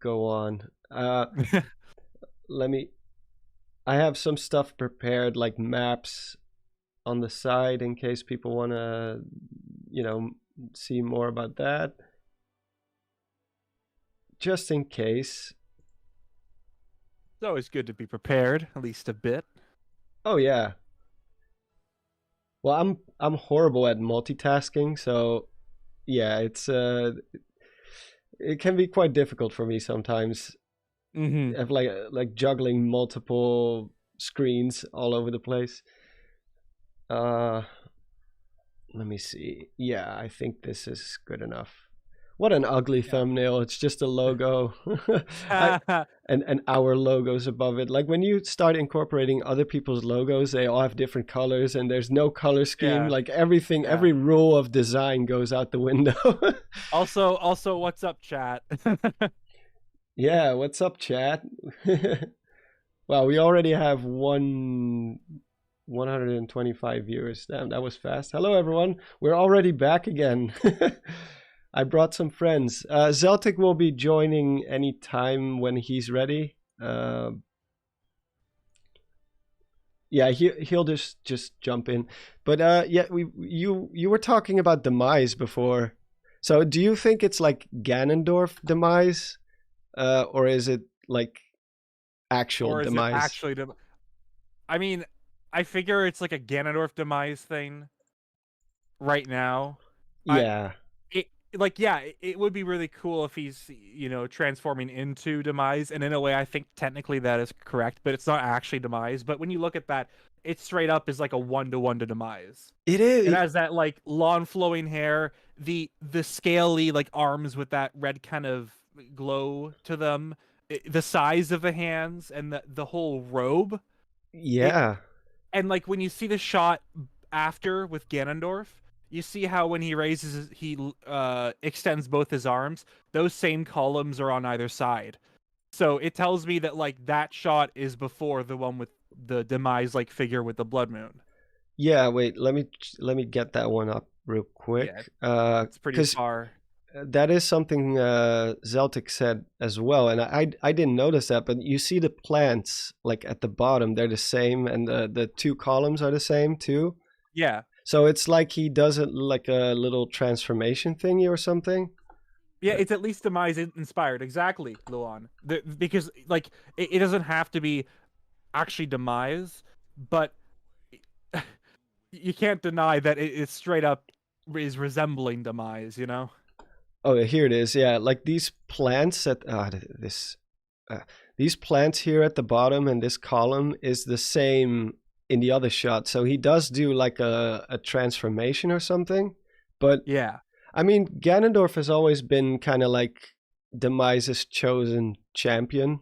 go on. Let me. I have some stuff prepared, like maps on the side, in case people want to, see more about that. Just in case. It's always good to be prepared, at least a bit. Oh yeah. Well, I'm horrible at multitasking, so yeah, it can be quite difficult for me sometimes. Mm-hmm. Of like juggling multiple screens all over the place. Uh, Let me see. Yeah, I think this is good enough. What an ugly Yeah. thumbnail. It's just a logo. I and our logos above it. Like when you start incorporating other people's logos, they all have different colors and there's no color scheme. Yeah. Like everything, Yeah. every rule of design goes out the window. Also, what's up, chat? Yeah, what's up, chat? Wow, we already have 125 viewers. Damn, that was fast. Hello, everyone. We're already back again. I brought some friends. Zeltik will be joining anytime when he's ready. Yeah, he'll just jump in. But yeah, you were talking about demise before. So do you think it's like Ganondorf demise, or is it like actual Or is it demise? actually I mean, I figure it's like a Ganondorf demise thing right now. I Yeah, it like yeah, it would be really cool if he's transforming into demise, and in a way I think technically that is correct, but it's not actually demise. But when you look at that, it straight up is like a 1-to-1 to demise. it It is. has that like long flowing hair, the scaly like arms with that red kind of glow to them, the size of the hands and the whole robe. It Yeah, and like when you see the shot after with Ganondorf, you see how when he extends both his arms, those same columns are on either side. So it tells me that like that shot is before the one with the demise like figure with the blood moon. yeah. Wait, let me get that one up real Yeah, quick. it's pretty Because far. that is something Zeltik said as well, and I didn't notice that. But you see the plants like at the bottom; they're the same, and the two columns are the same too. Yeah. So it's like he does it like a little transformation thingy or something. Yeah, it's at least demise inspired. Exactly, Luan. Because like it doesn't have to be actually demise, but you can't deny that it straight up is resembling demise. Oh, here it is. Yeah, like these plants at this uh, these plants here at the bottom and this column is the same in the other shot. So he does do like a transformation or something. But Yeah. I mean, Ganondorf has always been kind of like Demise's chosen champion.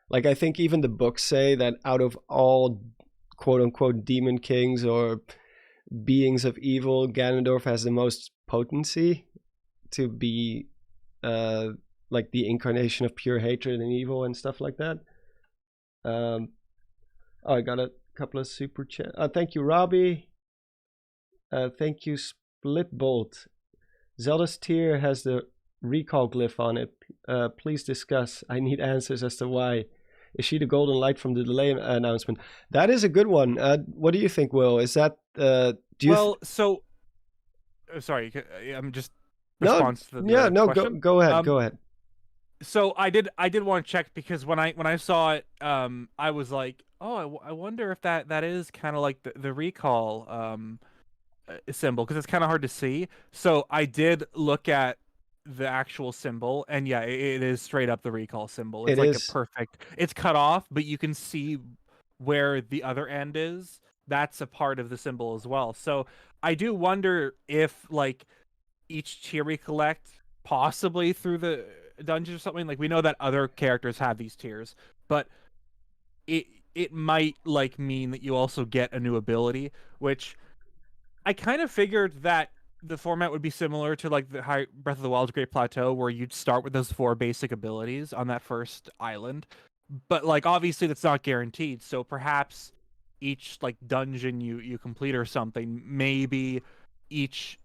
Like I think even the books say that out of all quote unquote demon kings or beings of evil, Ganondorf has the most potency to be uh, like the incarnation of pure hatred and evil and stuff like that. Um, oh, I got a couple of super chat. Thank you, Robbie. Thank you, Splitbolt. Zelda's tear has the recall glyph on it. Please discuss. I need answers as to why. Is she the golden light from the delay announcement? That is a good one. What do you think, Will? Is that do you? Well, so sorry, I'm just No, response to yeah, the no. Go question. go ahead. Go ahead. So I did want to check because when I saw it, I was like, oh, I wonder if that is kind of like the recall symbol because it's kind of hard to see. So I did look at the actual symbol, and yeah, it is straight up the recall symbol. It's It like a is. perfect. It's cut off, but you can see where the other end is. That's a part of the symbol as well. So I do wonder if like each tier we collect, possibly through the dungeon or something. Like we know that other characters have these tiers, but it it might like mean that you also get a new ability, which I kind of figured that the format would be similar to like the High Breath of the Wild's Great Plateau, where you'd start with those 4 basic abilities on that first island. But like obviously that's not guaranteed. So perhaps each like dungeon you complete or something, maybe each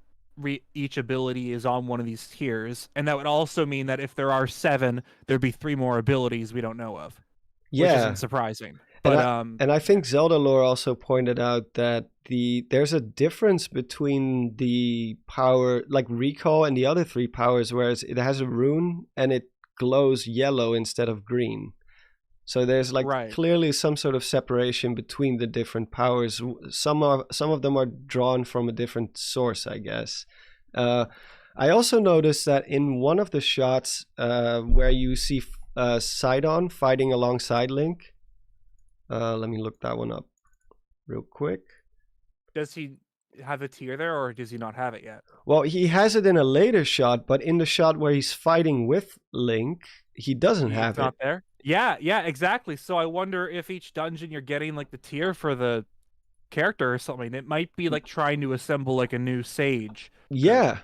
each ability is on one of these tiers, and that would also mean that if there are 7, there'd be 3 more abilities we don't know of, which isn't Yeah. surprising. And But I think Zelda lore also pointed out that there's a difference between the power, like recall, and the other 3 powers, whereas it has a rune and it glows yellow instead of green. So there's like right. clearly some sort of separation between the different powers. Some of them are drawn from a different source, I guess. I also noticed that in one of the shots where you see Sidon fighting alongside Link. Let me look that one up real quick. Does he have a tier there, or does he not have it yet? Well, he has it in a later shot, but in the shot where he's fighting with Link, he doesn't have It's not there. Yeah, exactly. So I wonder if each dungeon you're getting like the tier for the character or something. It might be like trying to assemble like a new sage. Yeah.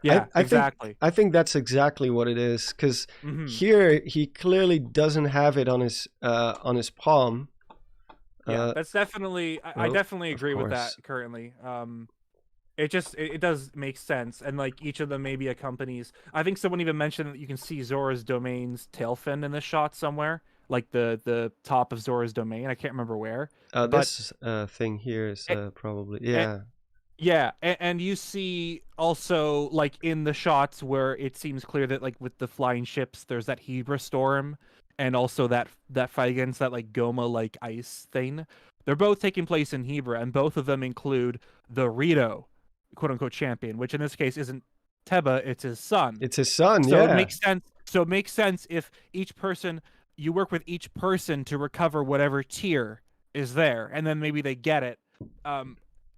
Yeah, I exactly. I think that's exactly what it is, because here he clearly doesn't have it on his palm. Yeah, that's definitely. I definitely agree with that. Currently, it does make sense, and like each of them maybe accompanies. I think someone even mentioned that you can see Zora's domain's tail fin in this shot somewhere, like the top of Zora's domain. I can't remember where. This thing here is probably Yeah, and you see also like in the shots where it seems clear that like with the flying ships, there's that Hebra storm, and also that fight against that like Goma like ice thing. They're both taking place in Hebra, and both of them include the Rito, quote unquote champion, which in this case isn't Teba, it's his son. It's his son. So yeah. It makes sense. So it makes sense if you work with each person to recover whatever tier is there, and then maybe they get it.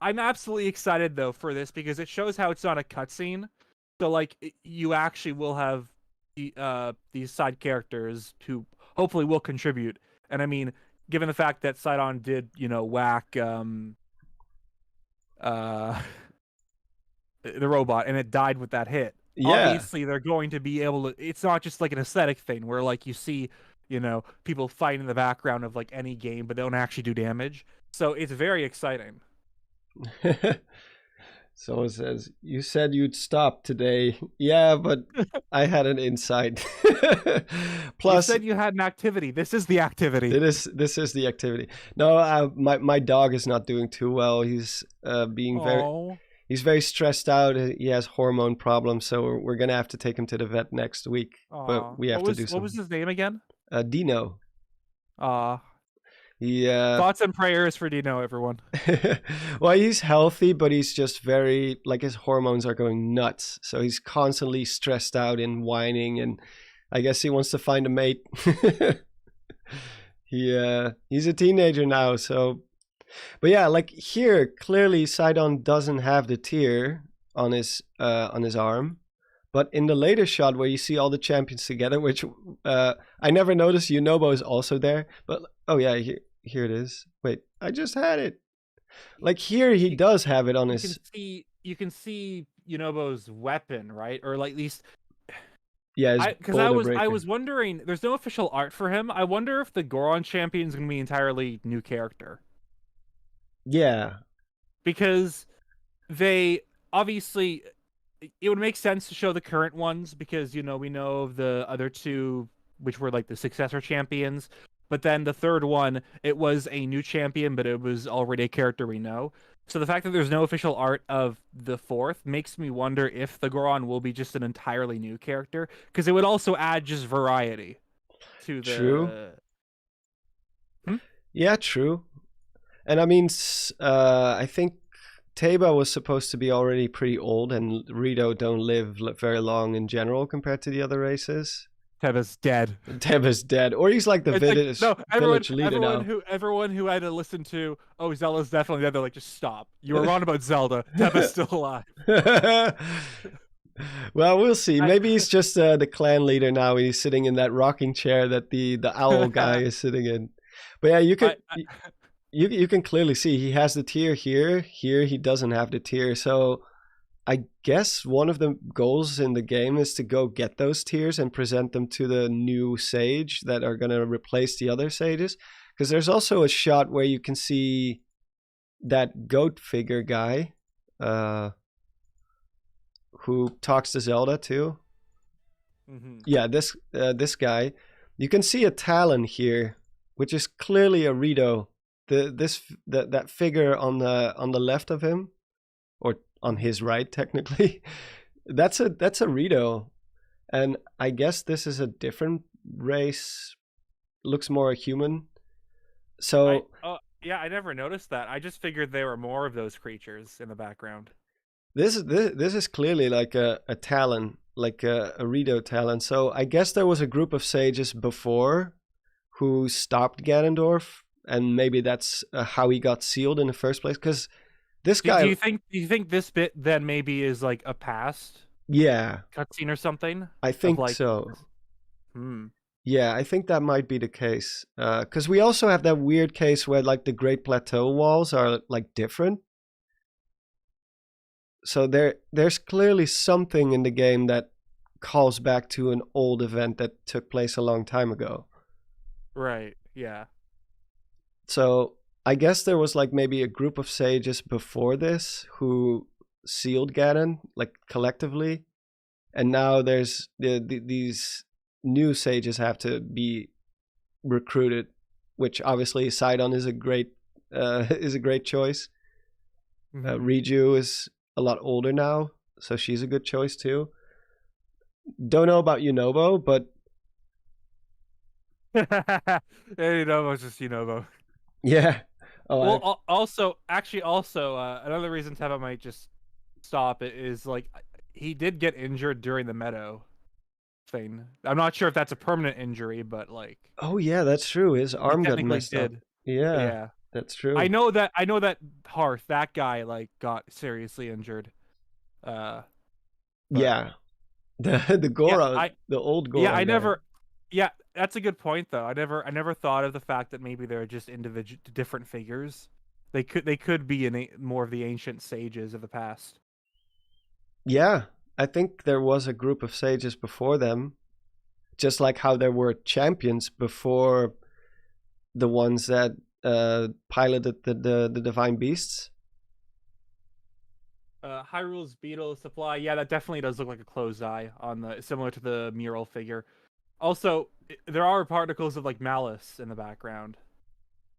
I'm absolutely excited though for this because it shows how it's not a cutscene. So like you actually will have these side characters who hopefully will contribute. And I mean, given the fact that Sidon did, whack the robot and it died with that hit. Yeah. Obviously they're going to be able to, it's not just like an aesthetic thing where like you see, people fighting in the background of like any game, but they don't actually do damage. So it's very exciting. Someone says, you said you'd stop today. Yeah, but I had an insight. Plus, you said you had an activity. This is the activity. This is the activity. No, my dog is not doing too well. He's he's very stressed out. He has hormone problems, so we're gonna have to take him to the vet next week. Aww. But we have to do something. What was his name again? Dino. Thoughts and prayers for Dino, everyone. Well, he's healthy, but he's just very, like, his hormones are going nuts. So he's constantly stressed out and whining, and I guess he wants to find a mate. He's a teenager now, so. But yeah, like here, clearly Sidon doesn't have the tear on his arm. But in the later shot where you see all the champions together, which I never noticed Yunobo is also there. But, oh yeah, here it is. Wait, I just had it. Like here, he does have it on his. You can see Yunobo's weapon, right? Or like at least. Yeah, because I was wondering. There's no official art for him. I wonder if the Goron champion is going to be entirely new character. Yeah, because they obviously. It would make sense to show the current ones because we know of the other two, which were like the successor champions. But then the third one, it was a new champion, but it was already a character we know. So the fact that there's no official art of the fourth makes me wonder if the Goron will be just an entirely new character, because it would also add just variety to the. True. Yeah, true. And I mean, I think Teba was supposed to be already pretty old, and Rito don't live very long in general compared to the other races. Teba's dead. Teba's dead, or he's like the village leader now. Everyone who had to listen to, oh, Zelda's definitely dead, they're like, just stop. You were wrong about Zelda. Teba's still alive. Well, we'll see. Maybe he's just the clan leader now. He's sitting in that rocking chair that the owl guy is sitting in. But yeah, you can. You can clearly see he has the tier here. Here he doesn't have the tier. So I guess one of the goals in the game is to go get those tiers and present them to the new sage that are going to replace the other sages. Because there's also a shot where you can see that goat figure guy. who talks to Zelda too. Mm-hmm. Yeah, this guy. You can see a Talon here, which is clearly a Rito. That figure on the left of him, or on his right technically, that's a Rito, and I guess this is a different race. Looks more human. So Yeah, I never noticed that. I just figured there were more of those creatures in the background. this is clearly like a Talon, like a Rito Talon. So I guess there was a group of sages before who stopped Ganondorf, and maybe that's how he got sealed in the first place. Because this guy, Do you think this bit then maybe is like a past yeah, cutscene or something? I Of think like, so. hmm. Yeah, I think that might be the case. Because we also have that weird case where like the Great Plateau walls are like different. So there's clearly something in the game that calls back to an old event that took place a long time ago. Right. Yeah. So I guess there was like maybe a group of sages before this who sealed Ganon, like collectively, and now there's these new sages have to be recruited, which obviously Sidon is a great is a great choice. Mm-hmm. Riju is a lot older now, so she's a good choice too. Don't know about Yunobo, but Yunobo, just Yunobo. yeah. Oh, Well, also, actually, also another reason Teva might just stop it is like he did get injured during the Meadow thing. I'm not sure if that's a permanent injury, but like oh yeah, that's true. His he arm got technically messed up. did. Yeah, Yeah, that's true. I know that Hearth, that guy, like got seriously injured. Uh, but Yeah, the yeah, Goron, the old yeah, Goron guy. yeah, that's a good point though. I never thought of the fact that maybe they're just individual different figures. They could be more of the ancient sages of the past. Yeah, I think there was a group of sages before them, just like how there were champions before the ones that piloted the divine beasts. Hyrule's beetle supply, yeah, that definitely does look like a closed eye on the similar to the mural figure. Also, there are particles of like malice in the background,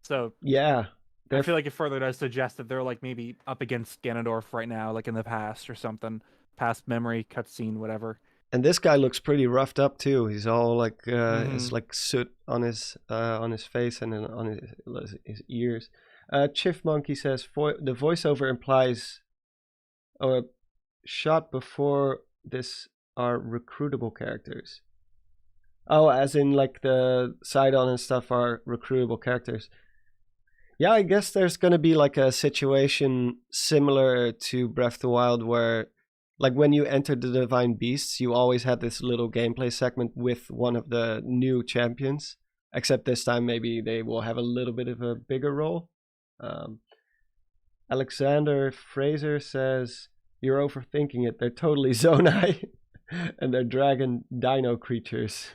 so Yeah, I they're feel like it further does suggest that they're like maybe up against Ganondorf right now, like in the past or something, past memory, cutscene, whatever. and this guy looks pretty roughed up too. He's all like Mm-hmm. his like soot on his face and then on his ears. Chiff Monkey says the voiceover implies a shot before this are recruitable characters. Oh, as in like the Sidon and stuff are recruitable characters. Yeah, I guess there's gonna be like a situation similar to Breath of the Wild where like when you entered the Divine Beasts, you always had this little gameplay segment with one of the new champions. Except this time maybe they will have a little bit of a bigger role. Um, Alexander Fraser says, you're overthinking it. They're totally Zonai and they're dragon dino creatures.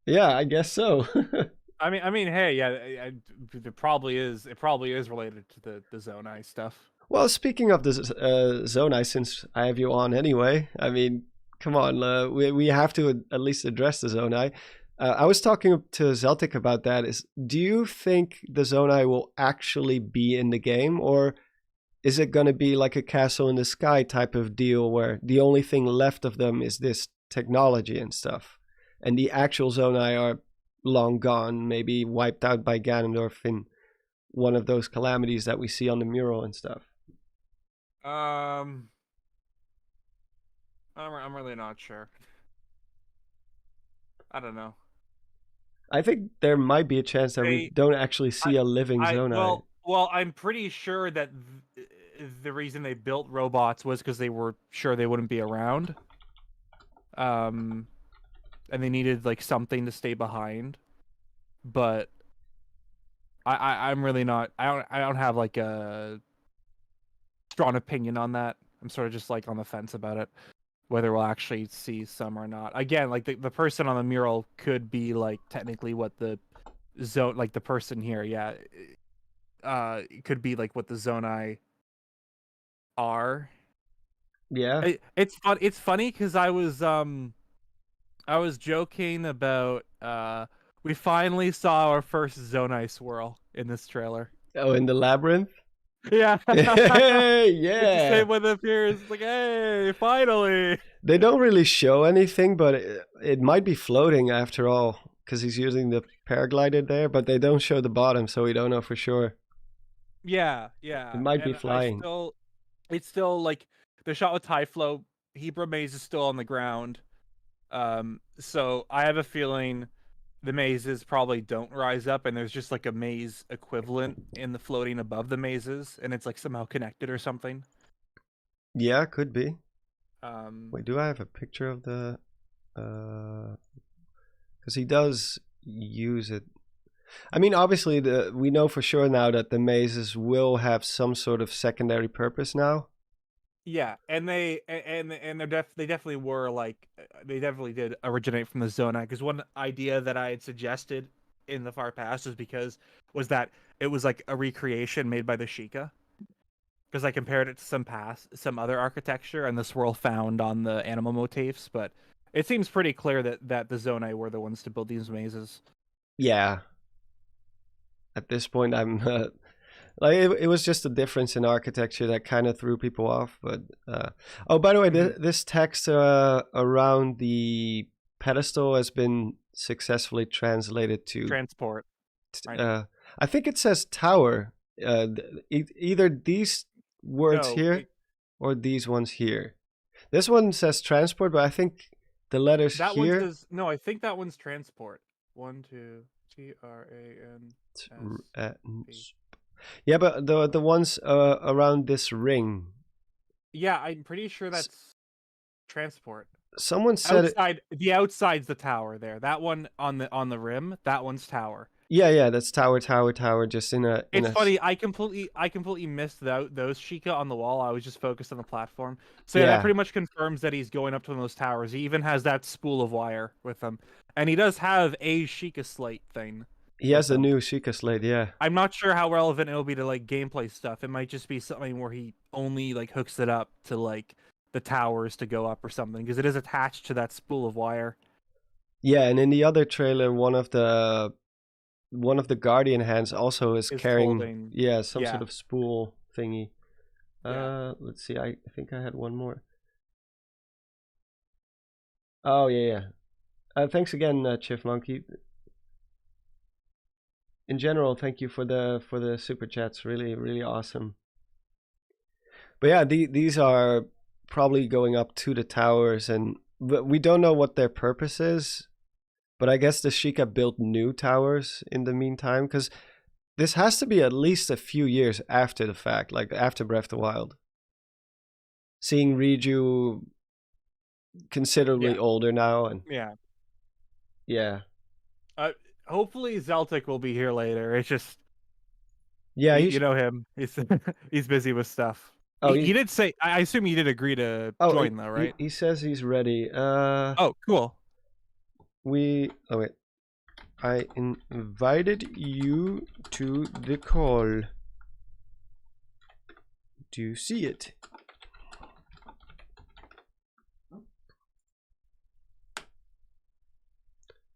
Yeah, I guess so. I mean, hey, yeah, it probably is. It probably is related to the Zonai stuff. Well, speaking of the Zonai, since I have you on anyway, I mean, come on, we have to at least address the Zonai. I was talking to Zeltik about that. Do you think the Zonai will actually be in the game, or is it going to be like a castle in the sky type of deal where the only thing left of them is this technology and stuff, and the actual Zonai are long gone, maybe wiped out by Ganondorf in one of those calamities that we see on the mural and stuff? Um, I'm really not sure. I don't know. I think there might be a chance that we They, don't actually see a living Zonai. I'm pretty sure that the reason they built robots was because they were sure they wouldn't be around. Um, and they needed like something to stay behind. But I'm really not. I don't have like a strong opinion on that. I'm sort of just like on the fence about it, whether we'll actually see some or not. Again, like the person on the mural could be like technically what the zone, like the person here, yeah, it could be like what the Zonai are. Yeah. It's fun. It's funny because I was joking about we finally saw our first Zonai swirl in this trailer. Oh, in the labyrinth. Yeah. It's the Yeah. same with the appears. It's like, hey, finally. They don't really show anything, but it might be floating after all because he's using the paraglider there. But they don't show the bottom, so we don't know for sure. Yeah, It yeah. might be And flying. it's still like the shot with Typhlo, Hebra Maze is still on the ground. So I have a feeling the mazes probably don't rise up, and there's just like a maze equivalent in the floating above the mazes, and it's like somehow connected or something. Yeah, could be. Um, Wait, do I have a picture of the? Because he does use it. I mean, obviously, we know for sure now that the mazes will have some sort of secondary purpose now. yeah, and they definitely were like they definitely did originate from the Zona, because one idea that I had suggested in the far past was that it was like a recreation made by the Sheikah. Because I compared it to some other architecture and the swirl found on the animal motifs, but it seems pretty clear that the Zonai were the ones to build these mazes. Yeah. At this point, I'm like it was just a difference in architecture that kind of threw people off. But oh, by the way, this text around the pedestal has been successfully translated to Transport. I think it says tower. Either these words No, here or these ones here. This one says transport, but I think the letters that here. one says no. I think that one's transport. 1, 2, TRAN. Yeah, but the ones around this ring. Yeah, I'm pretty sure that's transport. Someone said outside. The outside's the tower there. That one on the rim. That one's tower. Yeah, that's tower, just in a. It's funny. I completely missed those Sheikah on the wall. I was just focused on the platform. So yeah, that pretty much confirms that he's going up to one of those towers. He even has that spool of wire with him, and he does have a Sheikah slate thing. He has a new Sheikah slate. Yeah. I'm not sure how relevant it'll be to like gameplay stuff. It might just be something where he only like hooks it up to like the towers to go up or something, because it is attached to that spool of wire. Yeah, and in the other trailer, one of the guardian hands also is carrying holding, some sort of spool thingy. Let's see, I think I had one more. Oh yeah. Thanks again, Chief Monkey. In general, thank you for the super chats. Really awesome. But yeah, these are probably going up to the towers, and we don't know what their purpose is. But I guess the Sheikah built new towers in the meantime, because this has to be at least a few years after the fact, like after Breath of the Wild. Seeing Riju considerably older now, and yeah. Hopefully Zeltik will be here later. It's just you know him. He's busy with stuff. Oh, he did say. I assume he did agree to join though, right? He says he's ready. Oh, cool. I invited you to the call. Do you see it?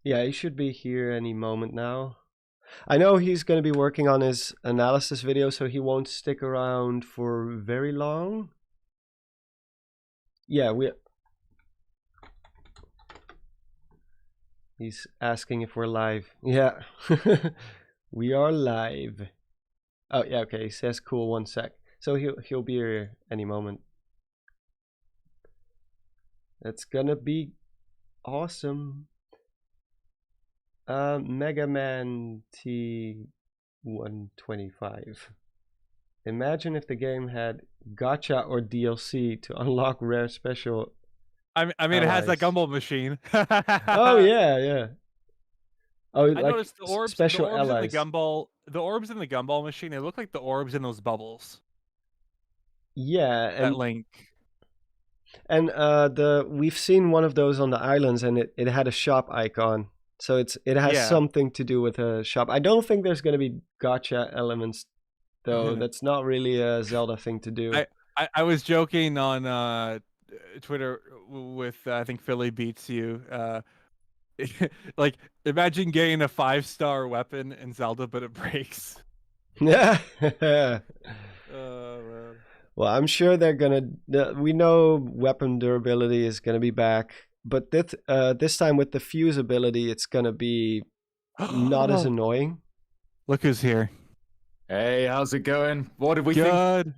Yeah, he should be here any moment now. I know he's going to be working on his analysis video, so he won't stick around for very long. Yeah, he's asking if we're live. Yeah, we are live. Oh yeah, okay. He says cool. 1 sec. So he'll be here any moment. That's gonna be awesome. Mega Man T125. Imagine if the game had gacha or DLC to unlock rare special. I mean, it has that gumball machine. Oh yeah. Oh, I noticed the orbs, special allies. In the orbs in the gumball machine. They look like the orbs in those bubbles. Yeah, and that link. And we've seen one of those on the islands, and it had a shop icon. So it has something to do with a shop. I don't think there's going to be gacha elements, though. That's not really a Zelda thing to do. I was joking on Twitter with I think Philly Beats You. Like, imagine getting a 5-star weapon in Zelda, but it breaks. Yeah. Man. Well, I'm sure they're gonna. We know weapon durability is gonna be back, but this time with the fuse ability, it's gonna be not as annoying. Look who's here. Hey, how's it going? What did we Good.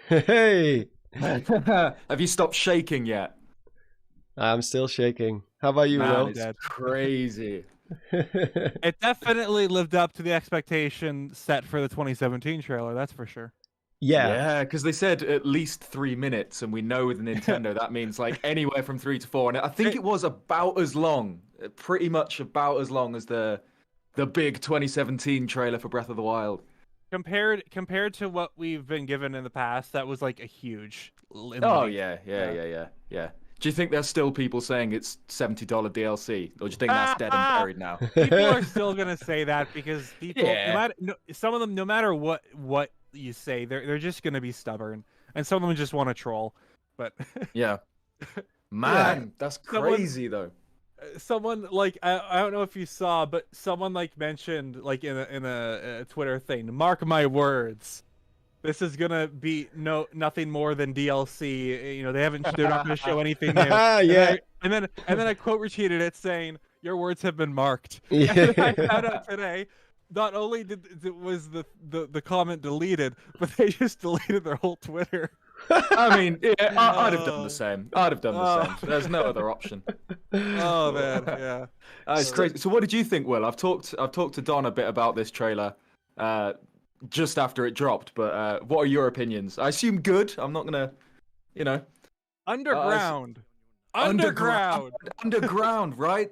Hey, think? Have you stopped shaking yet? I'm still shaking. How about you, Man, Will? it's Dead. crazy. It definitely lived up to the expectation set for the 2017 trailer. That's for sure. Yeah. Because they said at least 3 minutes, and we know with Nintendo that means like anywhere from 3 to 4. And I think it was about as long, pretty much about as long as the big 2017 trailer for Breath of the Wild. Compared to what we've been given in the past, that was like a huge. Oh yeah. Do you think there's still people saying it's $70 DLC, or do you think that's dead and buried now? People are still gonna say that because people, Yeah. some of them, no matter what you say, they're just gonna be stubborn, and some of them just want to troll. But Yeah, man, that's crazy though. someone like I don't know if you saw, but someone like mentioned like in a Twitter thing. Mark my words. This is gonna be nothing more than DLC. You know, they're not gonna show anything new. Yeah. And then I quote retweeted it saying, "Your words have been marked." Yeah. And I found out today, not only was the comment deleted, but they just deleted their whole Twitter. I mean, yeah, I'd have done the same. I'd have done the same. There's no other option. Oh man, yeah. It's crazy. So, what did you think, Will? I've talked to Don a bit about this trailer, just after it dropped. But what are your opinions? I assume good. I'm not gonna, you know, Underground, right?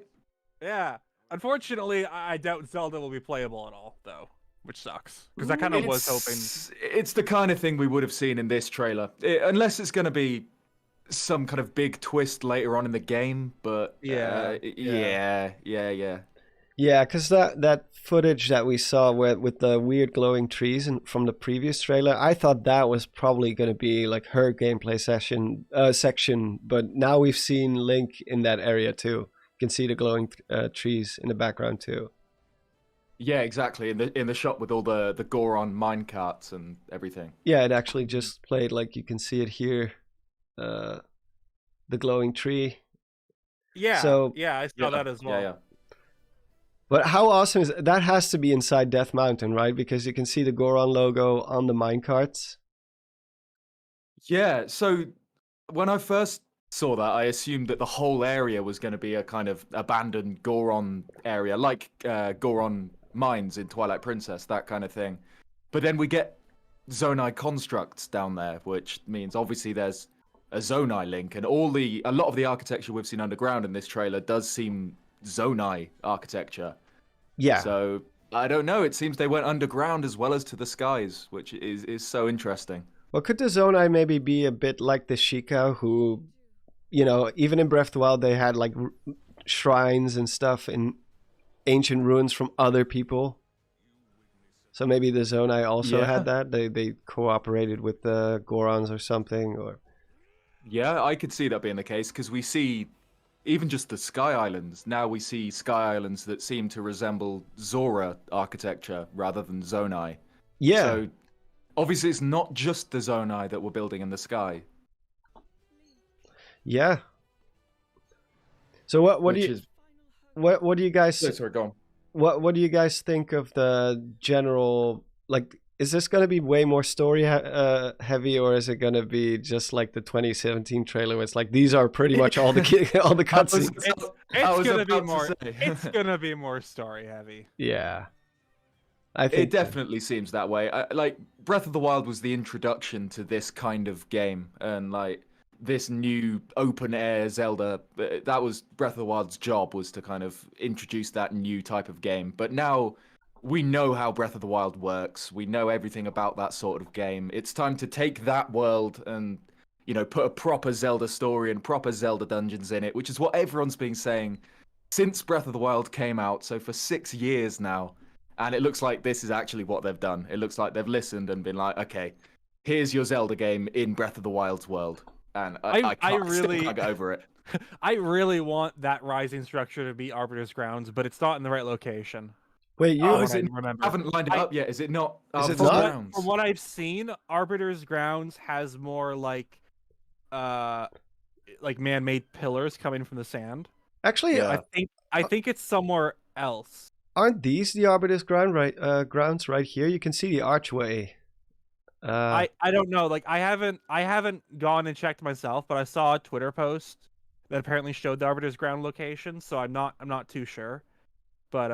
Yeah. Unfortunately, I doubt Zelda will be playable at all, though, which sucks because I kind of was hoping. It's the kind of thing we would have seen in this trailer, unless it's going to be some kind of big twist later on in the game. But yeah. Yeah, because that footage that we saw with the weird glowing trees from the previous trailer, I thought that was probably going to be like her gameplay section. But now we've seen Link in that area too. You can see the glowing trees in the background too. Yeah, exactly. In the shot with all the Goron minecarts and everything. Yeah, it actually just played, like you can see it here, the glowing tree. Yeah. So yeah, I saw that as well. Yeah. But how awesome is that? Has to be inside Death Mountain, right? Because you can see the Goron logo on the minecarts. Yeah, so when I first saw that, I assumed that the whole area was going to be a kind of abandoned Goron area, like Goron mines in Twilight Princess, that kind of thing. But then we get Zonai constructs down there, which means obviously there's a Zonai link, and a lot of the architecture we've seen underground in this trailer does seem Zonai architecture. Yeah. So I don't know. It seems they went underground as well as to the skies, which is so interesting. Well, could the Zonai maybe be a bit like the Sheikah, who, you know, even in Breath of the Wild, they had like shrines and stuff in ancient ruins from other people. So maybe the Zonai also had that. They cooperated with the Gorons or something, or. Yeah, I could see that being the case because we see even just the Sky Islands. Now we see Sky Islands that seem to resemble Zora architecture rather than Zonai. Yeah. So obviously it's not just the Zonai that we're building in the sky. Yeah. So what do you guys Sorry, go on. what do you guys think of the general, like, is this going to be way more story heavy, or is it going to be just like the 2017 trailer where it's like these are pretty much all the cutscenes? It's gonna be more story heavy. Yeah, I think it definitely seems that way. Like Breath of the Wild was the introduction to this kind of game, and like this new open air Zelda, that was Breath of the Wild's job, was to kind of introduce that new type of game. But now we know how Breath of the Wild works. We know everything about that sort of game. It's time to take that world and, you know, put a proper Zelda story and proper Zelda dungeons in it, which is what everyone's been saying since Breath of the Wild came out. So for 6 years now. And it looks like this is actually what they've done. It looks like they've listened and been like, okay, here's your Zelda game in Breath of the Wild's world, and I still can't get over it. I really want that rising structure to be Arbiter's Grounds, but it's not in the right location. Wait, you? Oh, is it? Remember. I haven't lined it up yet. Is it not? Is it From not? Grounds? From what I've seen, Arbiter's Grounds has more like man-made pillars coming from the sand. Actually, Yeah. I think it's somewhere else. aren't these the Arbiter's grounds right here? You can see the archway. I don't know. Like I haven't gone and checked myself, but I saw a Twitter post that apparently showed the Arbiter's Ground location, so I'm not too sure. But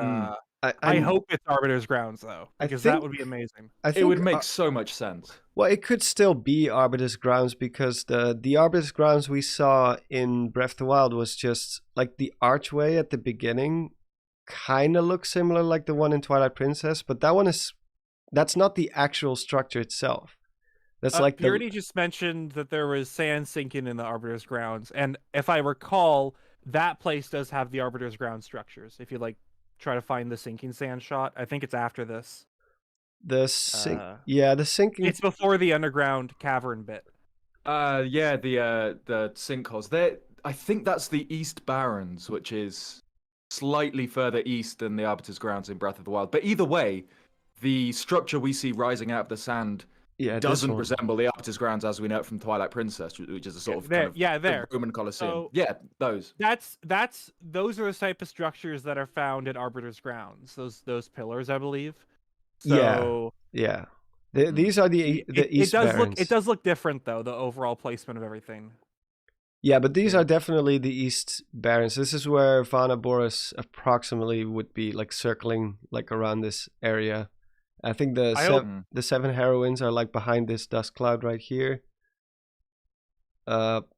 I hope it's Arbiter's Grounds though, because that would be amazing. I think It would make so much sense. Well, it could still be Arbiter's Grounds because the Arbiter's Grounds we saw in Breath of the Wild was just like the archway at the beginning kind of looks similar like the one in Twilight Princess, but that's not the actual structure itself. That's like Purity just mentioned that there was sand sinking in the Arbiter's Grounds, and if I recall, that place does have the Arbiter's Ground structures. If you like try to find the sinking sand shot, I think it's after this. the sinking. It's before the underground cavern bit. Yeah, the sinkholes. There, I think that's the East Barrens, which is slightly further east than the Arbiter's Grounds in Breath of the Wild. But either way, the structure we see rising out of the sand doesn't resemble the Arbiter's Grounds as we know it from Twilight Princess, which is a sort of the Roman Colosseum. So, yeah, those. Those are the type of structures that are found at Arbiter's Grounds. Those pillars, I believe. So, yeah. These are the East Barrens. It does look different though, the overall placement of everything. Yeah, but these are definitely the East Barrens. This is where Vana Boris approximately would be like circling like around this area. I think the seven heroines are like behind this dust cloud right here. But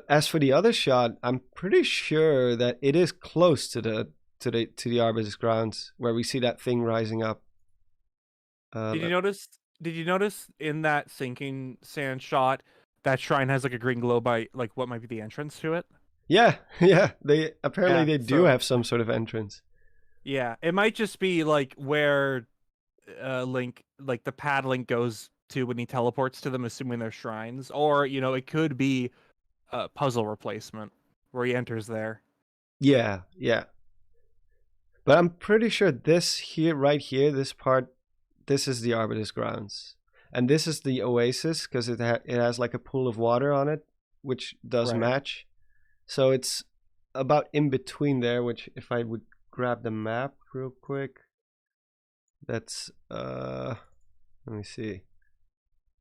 as for the other shot, I'm pretty sure that it is close to the Arbiter's Grounds where we see that thing rising up. Did you notice in that sinking sand shot that shrine has like a green glow by like what might be the entrance to it? Yeah. They do have some sort of entrance. Yeah, it might just be like where Link, like the pad Link goes to when he teleports to them, assuming they're shrines, or it could be a puzzle replacement where he enters there. Yeah. But I'm pretty sure this part, this is the Arbiter's Grounds. And this is the Oasis because it has like a pool of water on it, which does match. So it's about in between there, which if I would grab the map real quick, that's, let me see.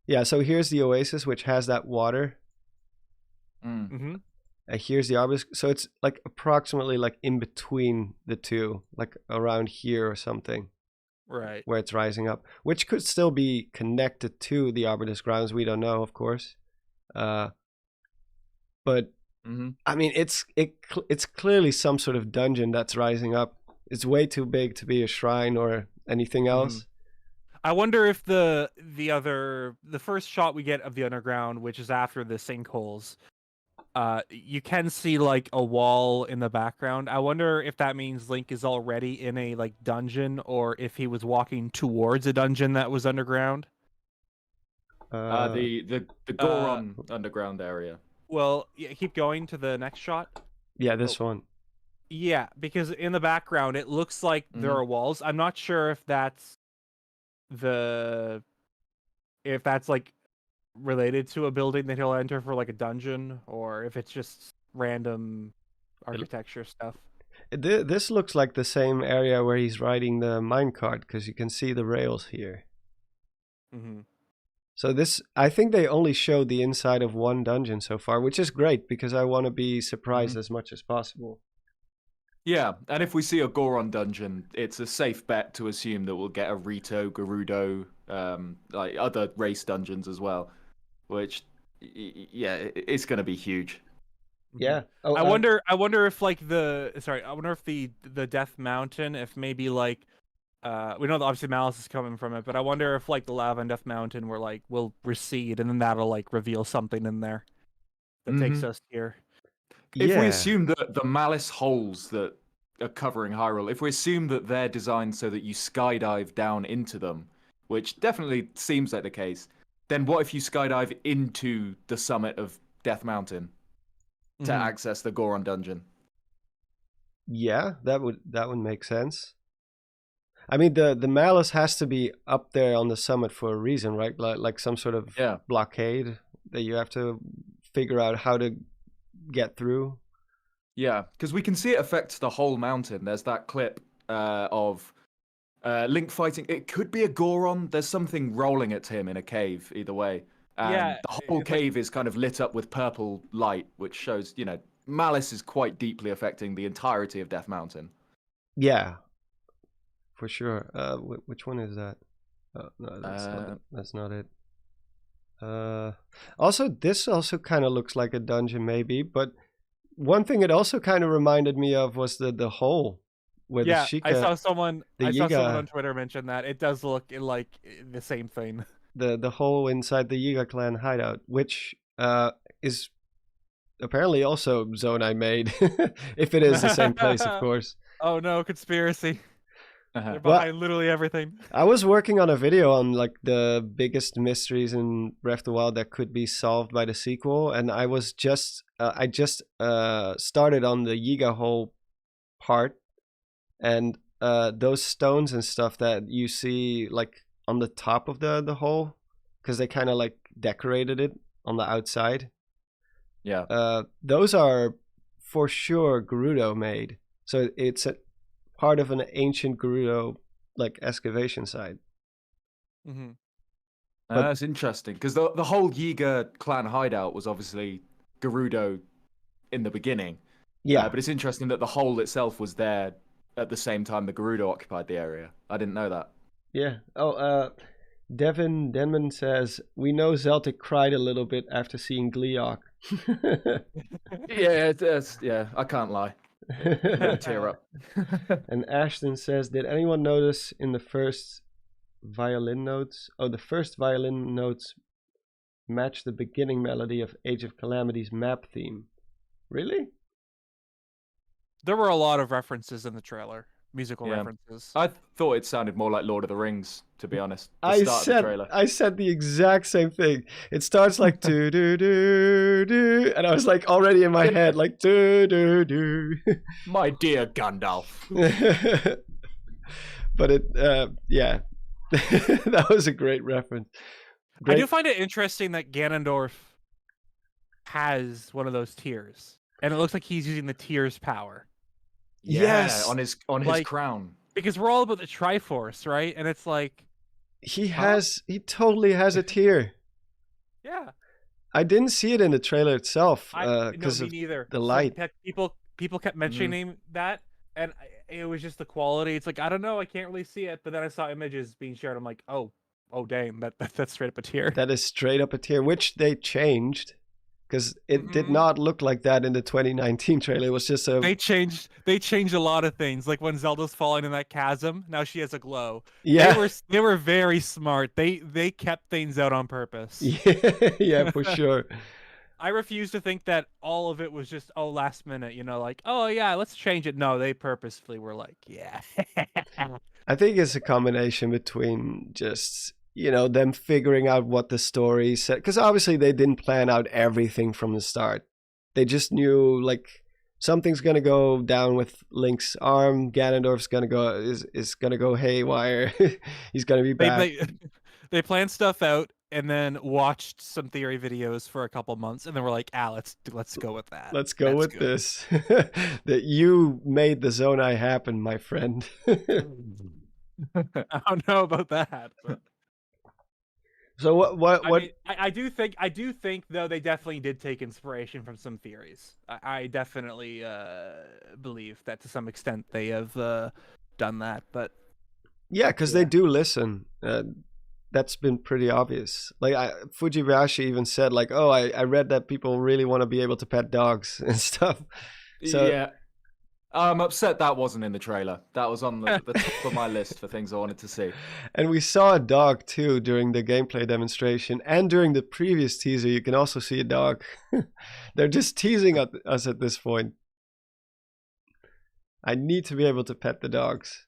Yeah, so here's the Oasis, which has that water. Mm-hmm. And here's the Arbiter's. So it's like approximately like in between the two, like around here or something. Right. Where it's rising up, which could still be connected to the Arbiter's Grounds. We don't know, of course. But I mean, it's clearly some sort of dungeon that's rising up. It's way too big to be a shrine or anything else. I wonder if the first shot we get of the underground, which is after the sinkholes, you can see like a wall in the background. I wonder if that means Link is already in a like dungeon, or if he was walking towards a dungeon that was underground. The Goron underground area. Well, yeah, keep going to the next shot. Yeah, this one. Yeah, because in the background it looks like there are walls. I'm not sure if that's like related to a building that he'll enter for like a dungeon, or if it's just random architecture stuff. This looks like the same area where he's riding the minecart because you can see the rails here. So I think they only showed the inside of one dungeon so far, which is great because I want to be surprised as much as possible. Yeah, and if we see a Goron dungeon, it's a safe bet to assume that we'll get a Rito, Gerudo, like other race dungeons as well, which, yeah, it's going to be huge. Yeah. I wonder if like I wonder if the Death Mountain, if maybe like, we know that obviously Malice is coming from it, but I wonder if like the lava and Death Mountain will recede, and then that'll like reveal something in there that takes us here. If we assume that the Malice holes that are covering Hyrule, if we assume that they're designed so that you skydive down into them, which definitely seems like the case, then what if you skydive into the summit of Death Mountain to access the Goron dungeon? Yeah, that would make sense. I mean, the malice has to be up there on the summit for a reason, right? Like some sort of blockade that you have to figure out how to get through. Yeah, because we can see it affects the whole mountain. There's that clip of Link fighting. It could be a Goron. There's something rolling at him in a cave, either way. And the whole cave is kind of lit up with purple light, which shows, malice is quite deeply affecting the entirety of Death Mountain. Yeah, for sure. Which one is that? No, that's not it. Also, this also kind of looks like a dungeon, maybe. But one thing it also kind of reminded me of was the hole where the Sheikah. I saw someone on Twitter mention that. It does look like the same thing. The hole inside the Yiga clan hideout, which is apparently also zone I made. If it is the same place, of course. Oh no, conspiracy. They're behind literally everything. I was working on a video on like the biggest mysteries in Breath of the Wild that could be solved by the sequel, and I was just started on the Yiga hole part, and those stones and stuff that you see like on the top of the hole, because they kind of like decorated it on the outside. Yeah. Those are for sure Gerudo made. So it's a part of an ancient Gerudo like excavation site. Mm-hmm. That's interesting, because the whole Yiga clan hideout was obviously Gerudo in the beginning. Yeah. But it's interesting that the hole itself was there at the same time the Gerudo occupied the area. I didn't know that. Yeah. Oh, Devin Denman says, we know Zeltik cried a little bit after seeing Gleeok. Yeah, I can't lie. Tear up. And Ashton says, did anyone notice in the first violin notes? Oh, the first violin notes match the beginning melody of Age of Calamity's map theme. Really? There were a lot of references in the trailer. Musical references. I thought it sounded more like Lord of the Rings, to be honest. I said the exact same thing. It starts like do do do do, and I was like already in my head like do do do. My dear Gandalf. But it, yeah, that was a great reference. I do find it interesting that Ganondorf has one of those tears, and it looks like he's using the tears power. Yes, on his crown. Because we're all about the Triforce, right? And it's like he totally has a tear. Yeah, I didn't see it in the trailer itself because of the light. People kept mentioning that, and it was just the quality. It's like, I don't know, I can't really see it. But then I saw images being shared. I'm like, oh dang, that's straight up a tear. That is straight up a tear, which they changed. Because it did not look like that in the 2019 trailer. It was just a... They changed a lot of things. Like when Zelda's falling in that chasm, now she has a glow. Yeah. They were very smart. They kept things out on purpose. Yeah, for sure. I refuse to think that all of it was just, last minute, like, oh yeah, let's change it. No, they purposefully were like, yeah. I think it's a combination between just... them figuring out what the story said. Because obviously they didn't plan out everything from the start. They just knew, like, something's going to go down with Link's arm. Ganondorf's going to go, is going to go haywire. He's going to be back. They planned stuff out and then watched some theory videos for a couple months. And then we're like, let's go with that. Let's go with this. That you made the Zonai happen, my friend. I don't know about that, but... So what? I mean, I do think though they definitely did take inspiration from some theories. I definitely believe that to some extent they have done that, but yeah, because they do listen. That's been pretty obvious. Like Fujibayashi even said, like, "Oh, I read that people really want to be able to pet dogs and stuff." So yeah. I'm upset that wasn't in the trailer. That was on the top of my list for things I wanted to see. And we saw a dog too during the gameplay demonstration, and during the previous teaser you can also see a dog. They're just teasing us at this point. I need to be able to pet the dogs.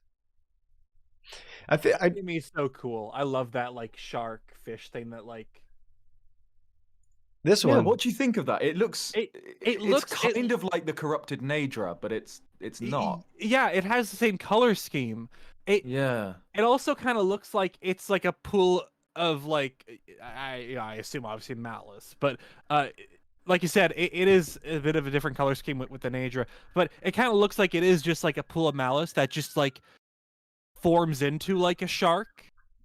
I think It's so cool. I love that like shark fish thing that like This Yeah, one. what do you think of that? It looks It it's looks kind of like the corrupted Nadra, but it's not. Yeah, it has the same color scheme. Yeah. It also kind of looks like it's like a pool of like I assume obviously malice, but like you said, it is a bit of a different color scheme with the Nadra, but it kind of looks like it is just like a pool of malice that just like forms into like a shark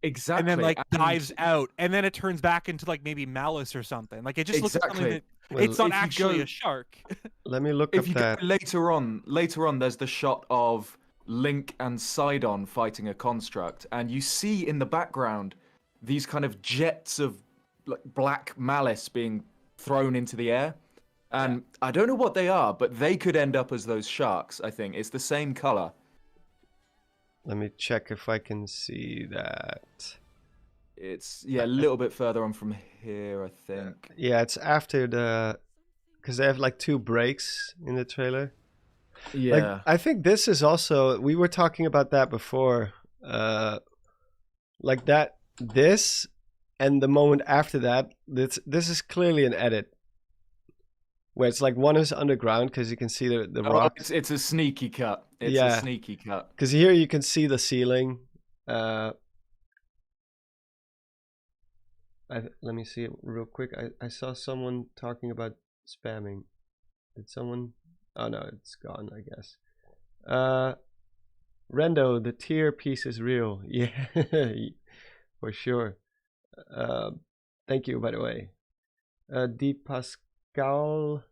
and then Exactly. like And dives out and then it turns back into like maybe malice or something. Like it just looks like something exactly. that it's not If you actually go- a shark. Let me look If up you that. go later on, there's the shot of Link and Sidon fighting a construct, and you see in the background these kind of jets of like black malice being thrown into the air. And I don't know what they are, but they could end up as those sharks, I think. It's the same color. Let me check if I can see that. It's a little bit further on from here, I think. Yeah, it's after the, because they have like 2 breaks in the trailer. Yeah. Like, I think this is also, we were talking about that before. Like that, this, and the moment after that, this is clearly an edit. Where it's like one is underground because you can see the rocks. It's a sneaky cut. It's Yeah. a sneaky cut. Because here you can see the ceiling. Let me see it real quick. I saw someone talking about spamming. Did someone? Oh no, it's gone, I guess. Rendo, the tier piece is real. Yeah, for sure. Thank you, by the way. Deep Pascal.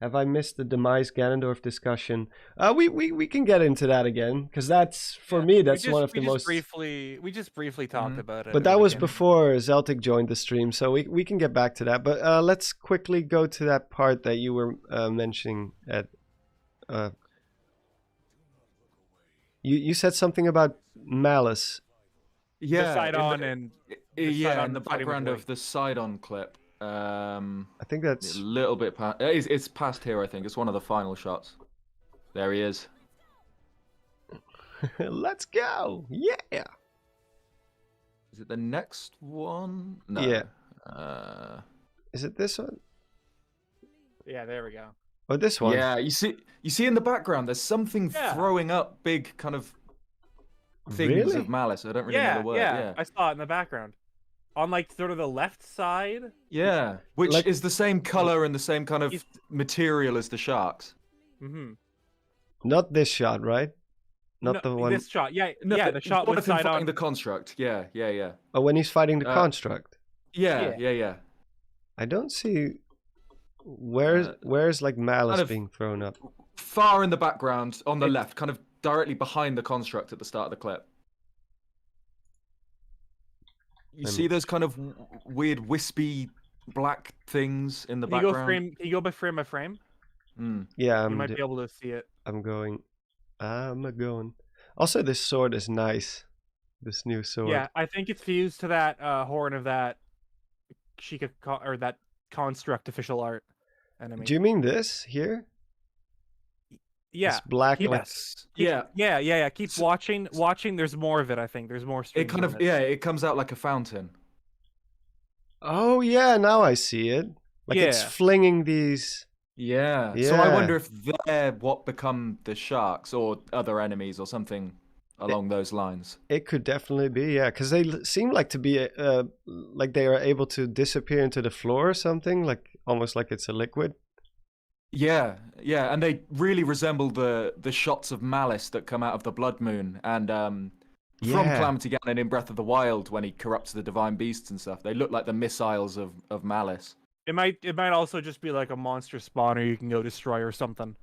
Have I missed the demise Ganondorf discussion? We can get into that again because that's for me that's one of the most. We just briefly talked about it. But that was before Zeltik joined the stream, so we can get back to that. But let's quickly go to that part that you were mentioning. You said something about malice. Yeah, Sidon and in the background of the Sidon clip. I think that's a little bit past. It's past here. I think it's one of the final shots. There he is. Let's go! Yeah. Is it the next one? No. Yeah. Is it this one? Yeah, there we go. Oh, this one. Yeah, you see in the background. There's something throwing up big kind of things of malice. I don't really know the word. Yeah, I saw it in the background. On like sort of the left side. Yeah, which like, is the same color and the same kind of material as the sharks. Mm-hmm. Not this shot, right? Not the one. This shot, yeah, the shot with Sidon fighting on the construct. Yeah. Oh, when he's fighting the construct. Yeah. I don't see where's like malice kind of being thrown up. Far in the background, on the left, kind of directly behind the construct at the start of the clip. You see those kind of weird wispy black things in the background? Can you go by frame by frame? Yeah, you might be able to see it. I'm going. Also, this sword is nice. This new sword. Yeah, I think it's fused to that horn of that or that construct official art enemy. Do you mean this here? Yeah. It's black. Yes. Yeah. Keep watching. There's more of it. I think there's more. It kind of it comes out like a fountain. Oh yeah, now I see it. Like it's flinging these. Yeah. So I wonder if they're what become the sharks or other enemies or something along those lines. It could definitely be, yeah, because they seem like to be like they are able to disappear into the floor or something, like almost like it's a liquid. Yeah, and they really resemble the shots of malice that come out of the Blood Moon and from Calamity Ganon in Breath of the Wild when he corrupts the divine beasts and stuff. They look like the missiles of malice. It might also just be like a monster spawner you can go destroy or something.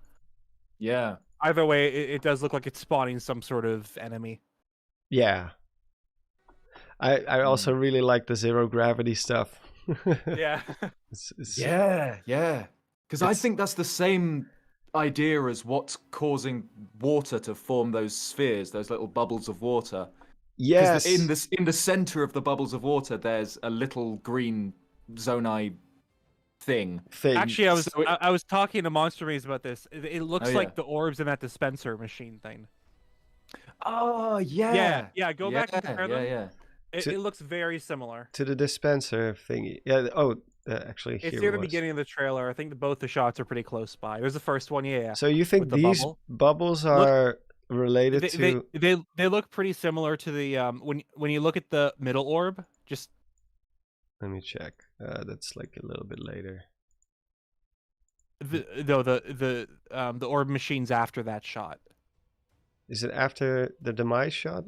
Yeah. Either way, it does look like it's spawning some sort of enemy. Yeah. I also really like the zero gravity stuff. Yeah. Yeah. Because I think that's the same idea as what's causing water to form those spheres, those little bubbles of water. Yes. In the center of the bubbles of water, there's a little green zonai thing. Actually, I was talking to Monster Maze about this. It looks like the orbs in that dispenser machine thing. Oh yeah. Yeah. Go back and compare them. Yeah. It looks very similar to the dispenser thingy. Yeah. Oh, Actually, It's here near it the was. beginning of the trailer. I think both the shots are pretty close by. There's the first one, yeah. So you think with the these bubble. bubbles Look, are related They, to? they look pretty similar to the when you look at the middle orb. Just Let me check. That's like a little bit later. the orb machines after that shot. Is it after the demise shot?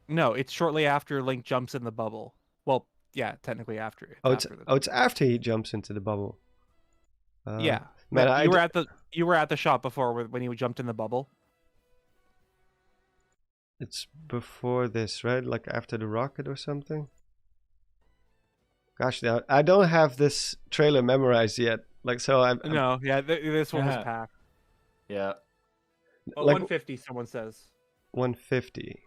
No, it's shortly after Link jumps in the bubble. Well, yeah, technically after. It's after he jumps into the bubble. Yeah, man, you were at the shot before when he jumped in the bubble. It's before this, right? Like after the rocket or something. Gosh, now I don't have this trailer memorized yet. Like, so I'm No, yeah, this one was packed. Yeah. Oh, like 150, someone says. 150.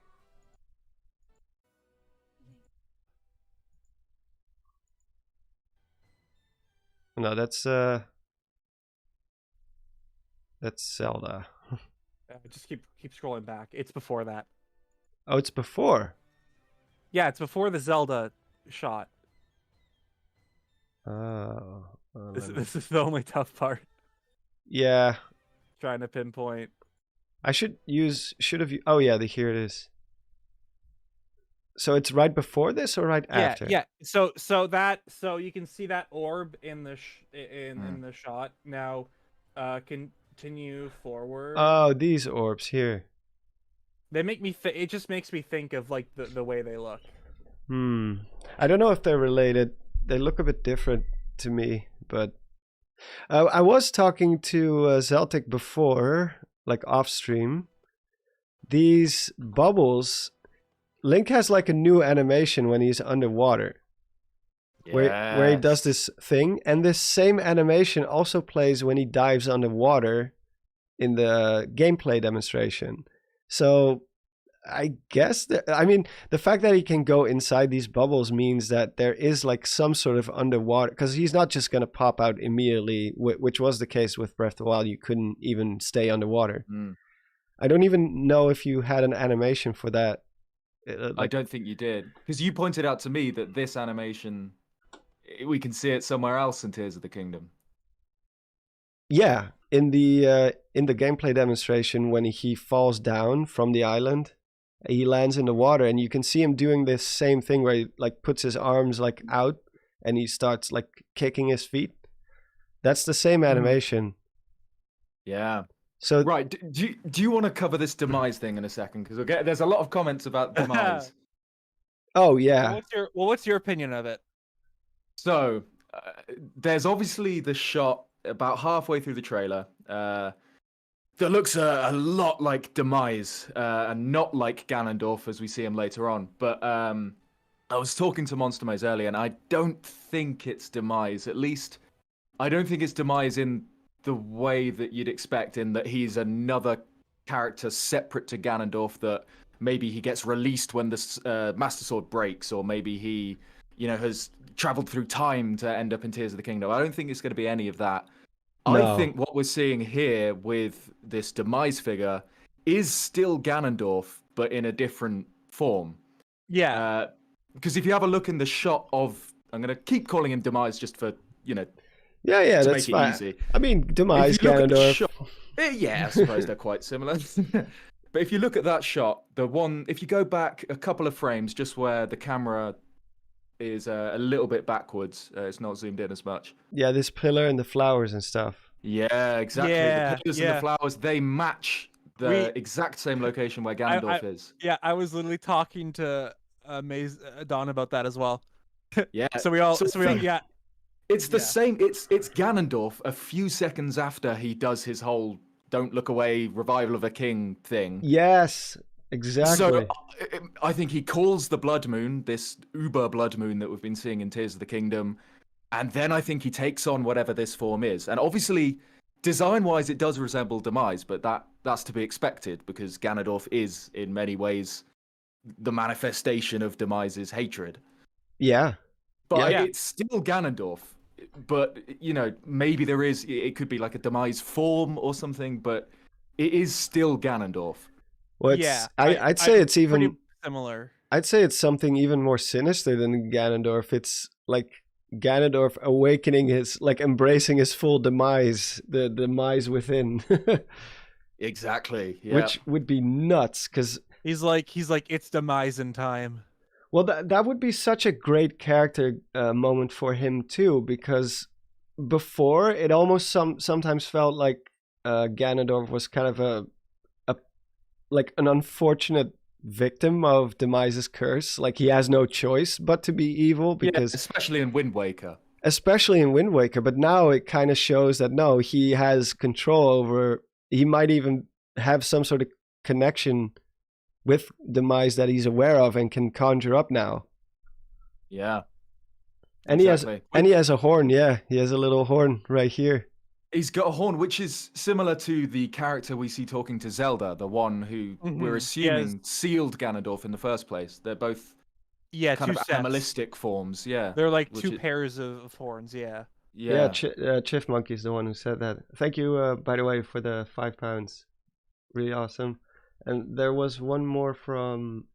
No, that's Zelda. Just keep scrolling back. It's before that. Oh, it's before. Yeah, it's before the Zelda shot. Oh, This is the only tough part. Yeah. Trying to pinpoint. I should have. Oh yeah, here it is. So it's right before this or right after? Yeah. So you can see that orb in the in the shot. Now, continue forward. Oh, these orbs here. They make me. It just makes me think of like the way they look. I don't know if they're related. They look a bit different to me, but I was talking to Zeltik before, like off stream. These bubbles. Link has like a new animation when he's underwater. Yes. Where he does this thing, and this same animation also plays when he dives underwater in the gameplay demonstration. So I guess the fact that he can go inside these bubbles means that there is like some sort of underwater, because he's not just going to pop out immediately, which was the case with Breath of the Wild. You couldn't even stay underwater. I don't even know if you had an animation for that. I don't think you did, because you pointed out to me that this animation, we can see it somewhere else in Tears of the Kingdom. Yeah, in the gameplay demonstration, when he falls down from the island, he lands in the water, and you can see him doing this same thing where he like puts his arms like out and he starts like kicking his feet. That's the same animation. Yeah. So right, do you want to cover this demise thing in a second? Because there's a lot of comments about demise. Oh yeah. What's your opinion of it? So there's obviously the shot about halfway through the trailer that looks a lot like demise and not like Ganondorf as we see him later on. But I was talking to Monster Maze earlier, and I don't think it's demise. At least I don't think it's demise in the way that you'd expect, in that he's another character separate to Ganondorf, that maybe he gets released when the Master Sword breaks, or maybe he, has traveled through time to end up in Tears of the Kingdom. I don't think it's going to be any of that. No. I think what we're seeing here with this demise figure is still Ganondorf, but in a different form. Yeah. Because if you have a look in the shot of, I'm going to keep calling him demise just for, Yeah, to that's make it fine. easy. I mean, demise, Ganondorf. Yeah, I suppose they're quite similar. But if you look at that shot, if you go back a couple of frames, just where the camera is a little bit backwards, it's not zoomed in as much. Yeah, this pillar and the flowers and stuff. Yeah, exactly. Yeah, the pillars and the flowers, they match the exact same location where Ganondorf is. Yeah, I was literally talking to Don about that as well. Yeah. Yeah. It's the same. It's Ganondorf a few seconds after he does his whole "Don't Look Away" revival of a king thing. Yes, exactly. So I think he calls the Blood Moon, this Uber Blood Moon that we've been seeing in Tears of the Kingdom, and then I think he takes on whatever this form is. And obviously, design-wise, it does resemble Demise, but that's to be expected, because Ganondorf is in many ways the manifestation of Demise's hatred. Yeah. But it's still Ganondorf. But, maybe it could be like a Demise form or something, but it is still Ganondorf. Well, I'd say it's even similar. I'd say it's something even more sinister than Ganondorf. It's like Ganondorf awakening his, like embracing his full demise, the demise within, Exactly. Yeah. which would be nuts. Because he's like it's demise in time. well, that would be such a great character moment for him too. Because before it almost sometimes felt like Ganondorf was kind of a like an unfortunate victim of Demise's curse. Like he has no choice but to be evil because especially in Wind Waker. But now it kind of shows that no, he has control over. He might even have some sort of connection with Demise that he's aware of and can conjure up now. Yeah. And exactly. he has a horn. Yeah, he has a little horn right here. He's got a horn, which is similar to the character we see talking to Zelda, the one who we're assuming sealed Ganondorf in the first place. They're both kind of animalistic forms. Yeah, they're like two pairs of horns. Yeah. Chiff Monkey's the one who said that. Thank you, by the way, for the £5. Really awesome. And there was one more from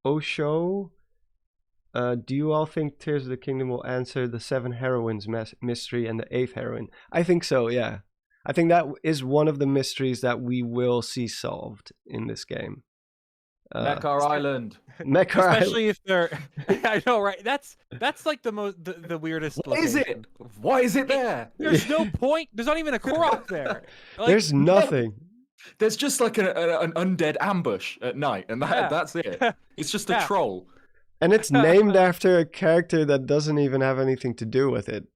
Osho. Do you all think Tears of the Kingdom will answer the 7 heroines mystery and the 8th heroine? I think so, yeah. I think that is one of the mysteries that we will see solved in this game. Mekar Island. Especially if they're... I know, right? That's like the weirdest What location. Is it? Why is it there? There's no point. There's not even a Korok there. Like, there's nothing. There's just like an undead ambush at night, and that's it. It's just a troll. And it's named after a character that doesn't even have anything to do with it.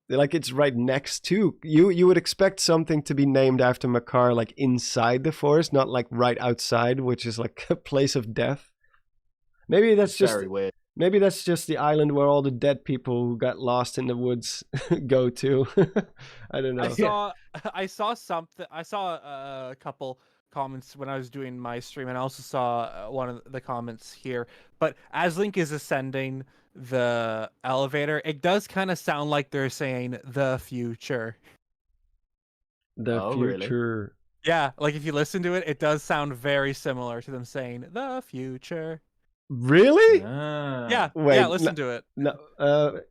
Like it's right next to you would expect something to be named after Mekar like inside the forest, not like right outside, which is like a place of death. Maybe that's just very weird. Maybe that's just the island where all the dead people who got lost in the woods go to. I don't know. I saw something. I saw a couple comments when I was doing my stream, and I also saw one of the comments here. But as Link is ascending the elevator, it does kind of sound like they're saying the future. The future. Really? Yeah, like if you listen to it, it does sound very similar to them saying the future. Really? Yeah. Wait, yeah, listen to it. No.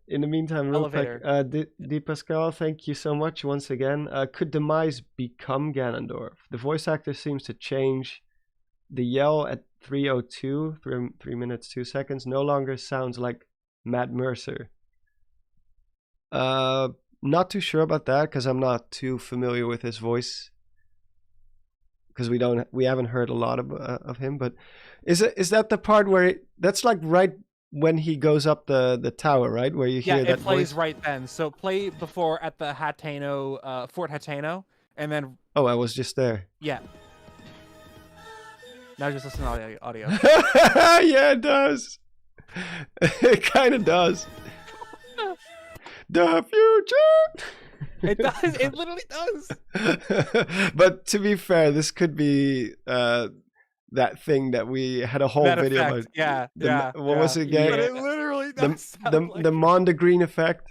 In the meantime, real Elevator. quick, D. Pascal, thank you so much once again. Could Demise become Ganondorf? The voice actor seems to change. The yell at 3:02, 3 minutes 2 seconds, no longer sounds like Matt Mercer. Not too sure about that because I'm not too familiar with his voice. Because we haven't heard a lot of him, but is that the part where that's like right when he goes up the tower, right, where you hear that voice? Yeah, it plays right then. So play before at the Hateno, Fort Hateno, and then. Oh, I was just there. Yeah. Now just listen to the audio. Yeah, it does. It kind of does. The future. It does. It literally does. But to be fair, this could be that thing that we had a whole video about. Yeah. What was it again? But it literally does. The Mondegreen effect.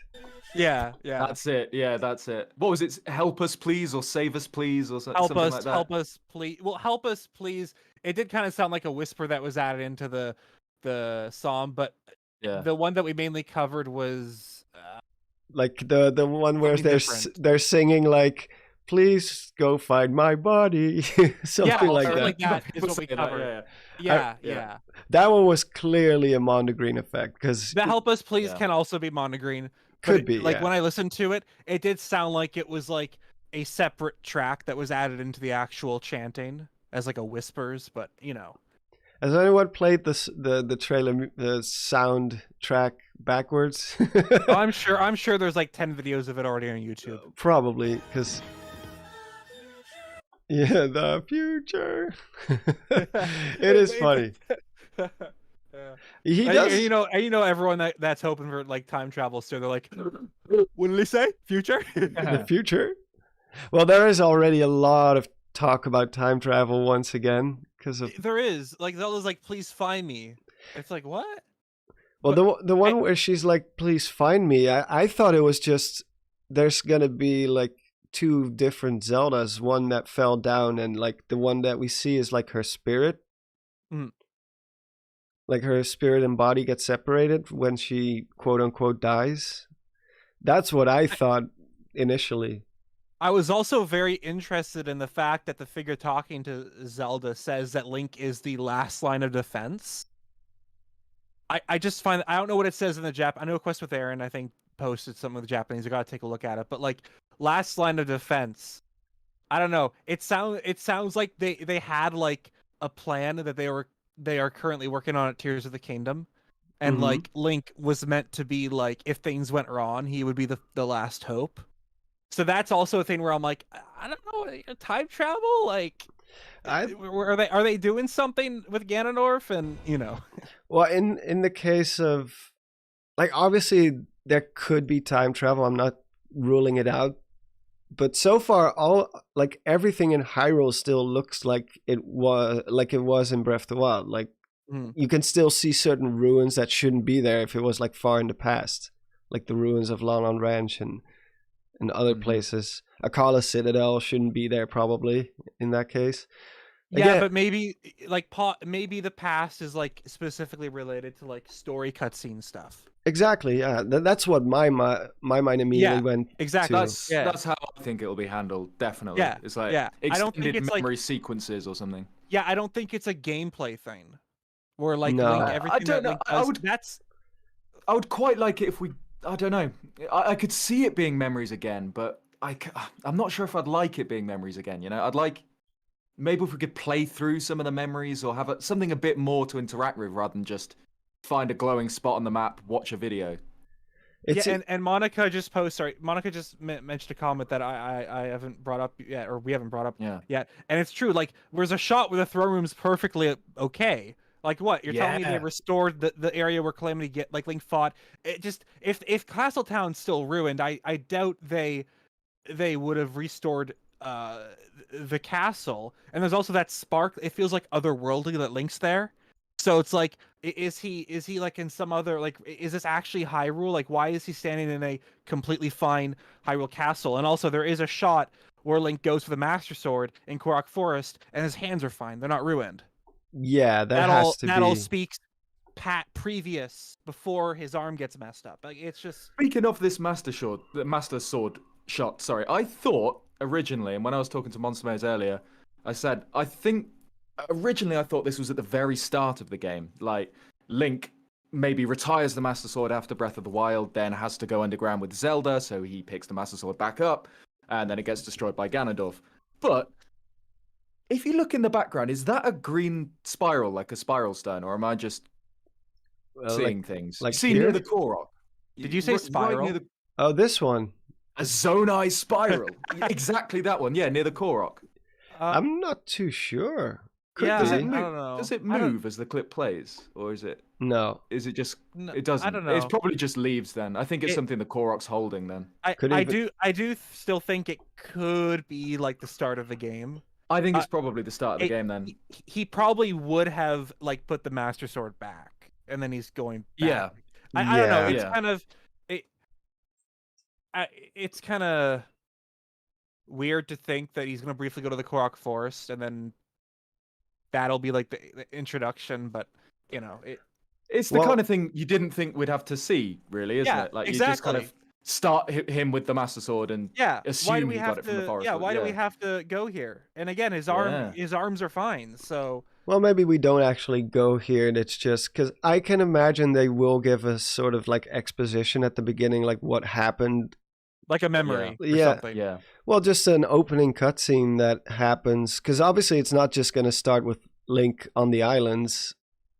Yeah. That's it. Yeah, that's it. What was it? Help us, please, or save us, please, or something like that. Help us, please. Well, help us, please. It did kind of sound like a whisper that was added into the song, but the one that we mainly covered was like the one where they're singing like, please go find my body. Something like that. Like that is what we covered. Yeah. That one was clearly a Mondegreen effect because the help us please can also be Mondegreen. Could be. Like when I listened to it, it did sound like it was like a separate track that was added into the actual chanting as like a whispers, but you know. Has anyone played the trailer, the soundtrack backwards? Oh, I'm sure there's like 10 videos of it already on YouTube. Probably, because the future. It is funny. He does. And you know everyone that's hoping for like time travel, so they're like, what did he say? Future? The future? Well, there is already a lot of talk about time travel once again. There is like Zelda's like, please find me. It's like what? Well, the one where she's like, please find me. I thought it was just there's gonna be like 2 different Zeldas, one that fell down, and like the one that we see is like her spirit. like her spirit and body get separated when she quote unquote dies. That's what I thought initially. I was also very interested in the fact that the figure talking to Zelda says that Link is the last line of defense. I just find, I don't know what it says in the Jap. I know Quest with Aaron, I think, posted some of the Japanese. I gotta take a look at it. But like, last line of defense. I don't know. It sounds like they had like a plan that they are currently working on at Tears of the Kingdom. And Mhm. like Link was meant to be like, if things went wrong, he would be the last hope. So that's also a thing where I'm like, I don't know, time travel, like, I are they doing something with Ganondorf? And Well, in the case of, like, obviously there could be time travel. I'm not ruling it out, but so far, all like everything in Hyrule still looks like it was in Breath of the Wild. Like you can still see certain ruins that shouldn't be there if it was like far in the past, like the ruins of Lon on Ranch and other places. Akala Citadel shouldn't be there probably in that case. yeah, but maybe like maybe the past is like specifically related to like story cutscene stuff. Exactly, yeah. That's what my mind immediately went exactly. to. That's how I think it'll be handled. Definitely. Yeah, It's like I don't think extended it's memory like, sequences or something. yeah, I don't think it's a gameplay thing where like No. Link everything I don't that know. Link does. I would quite like it if we. I don't know. I could see it being memories again, but I'm not sure if I'd like it being memories again. You know, I'd like maybe if we could play through some of the memories or have something a bit more to interact with rather than just find a glowing spot on the map, watch a video. And Monica just Monica just mentioned a comment that I haven't brought up yet, or we haven't brought up yet, and it's true. Like, there's a shot where the throne room's perfectly okay. Like, what you're telling me they restored the area where Calamity Link fought? It just, if Castletown's still ruined, I doubt they would have restored the castle. And there's also that spark. It feels like otherworldly that Link's there. So it's like, is he like in some other, like, is this actually Hyrule? Like, why is he standing in a completely fine Hyrule castle? And also, there is a shot where Link goes for the Master Sword in Korok Forest, and his hands are fine; they're not ruined. Yeah, that has to be. That all speaks previous, before his arm gets messed up. Like, it's just. Speaking of this Master Sword shot. Sorry, I thought originally, and when I was talking to Monster Maze earlier, I said originally I thought this was at the very start of the game. Like, Link maybe retires the Master Sword after Breath of the Wild, then has to go underground with Zelda, so he picks the Master Sword back up, and then it gets destroyed by Ganondorf. But if you look in the background, is that a green spiral, like a spiral stone, or am I just seeing things? Like see near the Korok. Did you say spiral? Right Oh, this one. A Zonai spiral. Exactly that one. Yeah, near the Korok. I'm not too sure. Does it I move? don't know. Does it move as the clip plays, or is it? No. Is it just? No, It doesn't. I don't know. It's probably just leaves then. I think it's something the Korok's holding then. I do still think it could be like the start of the game. I think it's probably the start of the game then. He probably would have like put the Master Sword back, and then he's going back. Yeah. I don't know. It's Yeah. kind of it's kind of weird to think that he's going to briefly go to the Korok Forest, and then that'll be like the introduction. But it's the kind of thing you didn't think we'd have to see, really, isn't it? Like, exactly. you just kind of start him with the Master Sword and assume he got it from the forest. Yeah, why do we have to go here? And again, his arms are fine. So well, maybe we don't actually go here, and it's just because I can imagine they will give us sort of like exposition at the beginning, like what happened. Like a memory or Yeah. something. Yeah. Well, just an opening cutscene that happens, because obviously it's not just going to start with Link on the islands.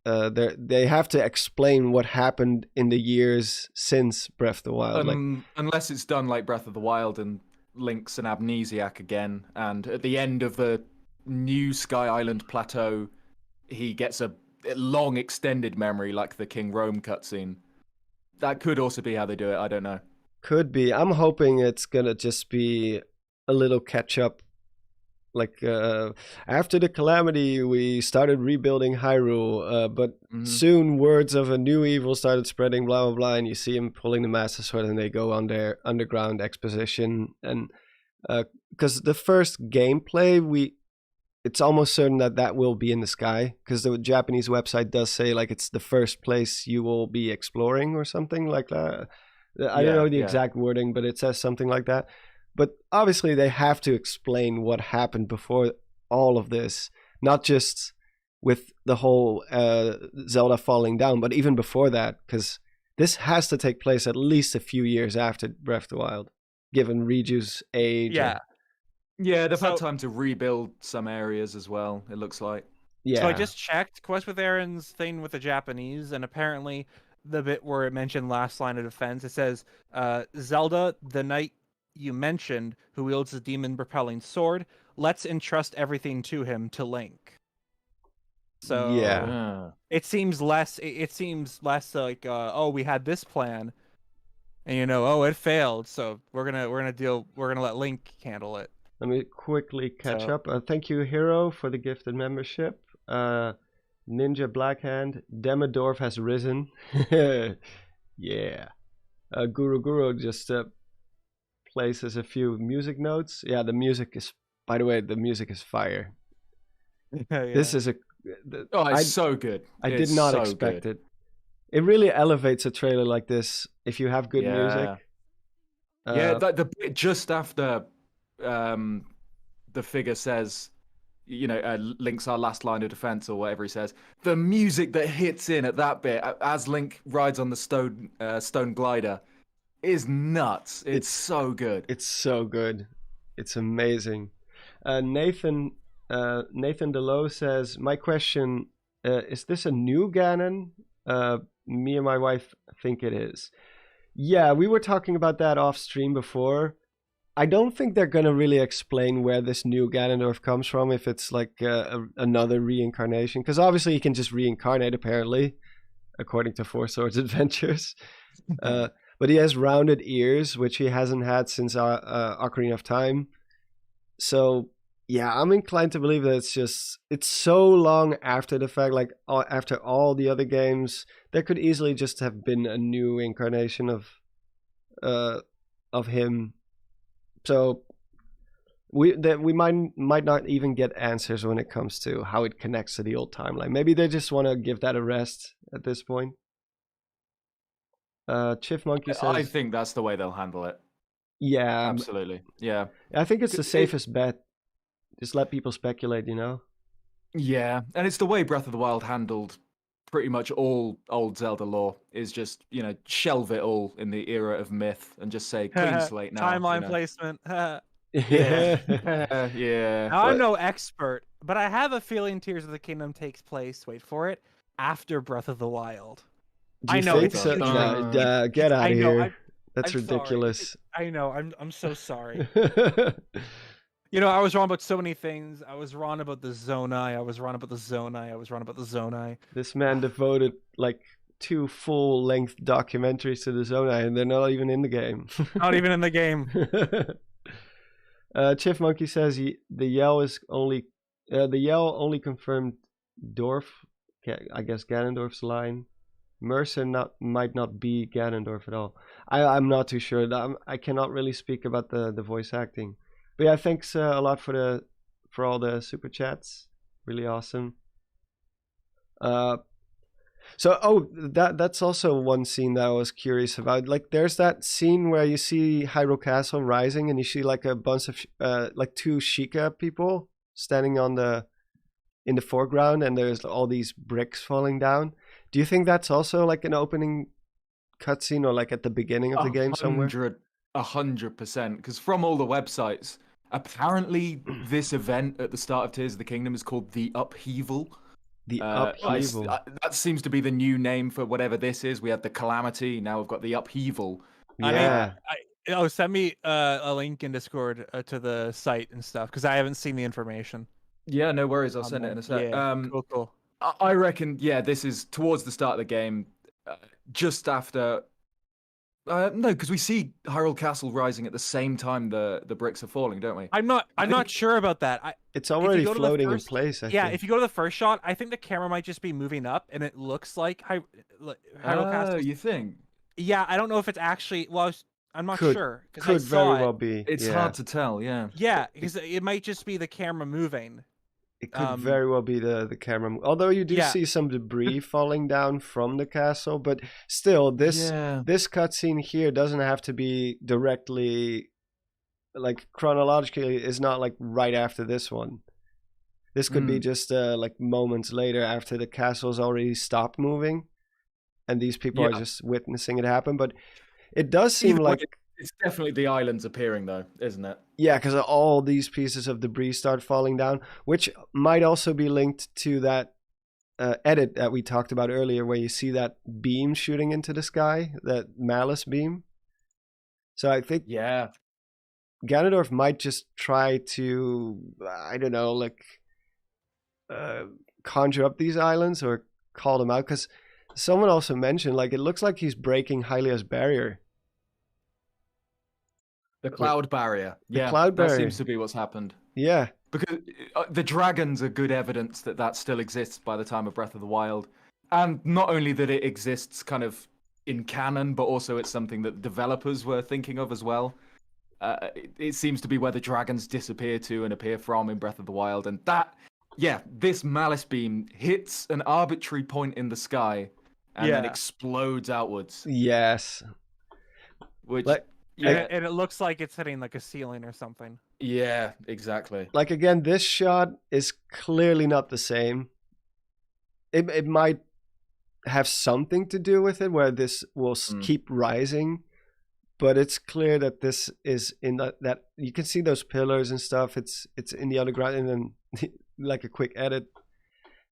They have to explain what happened in the years since Breath of the Wild. Unless it's done like Breath of the Wild and Link's an amnesiac again, and at the end of the new Sky Island plateau, he gets a long extended memory like the King Rome cutscene. That could also be how they do it. I don't know. Could be. I'm hoping it's gonna just be a little catch up. Like after the calamity, we started rebuilding Hyrule, but soon words of a new evil started spreading. Blah blah blah, and you see him pulling the Master Sword, and they go on their underground exposition. And because the first gameplay, it's almost certain that that will be in the sky, because the Japanese website does say like it's the first place you will be exploring or something like that. I don't know the exact wording, but it says something like that. But obviously they have to explain what happened before all of this, not just with the whole Zelda falling down, but even before that, because this has to take place at least a few years after Breath of the Wild, given Riju's age. Yeah. Yeah, they've had time to rebuild some areas as well, it looks like. Yeah. So I just checked Quest with Aaron's thing with the Japanese, and apparently the bit where it mentioned last line of defense, it says, Zelda, the knight you mentioned, who wields the demon-propelling sword, let's entrust everything to him, to Link. So yeah, it seems less. It seems less like, oh, we had this plan, and oh, it failed. So we're gonna let Link handle it. Let me quickly catch up. Thank you, Hero, for the gifted membership. Ninja Blackhand, Demodorf has risen. Yeah. Guru just places a few music notes. Yeah, the music is. By the way, the music is fire. Yeah. This is it's so good. I did not expect it. It really elevates a trailer like this if you have good music. The bit just after the figure says, Link's our last line of defense or whatever he says. The music that hits in at that bit as Link rides on the stone glider is nuts. It's so good. It's so good. It's amazing. Nathan DeLoe says, my question, is this a new Ganon? Me and my wife think it is. Yeah, we were talking about that off stream before. I don't think they're going to really explain where this new Ganondorf comes from, if it's like another reincarnation. Because obviously he can just reincarnate, apparently, according to Four Swords Adventures. But he has rounded ears, which he hasn't had since Ocarina of Time. So, yeah, I'm inclined to believe that it's so long after the fact, like after all the other games, there could easily just have been a new incarnation of him. So we might not even get answers when it comes to how it connects to the old timeline. Maybe they just want to give that a rest at this point. Chief Monkey says, I think that's the way they'll handle it. Yeah, absolutely. Yeah, I think it's the safest bet. Just let people speculate, Yeah, and it's the way Breath of the Wild handled pretty much all old Zelda lore, is just, shelve it all in the era of myth and just say clean slate now. Timeline placement. Yeah. Now, I'm no expert, but I have a feeling Tears of the Kingdom takes place, wait for it, after Breath of the Wild. Do you think so? Get out of here. That's ridiculous. I know. I'm so sorry. I was wrong about so many things. I was wrong about the Zonai. I was wrong about the Zonai. I was wrong about the Zonai. This man devoted like 2 full-length documentaries to the Zonai, and they're not even in the game. Not even in the game. Chief Monkey says the yell only confirmed Dorf. I guess Ganondorf's line. Mercer might not be Ganondorf at all. I'm not too sure. I cannot really speak about the voice acting. But yeah, thanks a lot for all the super chats. Really awesome. That's also one scene that I was curious about. Like, there's that scene where you see Hyrule Castle rising, and you see like a bunch of like 2 Sheikah people standing in the foreground, and there's all these bricks falling down. Do you think that's also like an opening cutscene, or like at the beginning of the game somewhere? 100%, because from all the websites, apparently this event at the start of Tears of the Kingdom is called the Upheaval. The Upheaval. That seems to be the new name for whatever this is. We had the Calamity, now we've got the Upheaval. Yeah. Send me a link in Discord to the site and stuff, because I haven't seen the information. Yeah, no worries. I'll send it in a sec. Yeah, cool. I reckon, this is towards the start of the game, just after. No, because we see Hyrule Castle rising at the same time the bricks are falling, don't we? I'm not sure about that. It's already floating in place. I think. If you go to the first shot, I think the camera might just be moving up, and it looks like Hyrule Castle. Oh, you think? Yeah, I don't know if it's actually. Well, I'm not sure. Could very well be. It's hard to tell. Yeah. Yeah, because it might just be the camera moving. It could very well be the camera. Although you do see some debris falling down from the castle, but still, this cutscene here doesn't have to be directly, like chronologically, is not like right after this one. This could be just like moments later after the castle's already stopped moving, and these people are just witnessing it happen. But it does seem like it's definitely the islands appearing, though, isn't it? Yeah, because all these pieces of debris start falling down, which might also be linked to that edit that we talked about earlier, where you see that beam shooting into the sky, that malice beam. So I think Ganondorf might just try to, I don't know, like conjure up these islands or call them out, because someone also mentioned, like, it looks like he's breaking Hylia's barrier. The cloud barrier. Cloud barrier. That seems to be what's happened. Yeah. Because the dragons are good evidence that still exists by the time of Breath of the Wild. And not only that it exists kind of in canon, but also it's something that developers were thinking of as well. It seems to be where the dragons disappear to and appear from in Breath of the Wild. And this malice beam hits an arbitrary point in the sky and then explodes outwards. Yes. Which... and it looks like it's hitting like a ceiling or something. Yeah, exactly. Like, again, this shot is clearly not the same. It might have something to do with it, where this will keep rising, but it's clear that this is in that you can see those pillars and stuff. It's in the underground, and then like a quick edit,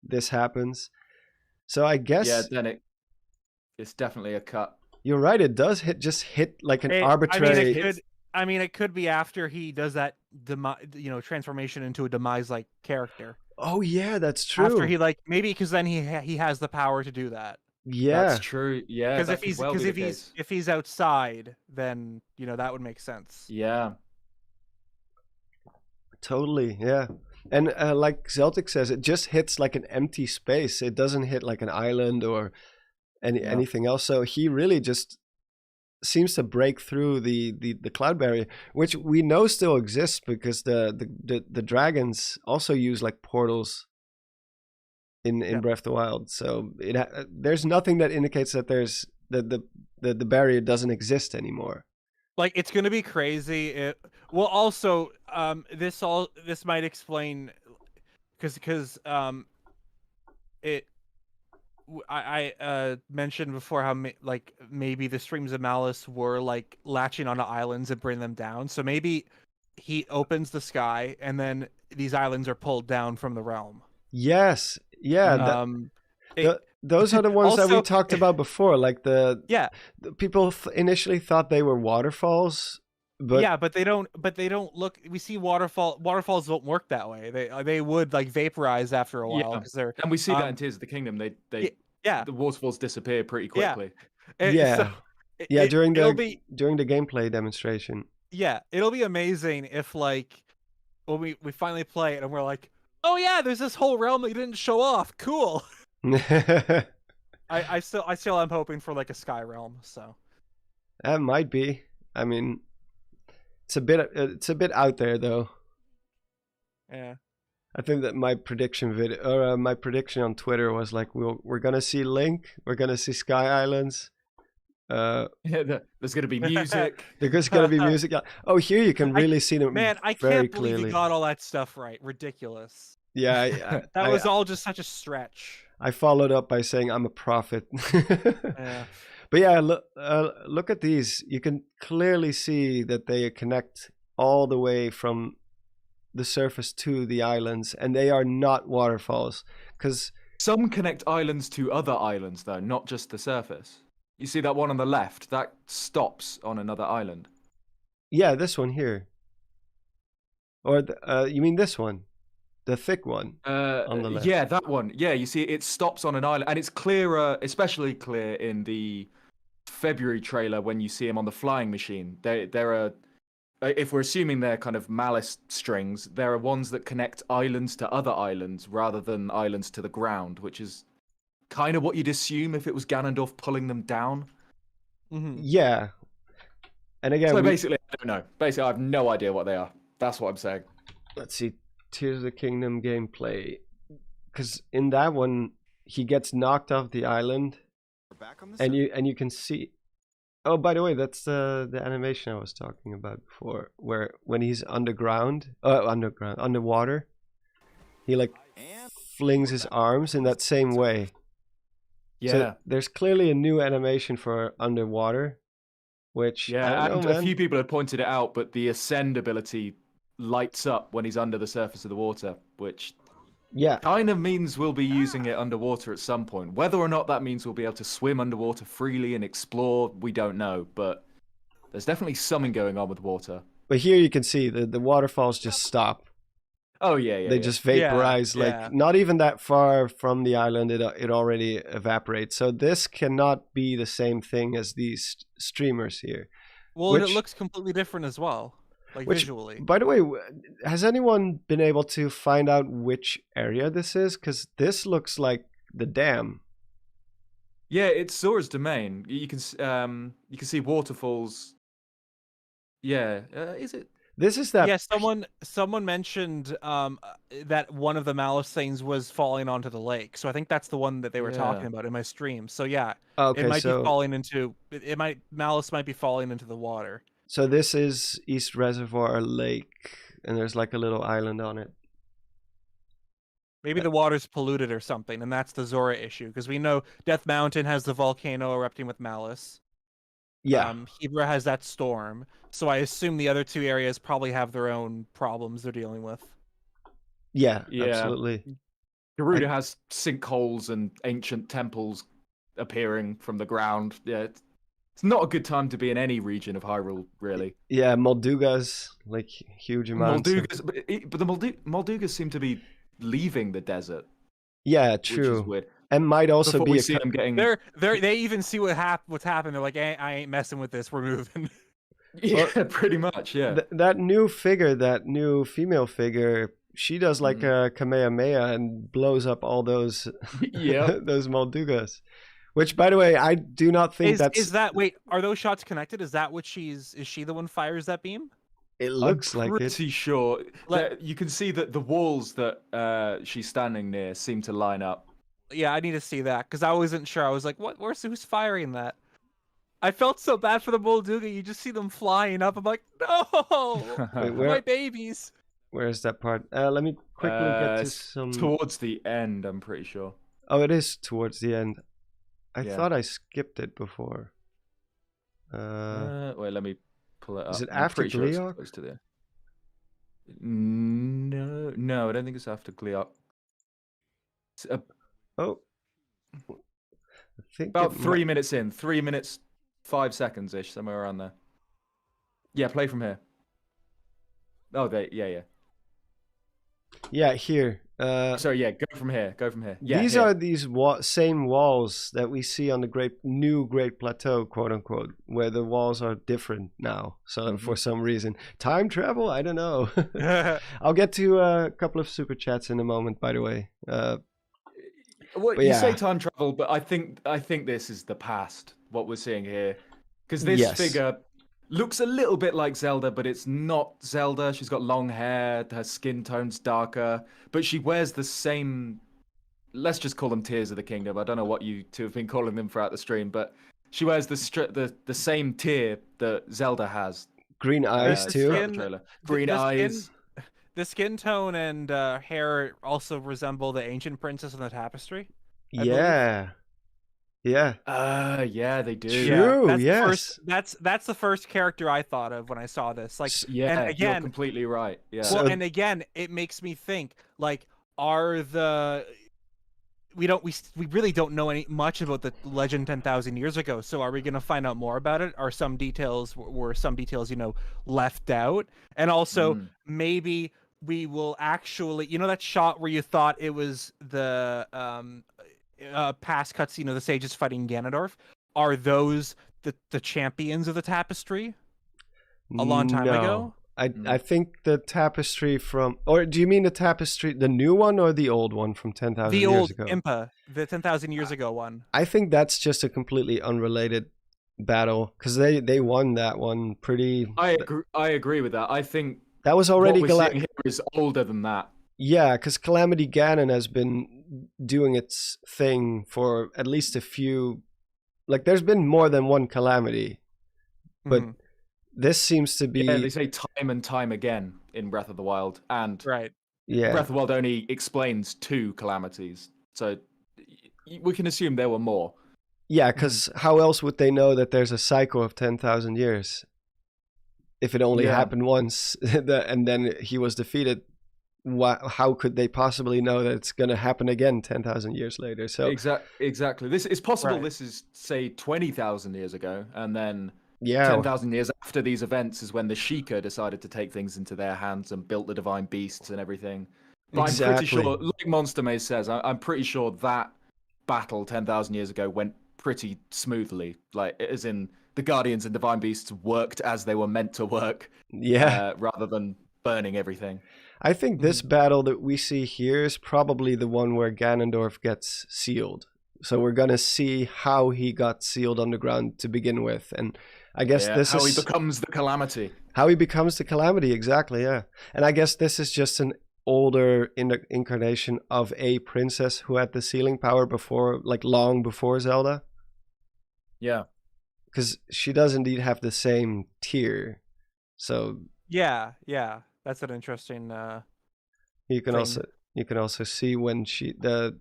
this happens. So I guess then it's definitely a cut. You're right. It does hit like an arbitrary. It could be after he does that transformation into a demise-like character. Oh yeah, that's true. After he maybe because then he has the power to do that. Yeah, that's true. Yeah, because if he's outside, then that would make sense. Yeah, totally. Yeah, and like Zeltik says, it just hits like an empty space. It doesn't hit like an island or anything else. So he really just seems to break through the cloud barrier, which we know still exists because the dragons also use like portals in Breath of the Wild. So there's nothing that indicates that there's the barrier doesn't exist anymore. Like, it's going to be crazy. Also this might explain because I mentioned before how maybe the streams of malice were like latching onto islands and bring them down. So maybe he opens the sky and then these islands are pulled down from the realm. Yes, yeah. Those are the ones that we talked about before. Like the people initially thought they were waterfalls. But they don't look. We see waterfalls don't work that way. They would like vaporize after a while because they're. And we see that in Tears of the Kingdom. The waterfalls disappear pretty quickly. During the gameplay demonstration. Yeah, it'll be amazing if like when we finally play it and we're like, oh yeah, there's this whole realm that you didn't show off. Cool. I still am hoping for like a sky realm. So that might be. I mean. It's a bit out there though. Yeah. I think that my prediction my prediction on Twitter was like we're gonna see Link, we're gonna see Sky Islands. There's gonna be music. There's gonna be music. Oh, here you can really see them. Man, I can't believe you got all that stuff right. Ridiculous. Yeah, that was all just such a stretch. I followed up by saying I'm a prophet. Yeah. But yeah, look at these. You can clearly see that they connect all the way from the surface to the islands, and they are not waterfalls. Because some connect islands to other islands, though, not just the surface. You see that one on the left? That stops on another island. Yeah, this one here. Or you mean this one? The thick one on the left. Yeah, that one. Yeah, you see it stops on an island, and it's clearer, especially clear in the February trailer when you see him on the flying machine. There are, if we're assuming they're kind of malice strings, there are ones that connect islands to other islands rather than islands to the ground, which is kind of what you'd assume if it was Ganondorf pulling them down. Mm-hmm. Yeah. And again, so basically, I don't know. Basically, I have no idea what they are. That's what I'm saying. Let's see. Tears of the Kingdom gameplay, because in that one he gets knocked off the island, and you can see. Oh, by the way, that's the animation I was talking about before, where when he's underwater, he like flings his arms in that same way. Yeah. So there's clearly a new animation for underwater, which I don't and know, man. a few people had pointed it out, but the ascend ability lights up when he's under the surface of the water, which kind of means we'll be using it underwater at some point. Whether or not that means we'll be able to swim underwater freely and explore, we don't know, but there's definitely something going on with water. But here you can see the waterfalls just stop. Oh yeah. They just vaporize, not even that far from the island, it already evaporates. So this cannot be the same thing as these streamers here. Well, and it looks completely different as well, visually. By the way, has anyone been able to find out which area this is? Because this looks like the dam. Yeah, it's Zora's domain. You can see waterfalls. Yeah, is it? This is that. Yeah, someone mentioned that one of the Malice things was falling onto the lake. So I think that's the one that they were talking about in my stream. So yeah, okay, it might be falling into Malice might be falling into the water. So this is East Reservoir Lake, and there's like a little island on it. Maybe the water's polluted or something, and that's the Zora issue, because we know Death Mountain has the volcano erupting with Malice. Yeah. Hebra has that storm, so I assume the other two areas probably have their own problems they're dealing with. Yeah, absolutely. Garuda has sinkholes and ancient temples appearing from the ground. Yeah, it's not a good time to be in any region of Hyrule, really. Yeah, Moldugas, like huge amounts. But the Moldugas seem to be leaving the desert. Yeah, true. Which is weird. And might also Before be we see them getting. They even see what's happened. They're like, I ain't messing with this. We're moving. Yeah, pretty much. Yeah. That new figure, that new female figure, she does like a Kamehameha and blows up all those those Moldugas. Which, by the way, I do not think wait, are those shots connected? Is that what is she the one fires that beam? It looks like it. I'm pretty sure. You can see that the walls that she's standing near seem to line up. Yeah, I need to see that, because I wasn't sure. I was like, who's firing that? I felt so bad for the Molduga. You just see them flying up. I'm like, no! Wait, my babies! Where's that part? Let me quickly get to some... Towards the end, I'm pretty sure. Oh, it is towards the end. I thought I skipped it before. Wait, let me pull it up. Is it after Gleeok? No, I don't think it's after Gleeok. I think about 3 minutes in. 3 minutes, 5 seconds-ish, somewhere around there. Yeah, play from here. Oh, yeah. Yeah, here. Sorry, yeah, go from here. Yeah, these are these same walls that we see on the new Great Plateau, quote unquote, where the walls are different now. So for some reason, time travel? I don't know. I'll get to a couple of super chats in a moment. By the way, you say time travel, but I think this is the past. What we're seeing here, because this figure looks a little bit like Zelda, but it's not Zelda. She's got long hair, her skin tone's darker, but she wears the same... Let's just call them Tears of the Kingdom. I don't know what you two have been calling them throughout the stream, but she wears the same tear that Zelda has. Green eyes, too. Green eyes. The skin tone and hair also resemble the ancient princess in the tapestry. Yeah. Yeah, they do. True. That's the first character I thought of when I saw this. Yeah, and again, you're completely right. Yeah. Well, and again, it makes me think. We really don't know much about the legend 10,000 years ago. So are we going to find out more about it? Are some details left out? And also maybe we will actually, that shot where you thought it was the past cutscene of the sages fighting Ganondorf. Are those the champions of the tapestry? A long time ago. I think the tapestry or do you mean the tapestry, the new one or the old one from 10,000 years ago? The old Impa, the 10,000 years ago one. I think that's just a completely unrelated battle, because they won that one pretty... I agree with that. I think that was already what we're seeing here is older than that. Yeah, because Calamity Ganon has been doing its thing for at least a few. Like, there's been more than one Calamity, but Mhm. this seems to be. Yeah, they say time and time again in Breath of the Wild, and Right. Yeah, Breath of the Wild only explains 2 calamities, so we can assume there were more. yeah, because how else would they know that there's a cycle of 10,000 years if it only Yeah. happened once and then he was defeated? How could they possibly know that it's going to happen again 10,000 years later? So Exactly. This is possible. Right. This is say 20,000 years ago, and then yeah, 10,000 years after these events is when the Sheikah decided to take things into their hands and built the divine beasts and everything. But I'm pretty exactly. sure, like Monster Maze says, I'm pretty sure that battle 10,000 years ago went pretty smoothly. Like, as in the Guardians and divine beasts worked as they were meant to work, Yeah, rather than burning everything. I think this battle that we see here is probably the one where Ganondorf gets sealed. So we're gonna see how he got sealed underground to begin with, and I guess Yeah, this how is he becomes the calamity. how he becomes the Calamity. Exactly, yeah. And I guess this is just an older incarnation of a princess who had the sealing power before, like long before Zelda, Yeah. because she does indeed have the same tier. So Yeah. That's an interesting. you can thing. also see when the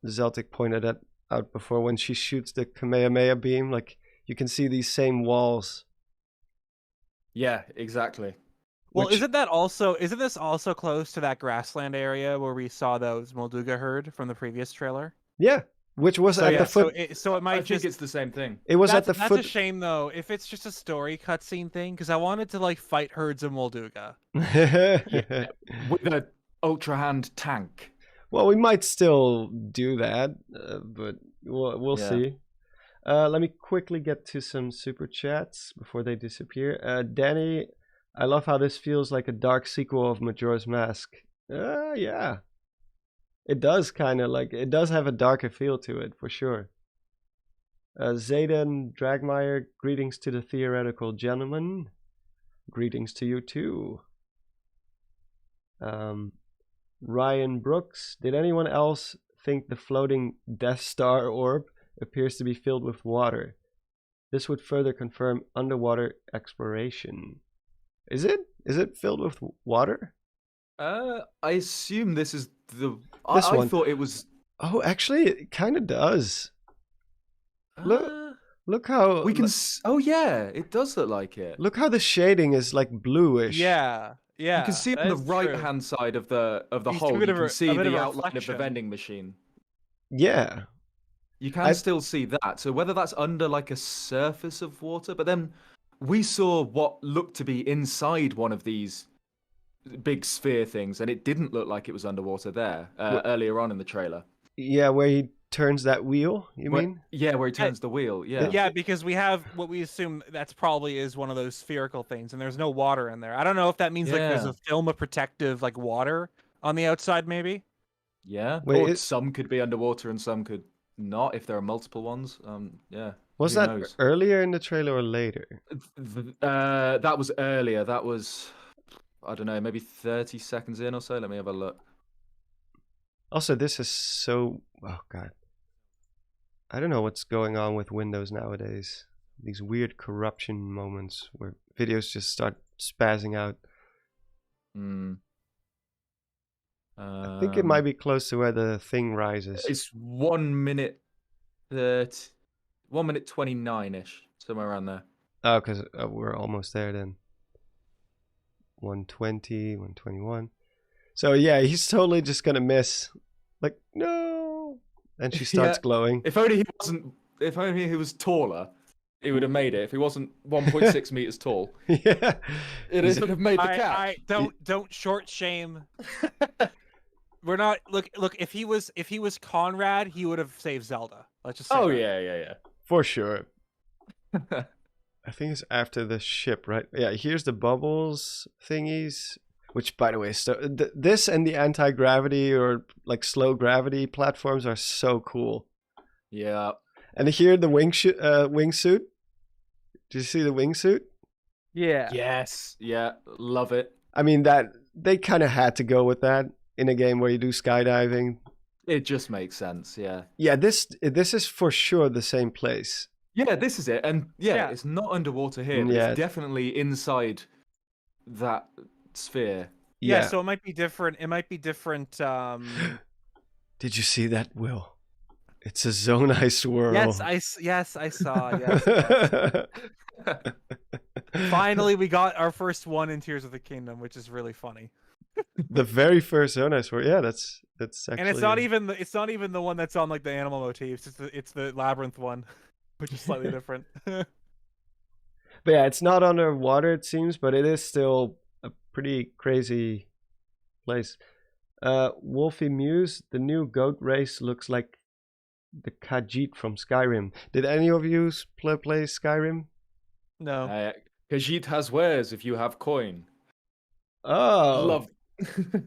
Zeltik pointed that out before, when she shoots the Kamehameha beam, like you can see these same walls. Yeah, exactly. Well, Which- isn't this also close to that grassland area where we saw those Molduga herd from the previous trailer? Yeah, which was at yeah, the foot. So it might I just. think it's the same thing. It was at the That's foot. a shame though. If it's just a story cutscene thing, because I wanted to like fight herds of Molduga. Yeah, with an Ultra Hand tank. Well, we might still do that, but we'll Yeah. see. Let me quickly get to some super chats before they disappear. Danny, I love how this feels like a dark sequel of Majora's Mask. Yeah. It does it does have a darker feel to it, for sure. Zayden Dragmeyer, greetings to the theoretical gentleman. Greetings to you too. Ryan Brooks, did anyone else think the floating Death Star orb appears to be filled with water? This would further confirm underwater exploration. Is it? Is it filled with water? I assume this is the. This I one. thought it was. Oh, actually, it kind of does. Look how we can. Oh yeah, it does look like it. Look how the shading is like bluish. Yeah. You can see on the right-hand side of the hole. You can see the outline of the vending machine. Yeah. You can still see that. So whether that's under like a surface of water, but then we saw what looked to be inside one of these big sphere things, and it didn't look like it was underwater there earlier on in the trailer. Yeah, where he turns that wheel, you mean? Yeah, where he turns the wheel, yeah. Yeah, because we have what we assume that's probably is one of those spherical things, and there's no water in there. I don't know if that means like there's a film of protective like water on the outside, maybe. Yeah, wait, or some could be underwater and some could not if there are multiple ones. Yeah. Was Who that knows? earlier in the trailer or later? That was earlier. That was, I don't know, maybe 30 seconds in or so. Let me have a look. Also, this is so... Oh, God. I don't know what's going on with Windows nowadays. These weird corruption moments where videos just start spazzing out. I think it might be close to where the thing rises. It's 1 minute 30, 1 minute 29-ish, somewhere around there. Oh, because we're almost there then. 120, 121. So yeah, he's totally just gonna miss. Like, no. And she starts glowing. If only he was taller, he would have made it. If he wasn't 1.6 meters tall, Yeah. it would have made the catch. Don't short shame. We're not look. If he was Conrad, he would have saved Zelda. Let's just say. Oh that. yeah. For sure. I think it's after the ship, right? Yeah, here's the bubbles thingies. Which, by the way, this and the anti-gravity or like slow gravity platforms are so cool. Yeah. And here the wingsuit. Did you see the wingsuit? Yeah. Yes. Yeah. Love it. I mean, that they kind of had to go with that. in a game where you do skydiving. It just makes sense, yeah. Yeah, this is for sure the same place. Yeah, this is it. And Yeah. it's not underwater here, but Yeah. it's definitely inside that sphere. Yeah, Yeah. so it might be different. It might be different. Did you see that, Will? It's a zonized world. Yes, I saw. Yes. Finally, we got our first one in Tears of the Kingdom, which is really funny. The very first zonized world. Yeah, that's actually. And it's not even the one that's on like the animal motifs. It's the labyrinth one, which is slightly different. But yeah, it's not underwater, it seems, but it is still a pretty crazy place. Wolfie Muse, the new goat race looks like the Khajiit from Skyrim. Did any of you play Skyrim? No. Khajiit has wares if you have coin. Oh, Love.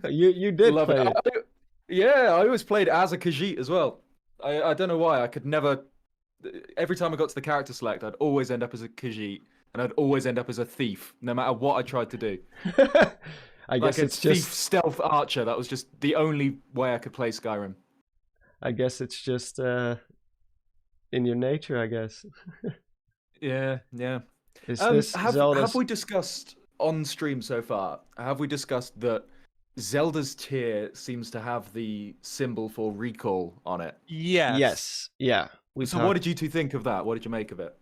you did Love play it. it. Yeah, I always played as a Khajiit as well. I don't know why. I could never. Every time I got to the character select, I'd always end up as a Khajiit, and I'd always end up as a thief, no matter what I tried to do. I guess like it's a thief just stealth archer. That was just the only way I could play Skyrim. I guess it's just in your nature, I guess. Yeah. Is this Zelda's... Have we discussed on stream so far? Have we discussed that Zelda's tear seems to have the symbol for recall on it? Yes. Yeah. What did you two think of that? What did you make of it?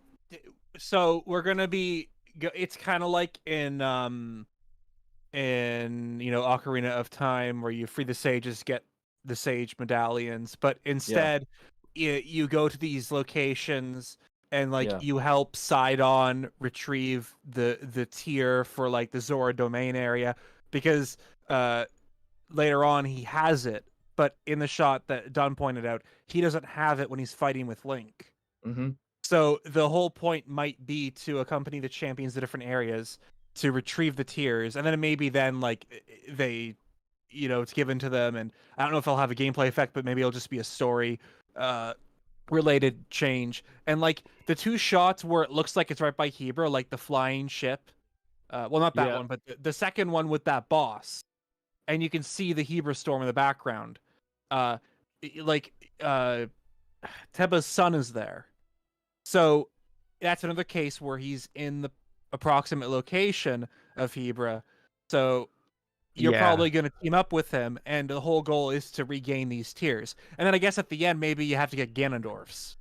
So we're gonna be. It's kind of like in Ocarina of Time, where you free the sages, get the sage medallions, but instead you go to these locations and you help Sidon retrieve the tier for like the Zora domain area, because later on he has it, but in the shot that Dunn pointed out, he doesn't have it when he's fighting with Link. Mm-hmm. So the whole point might be to accompany the champions to different areas to retrieve the tiers, and then maybe they it's given to them, and I don't know if they'll have a gameplay effect, but maybe it'll just be a story related change. And like the two shots where it looks like it's right by Hebra, like the flying ship, well, not that one, but the second one with that boss, and you can see the Hebra storm in the background. Teba's son is there, so that's another case where he's in the approximate location of Hebra, so you're probably going to team up with him, and the whole goal is to regain these tiers. And then I guess at the end, maybe you have to get Ganondorf's.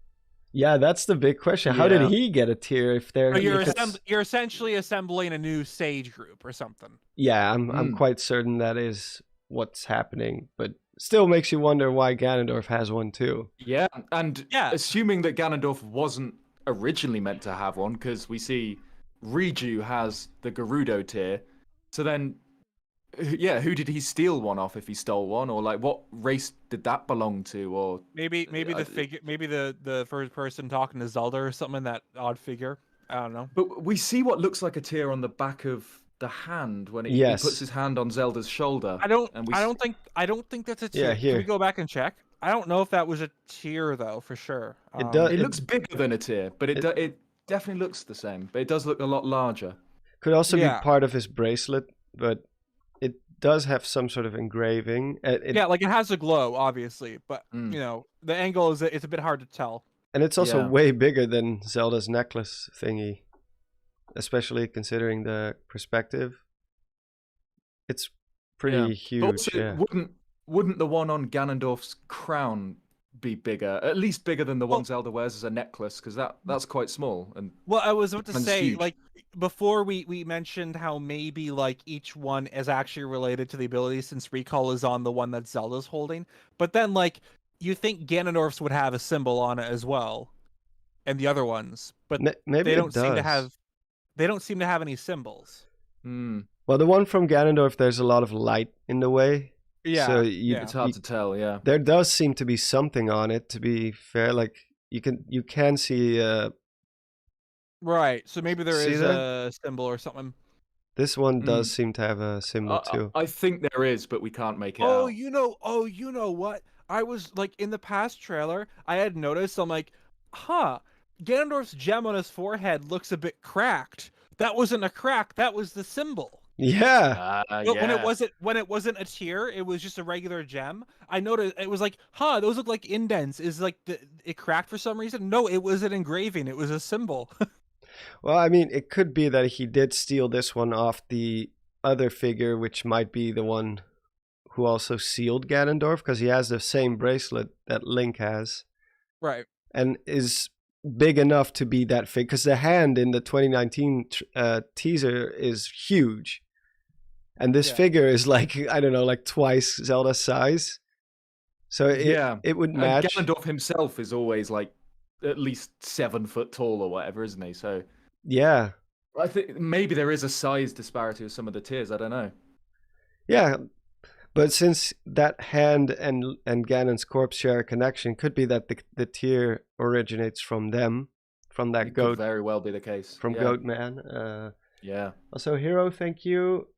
Yeah, that's the big question. How did he get a tier if they're... You're essentially assembling a new sage group or something. Yeah, I'm quite certain that is what's happening, but still makes you wonder why Ganondorf has one too. Yeah, and assuming that Ganondorf wasn't originally meant to have one, because we see Riju has the Gerudo tier, so then... Yeah, who did he steal one off if he stole one, or like what race did that belong to, or maybe the first person talking to Zelda or something, that odd figure. I don't know. But we see what looks like a tear on the back of the hand when he puts his hand on Zelda's shoulder. I don't think that's a tear. Yeah, here. Can we go back and check? I don't know if that was a tear though, for sure. It looks bigger than a tear, but it definitely looks the same. But it does look a lot larger. Could also be part of his bracelet, but it does have some sort of engraving. It has a glow, obviously, but the angle it's a bit hard to tell. And it's also way bigger than Zelda's necklace thingy, especially considering the perspective. It's pretty huge. Also, wouldn't the one on Ganondorf's crown be bigger? At least bigger than the one Zelda wears as a necklace, because that's quite small. And well, I was about to say, huge. like, before we mentioned how maybe like each one is actually related to the ability, since recall is on the one that Zelda's holding. But then like you think Ganondorf's would have a symbol on it as well, and the other ones, but maybe they don't seem to have. They don't seem to have any symbols. Well, the one from Ganondorf, there's a lot of light in the way. Yeah, so it's hard to tell. Yeah, there does seem to be something on it. To be fair, like you can see. Right, so maybe there is a symbol or something. This one does seem to have a symbol too. I think there is, but we can't make it out. Oh, you know what? I was like in the past trailer, I had noticed. I'm like, Ganondorf's gem on his forehead looks a bit cracked. That wasn't a crack. That was the symbol. Yeah. But when Yeah. when it wasn't a tier, it was just a regular gem. I noticed it was like, huh, those look like indents. Is like it cracked for some reason? No, it was an engraving. It was a symbol. Well, I mean, it could be that he did steal this one off the other figure, which might be the one who also sealed Ganondorf, because he has the same bracelet that Link has, Right. and is big enough to be that fig. Because the hand in the 2019 teaser is huge, and this figure is like, I don't know, like twice Zelda's size. So it would match. And Ganondorf himself is always like at least 7 foot tall or whatever, isn't he? So Yeah. I think maybe there is a size disparity with some of the tiers. I don't know. Yeah. But since that hand and Ganon's corpse share a connection, could be that the tier originates from them, from that It goat, could very well be the case. from Yeah. Goat Man. Yeah. Also, Hero, thank you.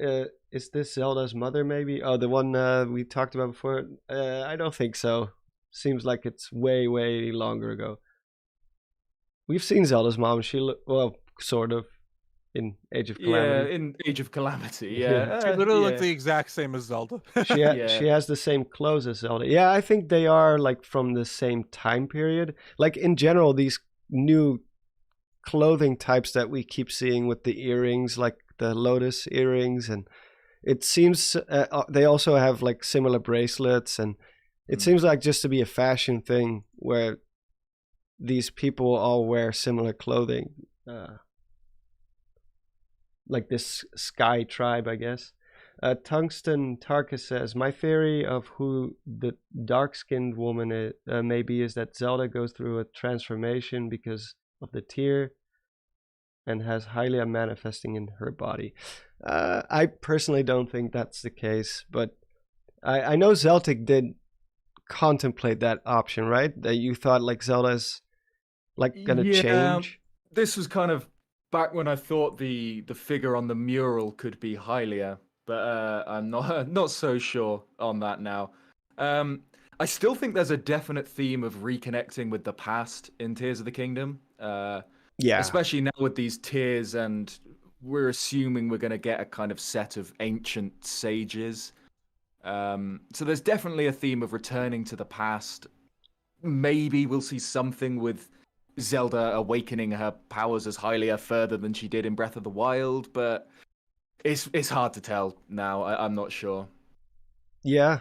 Is this Zelda's mother, maybe? Oh, the one we talked about before? I don't think so. Seems like it's way, way longer ago. We've seen Zelda's mom. Well, sort of, in Age of Calamity. Yeah, in Age of Calamity. Yeah. Yeah. She literally looks the exact same as Zelda. She she has the same clothes as Zelda. Yeah, I think they are like from the same time period. Like in general, these new clothing types that we keep seeing with the earrings, like the lotus earrings, and it seems they also have like similar bracelets, and it seems like just to be a fashion thing where these people all wear similar clothing, like this sky tribe, I guess. Tungsten Tarkus says, my theory of who the dark-skinned woman maybe is that Zelda goes through a transformation because of the tear and has Hylia manifesting in her body. I personally don't think that's the case, but I know Zeltik did contemplate that option, right? That you thought like Zelda's like gonna change. This was kind of back when I thought the figure on the mural could be Hylia, but I'm not so sure on that now. I still think there's a definite theme of reconnecting with the past in Tears of the Kingdom. Yeah. Especially now with these tiers, and we're assuming we're going to get a kind of set of ancient sages. So there's definitely a theme of returning to the past. Maybe we'll see something with Zelda awakening her powers as Hylia further than she did in Breath of the Wild, but it's hard to tell now. I'm not sure. Yeah.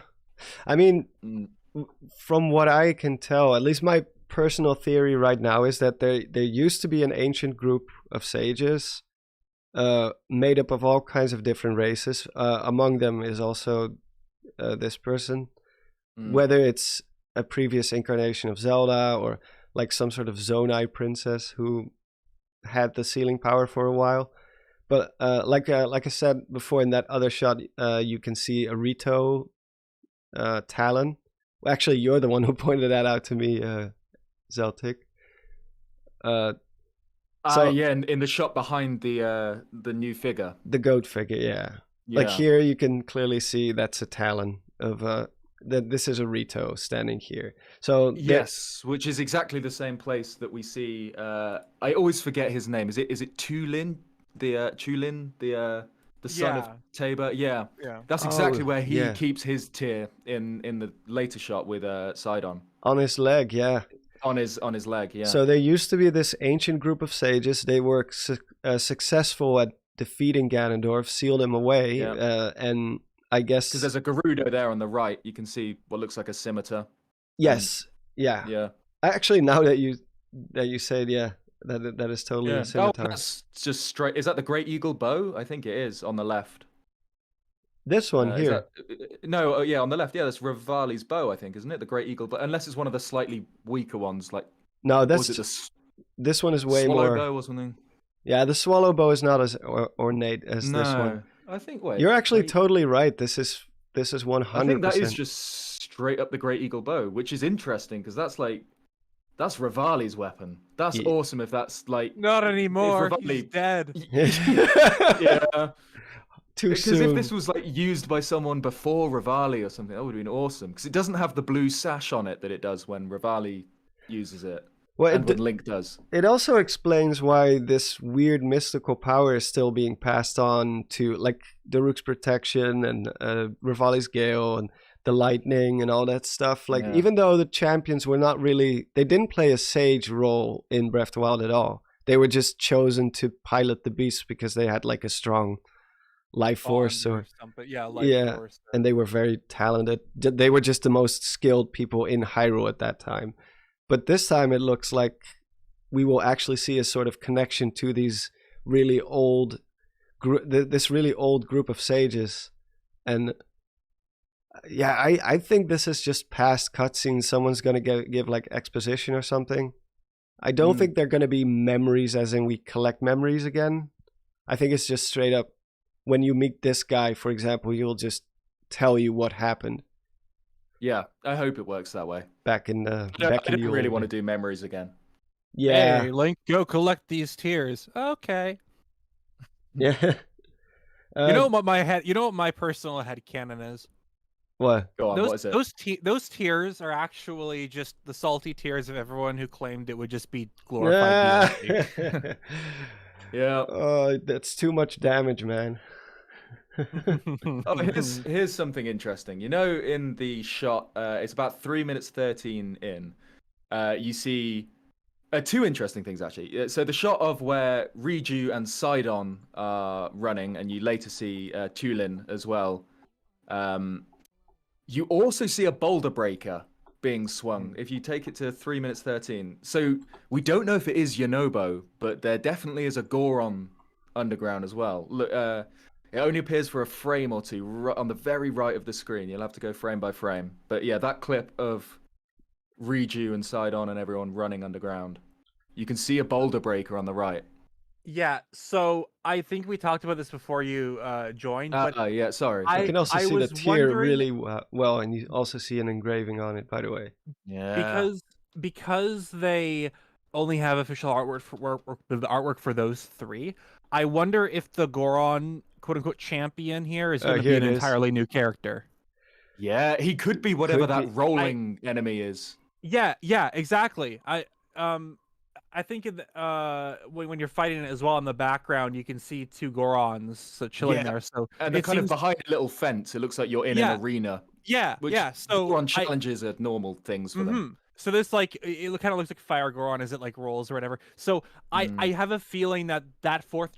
I mean, from what I can tell, at least my personal theory right now is that there used to be an ancient group of sages made up of all kinds of different races. Among them is also this person. Whether it's a previous incarnation of Zelda or like some sort of Zonai princess who had the sealing power for a while. But like I said before in that other shot, you can see a Rito Talon. Actually, you're the one who pointed that out to me, Zeltik. Yeah, in the shot behind the new figure, the goat figure, yeah. Like here, you can clearly see that's a Talon of that. This is a Rito standing here. So yes, which is exactly the same place that we see. I always forget his name. Is it Tulin? Tulin, the son of Tabor. Yeah, that's exactly where he keeps his tear in the later shot with Sidon on his leg. Yeah. On his leg, yeah. So there used to be this ancient group of sages. They were successful at defeating Ganondorf, sealed him away, and I guess because there's a Gerudo there on the right, you can see what looks like a scimitar. Yes, yeah. Actually, now that you said, that is totally a scimitar. That's just straight. Is that the Great Eagle Bow? I think it is on the left. This one here. On the left. Yeah, that's Rivali's bow, I think, isn't it? The Great Eagle Bow. Unless it's one of the slightly weaker ones, like. No, this one is way swallow more. Bow or something. Yeah, the swallow bow is not as ornate as this one. I think. You're actually totally right. This is 100%. I think that is just straight up the Great Eagle Bow, which is interesting because that's Rivali's weapon. That's awesome if that's like. Not anymore. He's dead. Yeah. Too soon. Because if this was like used by someone before Rivali or something, that would have been awesome. Because it doesn't have the blue sash on it that it does when Rivali uses it. Well, and when Link does. it also explains why this weird mystical power is still being passed on to, like, Daruk's protection and Revali's Gale and the lightning and all that stuff. Like, Yeah. even though the champions were not really, they didn't play a sage role in Breath of the Wild at all. They were just chosen to pilot the beasts because they had like a strong life force Bond or something. Yeah, life force. and they were very talented. They were just the most skilled people in Hyrule at that time. But this time it looks like we will actually see a sort of connection to these really old, this really old group of sages. And yeah, I think this is just past cutscenes. Someone's going to give like exposition or something. I don't think they're going to be memories as in we collect memories again. I think it's just straight up, when you meet this guy, for example, he'll just tell you what happened. Yeah, I hope it works that way. Back in the I back in didn't the really old want to days. do memories again. Yeah. Hey, Link, go collect these tears. Okay. Yeah. You know what my personal headcanon is? What? Go on, what is it? Those tears are actually just the salty tears of everyone who claimed it would just be glorified DLC. Yeah. Oh, that's too much damage, man. Oh, here's something interesting. You know, in the shot, it's about 3 minutes 13 in. You see two interesting things actually. So the shot of where Riju and Sidon are running, and you later see Tulin as well. You also see a boulder breaker being swung. If you take it to 3 minutes 13, so we don't know if it is Yonobo, but there definitely is a Goron underground as well. Look, it only appears for a frame or two on the very right of the screen. You'll have to go frame by frame. But yeah, that clip of Riju and Sidon and everyone running underground. You can see a boulder breaker on the right. Yeah, so I think we talked about this before you joined, but Yeah, sorry. You can also see the was tear wondering- really well, and you also see an engraving on it, by the way. Yeah. because they only have official artwork the artwork for those three. I wonder if the Goron quote unquote champion here is going to be an entirely new character. Yeah, he could be whatever Could that be. rolling enemy is. Yeah, exactly. I think when you're fighting it as well in the background, you can see two Gorons chilling there. So and they're kind of behind a little fence. It looks like you're in an arena. Yeah, So Goron challenges are normal things for them. So this it kind of looks like Fire Goron as it like rolls or whatever. So I have a feeling that fourth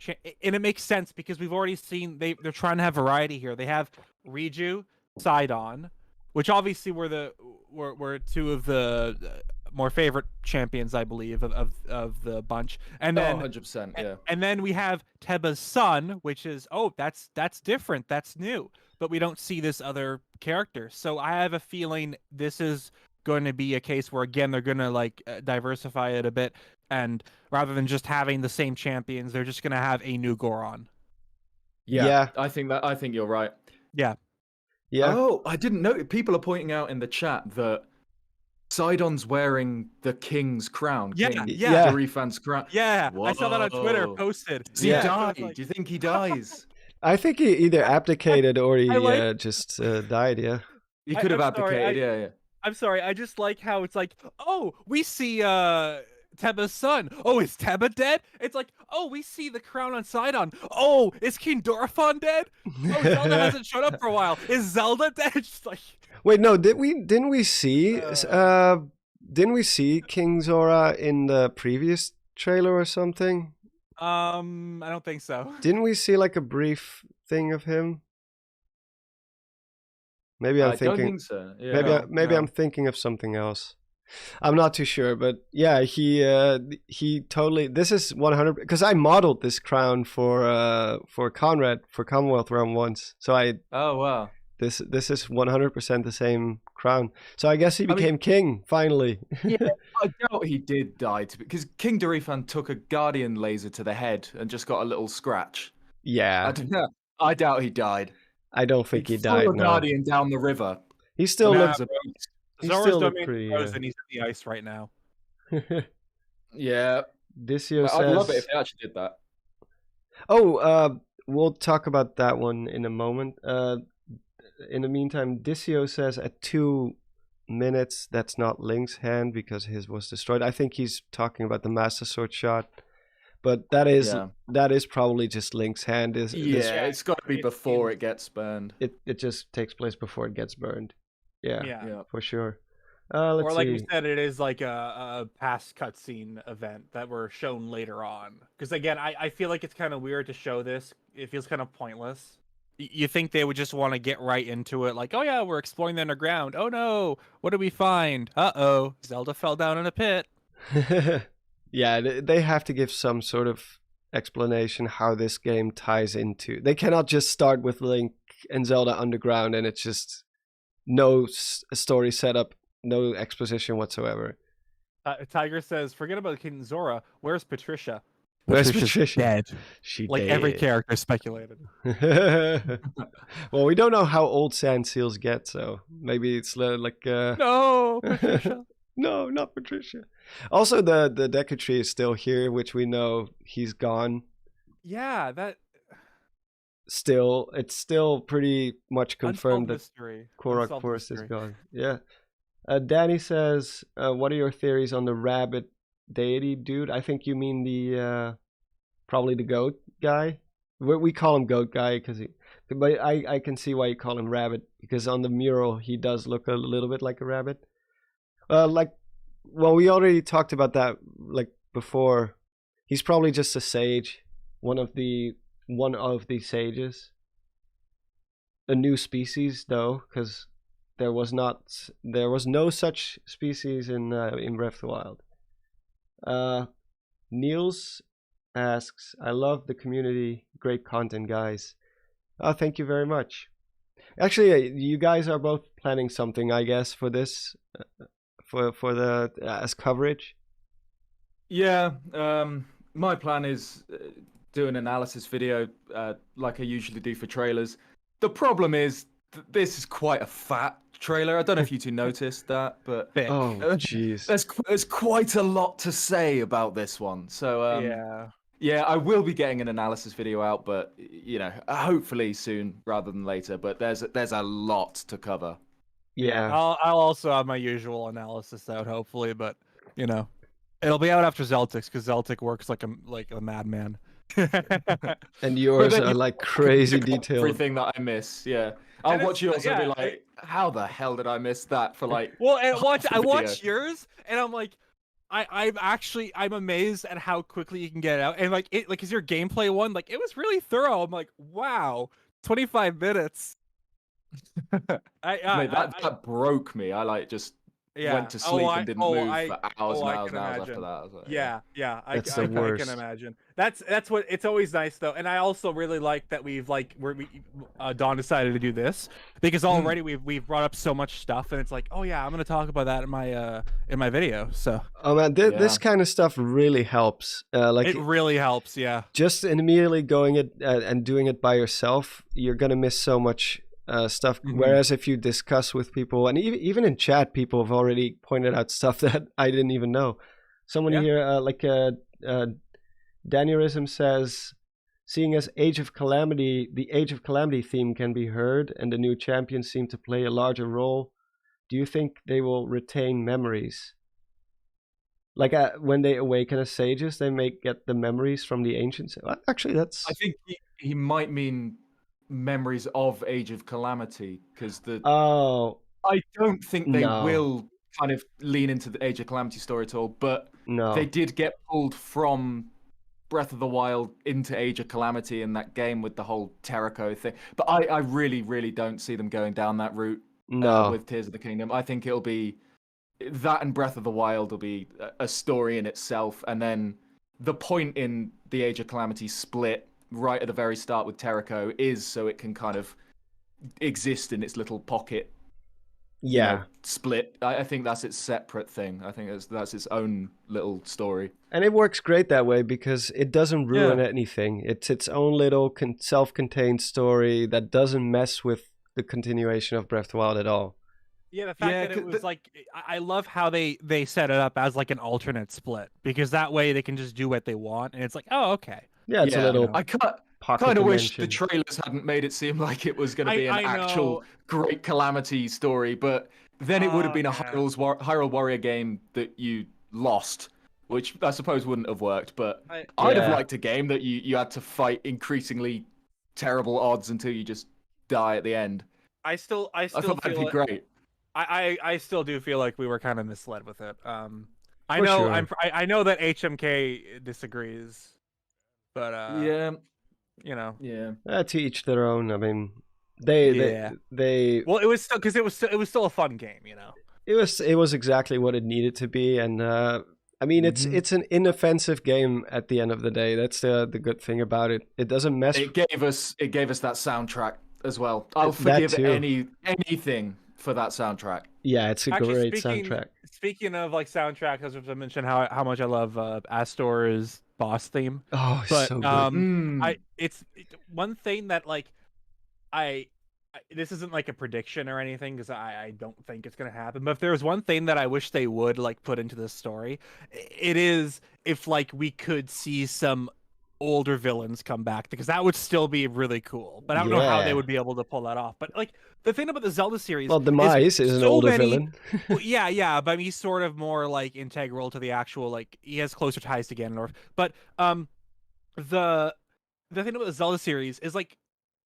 and it makes sense because we've already seen they're trying to have variety here. They have Riju, Sidon, which obviously were two of the more favorite champions, I believe, of the bunch. And then 100%, yeah. And then we have Teba's son, which is that's different, that's new. But we don't see this other character. So I have a feeling this is going to be a case where again they're going to like diversify it a bit, and rather than just having the same champions, they're just going to have a new Goron. Yeah. I think you're right. Yeah. Oh, I didn't know. People are pointing out in the chat that Sidon's wearing the king's crown. Yeah. Darifan's crown. Yeah. Whoa. I saw that on Twitter posted. Does he die? Do you think he dies? I think he either abdicated or he just died. Yeah. He could have abdicated. Yeah. I'm sorry. I just like how it's like, oh, we see Teba's son. Oh, is Teba dead? It's like, oh, we see the crown on Sidon. Oh, is King Dorephan dead? Oh, Zelda hasn't showed up for a while. Is Zelda dead? Just like, wait, no, didn't we see King Zora in the previous trailer or something? I don't think so. Didn't we see like a brief thing of him? Maybe I'm thinking. I don't think so. Yeah, maybe I'm thinking of something else. I'm not too sure, but yeah, he totally. This is 100 because I modeled this crown for Conrad for Commonwealth Realm once. So Oh wow. This is 100% the same crown. So I guess he became king finally. Yeah, I doubt he did die because King Darifan took a guardian laser to the head and just got a little scratch. Yeah. I doubt he died. I don't think he died. No. Guardian down the river. He still looks. Zora's domain frozen, and he's in the ice right now. Yeah. Disio says. I'd love it if they actually did that. Oh, we'll talk about that one in a moment. In the meantime, Disio says at 2 minutes. That's not Link's hand because his was destroyed. I think he's talking about the Master Sword shot. But that is probably just Link's hand. It's got to be before it gets burned. It just takes place before it gets burned. Yeah. For sure. Let's or like see. we said, it is like a past cutscene event that were shown later on. Because again, I feel like it's kind of weird to show this. It feels kind of pointless. You think they would just want to get right into it, like, oh yeah, we're exploring the underground. Oh no, what did we find? Uh-oh, Zelda fell down in a pit. Yeah, they have to give some sort of explanation how this game ties into. They cannot just start with Link and Zelda underground and it's just no story setup, no exposition whatsoever. Tiger says, forget about King Zora. Where's Patricia? Where's Patricia? Dead. She like dead. Every character speculated. Well, we don't know how old Sand Seals get, so maybe it's like no, Patricia. No, not Patricia. Also, the Deku Tree is still here, which we know he's gone. Yeah, that. It's still pretty much confirmed that Korok Forest is gone. Yeah. Danny says, "What are your theories on the rabbit deity dude?" I think you mean the probably the goat guy. We call him goat guy but I can see why you call him rabbit because on the mural he does look a little bit like a rabbit. We already talked about that like before. He's probably just a sage, one of the sages. A new species though, because there was no such species in Breath of the Wild. Niels asks, "I love the community, great content, guys." Oh, thank you very much. Actually, you guys are both planning something, I guess, for this. For the as coverage. Yeah, my plan is do an analysis video like I usually do for trailers. The problem is this is quite a fat trailer. I don't know if you two noticed that, but oh jeez, there's quite a lot to say about this one. So yeah, I will be getting an analysis video out, but hopefully soon rather than later. But there's a lot to cover. Yeah, I'll also have my usual analysis out, hopefully, but it'll be out after Zeltik's because Zeltik works like a madman. And yours are like crazy detailed. Everything that I miss, yeah. I'll watch yours and be like, how the hell did I miss that for like? Well, and I watch yours, and I'm like, I'm amazed at how quickly you can get it out, and is your gameplay one it was really thorough. I'm like, wow, 25 minutes. That broke me. I just went to sleep and didn't move for hours and hours and hours after that. I was like, I can imagine. That's what it's always nice though, and I also really like that Don decided to do this because already we've brought up so much stuff, and it's like, oh yeah, I'm gonna talk about that in my video. So oh man, this kind of stuff really helps. It really helps. Yeah, just immediately going it and doing it by yourself, you're gonna miss so much stuff. Whereas if you discuss with people, and even in chat, people have already pointed out stuff that I didn't even know. Someone here, Danielism says, seeing as the Age of Calamity theme can be heard, and the new champions seem to play a larger role, do you think they will retain memories? Like when they awaken as sages, they may get the memories from the ancients. Actually, that's. I think he might mean memories of Age of Calamity because I don't think they will kind of lean into the Age of Calamity story at all, but they did get pulled from Breath of the Wild into Age of Calamity in that game with the whole Terraco thing. But I really, really don't see them going down that route with Tears of the Kingdom. I think it'll be that, and Breath of the Wild will be a story in itself, and then the point in the Age of Calamity split right at the very start with Terraco is so it can kind of exist in its little pocket split. I think that's its separate thing. I think that's its own little story, and it works great that way because it doesn't ruin anything. It's its own little self-contained story that doesn't mess with the continuation of Breath of the Wild at all. Yeah, the fact that it was I love how they set it up as like an alternate split because that way they can just do what they want, and it's like, oh, okay. Yeah, it's a little. pocket Kind of wish dimension. the trailers hadn't made it seem like it was going to be an I actual know. great Calamity story, but then it would have been a Yeah. Hyrule Warrior game that you lost, which I suppose wouldn't have worked. But I- I'd have Yeah. liked a game that you had to fight increasingly terrible odds until you just die at the end. I still I thought that'd feel be great. I still do feel like we were kind of misled with it. I For know sure. I know that HMK disagrees, but Yeah, you know, yeah. To each their own. I mean, they Yeah. they well, it was still because it was still a fun game, you know. it was exactly what it needed to be, and I mean Mhm. it's an inoffensive game at the end of the day. That's the good thing about it. It doesn't mess. It gave us that soundtrack as well. I'll That forgive too. anything for that soundtrack. Yeah, it's a Actually, great soundtrack. speaking of like soundtrack, as I mentioned how much I love Astor's boss theme, Oh, but so good. it's one thing that like I this isn't like a prediction or anything because I don't think it's gonna happen. But if there was one thing that I wish they would like put into this story, it is if like we could see some older villains come back because that would still be really cool. But I don't know how they Yeah. would be able to pull that off. But like the thing about the Zelda series, Well, Demise is an so older many. villain. Well, yeah, but I mean, he's sort of more like integral to the actual like he has closer ties to Ganondorf. But the thing about the Zelda series is like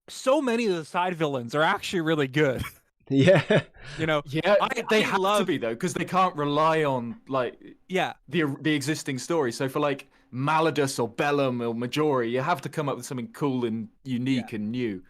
so many of the side villains are actually really good. Yeah. You know, Yeah, they I have to be though, because they can't rely on like yeah, the existing story. So for like Maladus or Bellum or Majori, you have to come up with something cool and unique and new.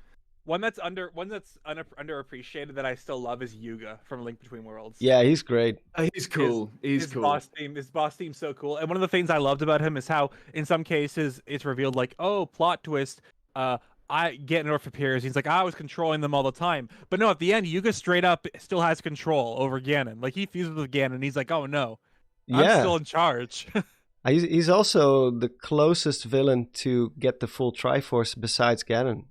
one that's underappreciated that I still love is Yuga from Link Between Worlds. Yeah, he's great. He's cool. He's his cool. his boss theme's so cool. And one of the things I loved about him is how in some cases it's revealed like, oh, plot twist, Ganondorf appears. He's like, I was controlling them all the time. But no, at the end, Yuga straight up still has control over Ganon. Like he fuses with Ganon and he's like, oh no, I'm Yeah. still in charge. He's also the closest villain to get the full Triforce besides Ganon.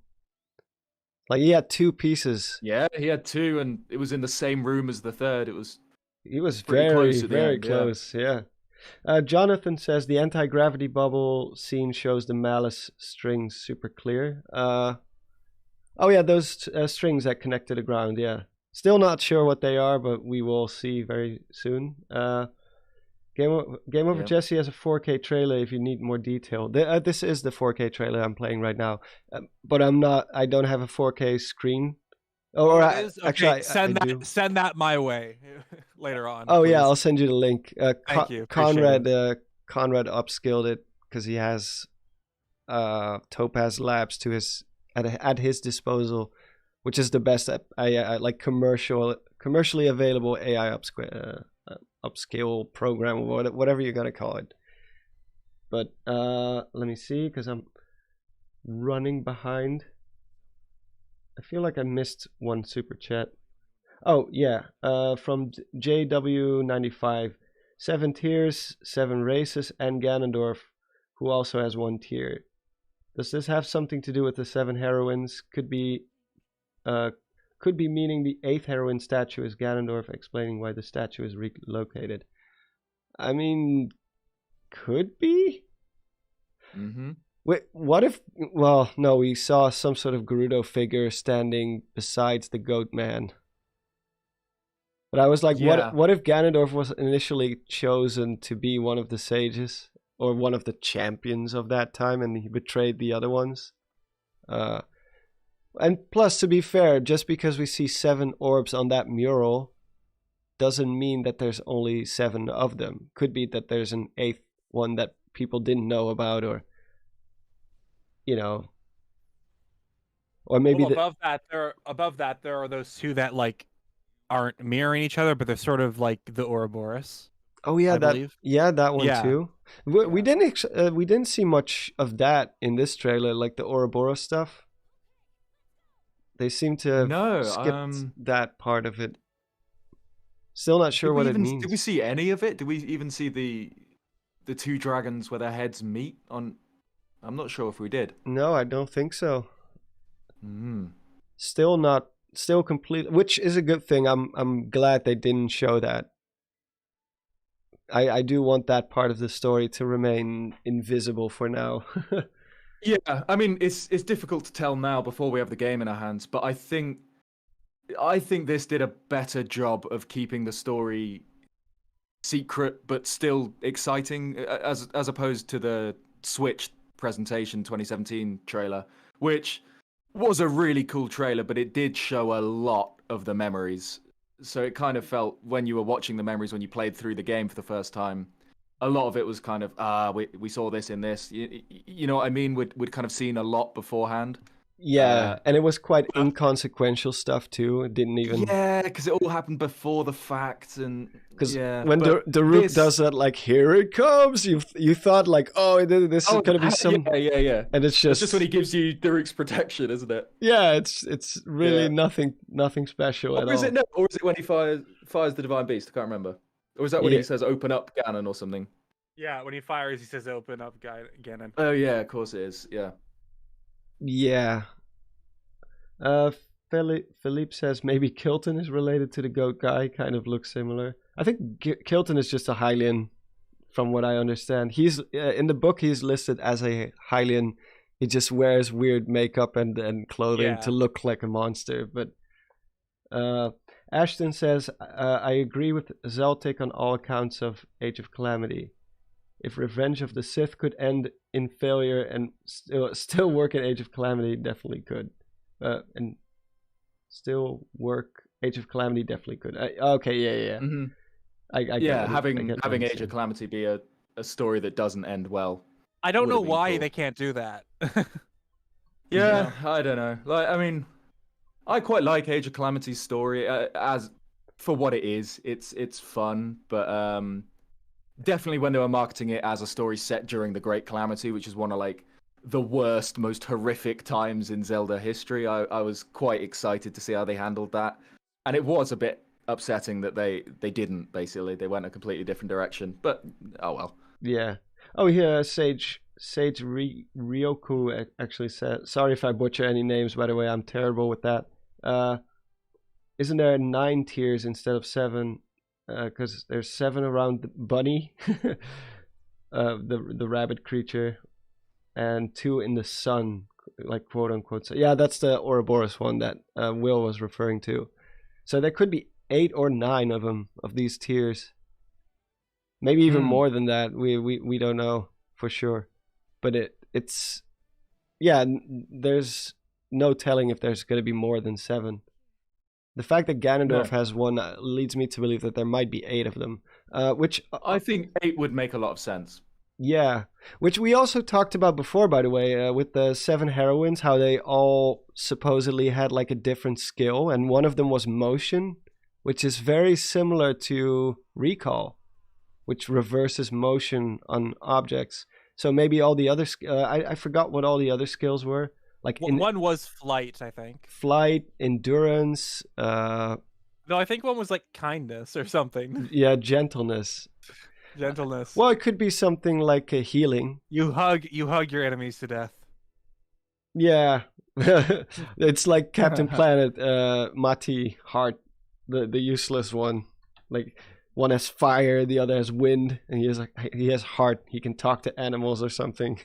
Like he had two pieces. Yeah, he had two, and it was in the same room as the third. He was pretty very, close at the very end, yeah. close. Yeah. Jonathan says the anti-gravity bubble scene shows the malice strings super clear. Oh yeah, those strings that connect to the ground. Yeah. Still not sure what they are, but we will see very soon. Game Over Yeah. Jesse has a 4K trailer if you need more detail. This is the 4K trailer I'm playing right now, but I don't have a 4K screen. Actually, send I do. send that my way later on. Oh yeah, please. I'll send you the link. Thank you. Appreciate Conrad upskilled it because he has Topaz Labs at his disposal, which is the best I like commercially available AI upscale program or whatever you're gonna call it. But let me see because I'm running behind. I feel like I missed one super chat. Oh yeah, from JW95, 7 tiers, 7 races, and Ganondorf, who also has 1 tier. Does this have something to do with the 7 heroines? Could be meaning the 8th heroine statue is Ganondorf, explaining why the statue is relocated. I mean, could be. Mm-hmm. Wait, what if? Well, no, we saw some sort of Gerudo figure standing besides the Goat Man. But I was like, Yeah. what if Ganondorf was initially chosen to be one of the sages or one of the champions of that time, and he betrayed the other ones? And plus, to be fair, just because we see 7 orbs on that mural doesn't mean that there's only 7 of them. Could be that there's an 8th one that people didn't know about, or or maybe above that there are those two that like aren't mirroring each other, but they're sort of like the Ouroboros. Oh yeah, I believe. that one Yeah. too. We didn't see much of that in this trailer, like the Ouroboros stuff. They seem to have skipped that part of it. Still not sure what it means. Did we see any of it? Did we even see the 2 dragons where their heads meet on? I'm not sure if we did. No, I don't think so. Mm. Still complete, which is a good thing. I'm glad they didn't show that. I do want that part of the story to remain invisible for now. Yeah, I mean, it's difficult to tell now before we have the game in our hands, but I think this did a better job of keeping the story secret but still exciting, as opposed to the Switch presentation 2017 trailer, which was a really cool trailer, but it did show a lot of the memories. So it kind of felt, when you were watching the memories when you played through the game for the first time, a lot of it was kind of, we saw this in this. You know what I mean? We'd kind of seen a lot beforehand. Yeah, and it was quite inconsequential stuff too. It didn't even. Yeah, because it all happened before the fact, and Because yeah, when Daruk does that, like, here it comes, you thought like, oh, this is gonna be some. Yeah. And it's just when he gives you Daruk's protection, isn't it? Yeah, it's really nothing special at all. Or is it Or is it when he fires the Divine Beast? I can't remember. Or is that when he says "Open up, Ganon" or something? Yeah, when he fires, he says "Open up, Ganon." Oh yeah, of course it is. Yeah. Yeah. Philippe says maybe Kilton is related to the goat guy. Kind of looks similar. I think Kilton is just a Hylian, from what I understand. He's in the book. He's listed as a Hylian. He just wears weird makeup and clothing to look like a monster. But Ashton says, I agree with Zeltik on all accounts of Age of Calamity. If Revenge of the Sith could end in failure and still work in Age of Calamity, definitely could. And still work Age of Calamity definitely could. Okay, yeah. Mm-hmm. I get having Age of Calamity be a story that doesn't end well. I don't know why they can't do that. Yeah, I don't know. Like, I mean, I quite like Age of Calamity's story as for what it is. It's fun, but definitely when they were marketing it as a story set during the Great Calamity, which is one of like the worst, most horrific times in Zelda history, I was quite excited to see how they handled that. And it was a bit upsetting that they didn't, basically. They went a completely different direction. But, oh well. Yeah. Oh, yeah, Sage Ryoku actually said, sorry if I butcher any names, by the way, I'm terrible with that. Isn't there 9 tiers instead of 7? Because there's 7 around the bunny, the rabbit creature, and 2 in the sun, like quote unquote. So, yeah, that's the Ouroboros one that Will was referring to. So there could be 8 or 9 of them, of these tiers. Maybe even more than that. We don't know for sure. But it's there's no telling if there's going to be more than 7. The fact that Ganondorf has 1 leads me to believe that there might be 8 of them, which I think 8 would make a lot of sense. Yeah, which we also talked about before, by the way, with the 7 heroines, how they all supposedly had like a different skill, and one of them was motion, which is very similar to recall, which reverses motion on objects. So maybe all the other I forgot what all the other skills were. Like one was flight, I think. Flight, endurance. No, I think one was like kindness or something. Yeah, gentleness. Gentleness. Well, it could be something like a healing. You hug your enemies to death. Yeah, it's like Captain Planet, Mati Heart, the useless one. Like one has fire, the other has wind, and he has heart. He can talk to animals or something.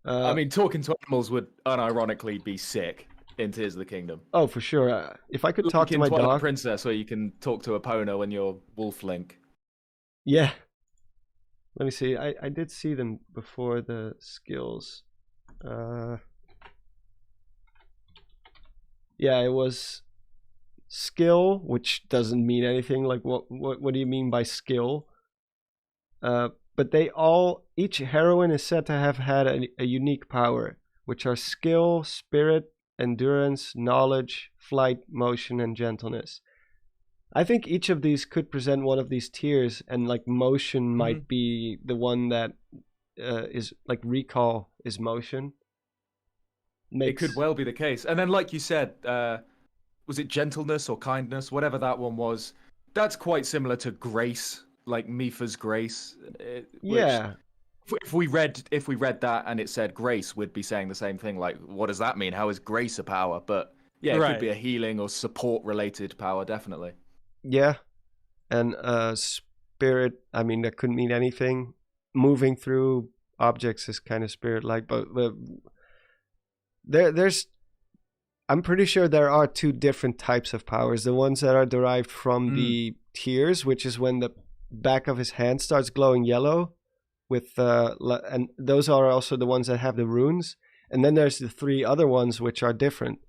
I mean, talking to animals would unironically be sick in Tears of the Kingdom. Oh, for sure. If I could talk to my dog, Princess, where you can talk to Epona when you're Wolf Link. Yeah. Let me see. I did see them before the skills. Yeah, it was skill, which doesn't mean anything. Like what do you mean by skill? But each heroine is said to have had a unique power, which are skill, spirit, endurance, knowledge, flight, motion, and gentleness. I think each of these could present one of these tiers, and like motion might be the one that is like recall is motion. It could well be the case. And then, like you said, was it gentleness or kindness? Whatever that one was, that's quite similar to grace, like Mifa's grace. Yeah. If we read that and it said grace, we'd be saying the same thing. Like, what does that mean? How is grace a power? But yeah, it could be a healing or support related power, definitely. Yeah, and spirit, I mean, that could mean anything. Moving through objects is kind of spirit-like, but there's I'm pretty sure there are two different types of powers. The ones that are derived from the tears, which is when the back of his hand starts glowing yellow, with and those are also the ones that have the runes. And then there's the three other ones which are different.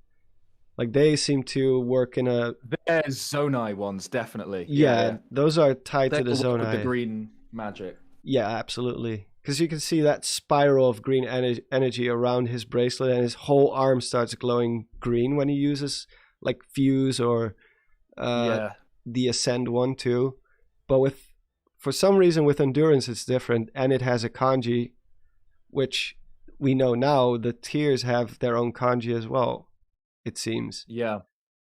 Like they seem to work in a. There's Zonai ones, definitely. Yeah, those are tied to the Zonai. With the green magic. Yeah, absolutely. Because you can see that spiral of green energy around his bracelet, and his whole arm starts glowing green when he uses like Fuse or the Ascend one too. But for some reason with Endurance it's different, and it has a kanji, which we know now the tears have their own kanji as well, it seems. Yeah.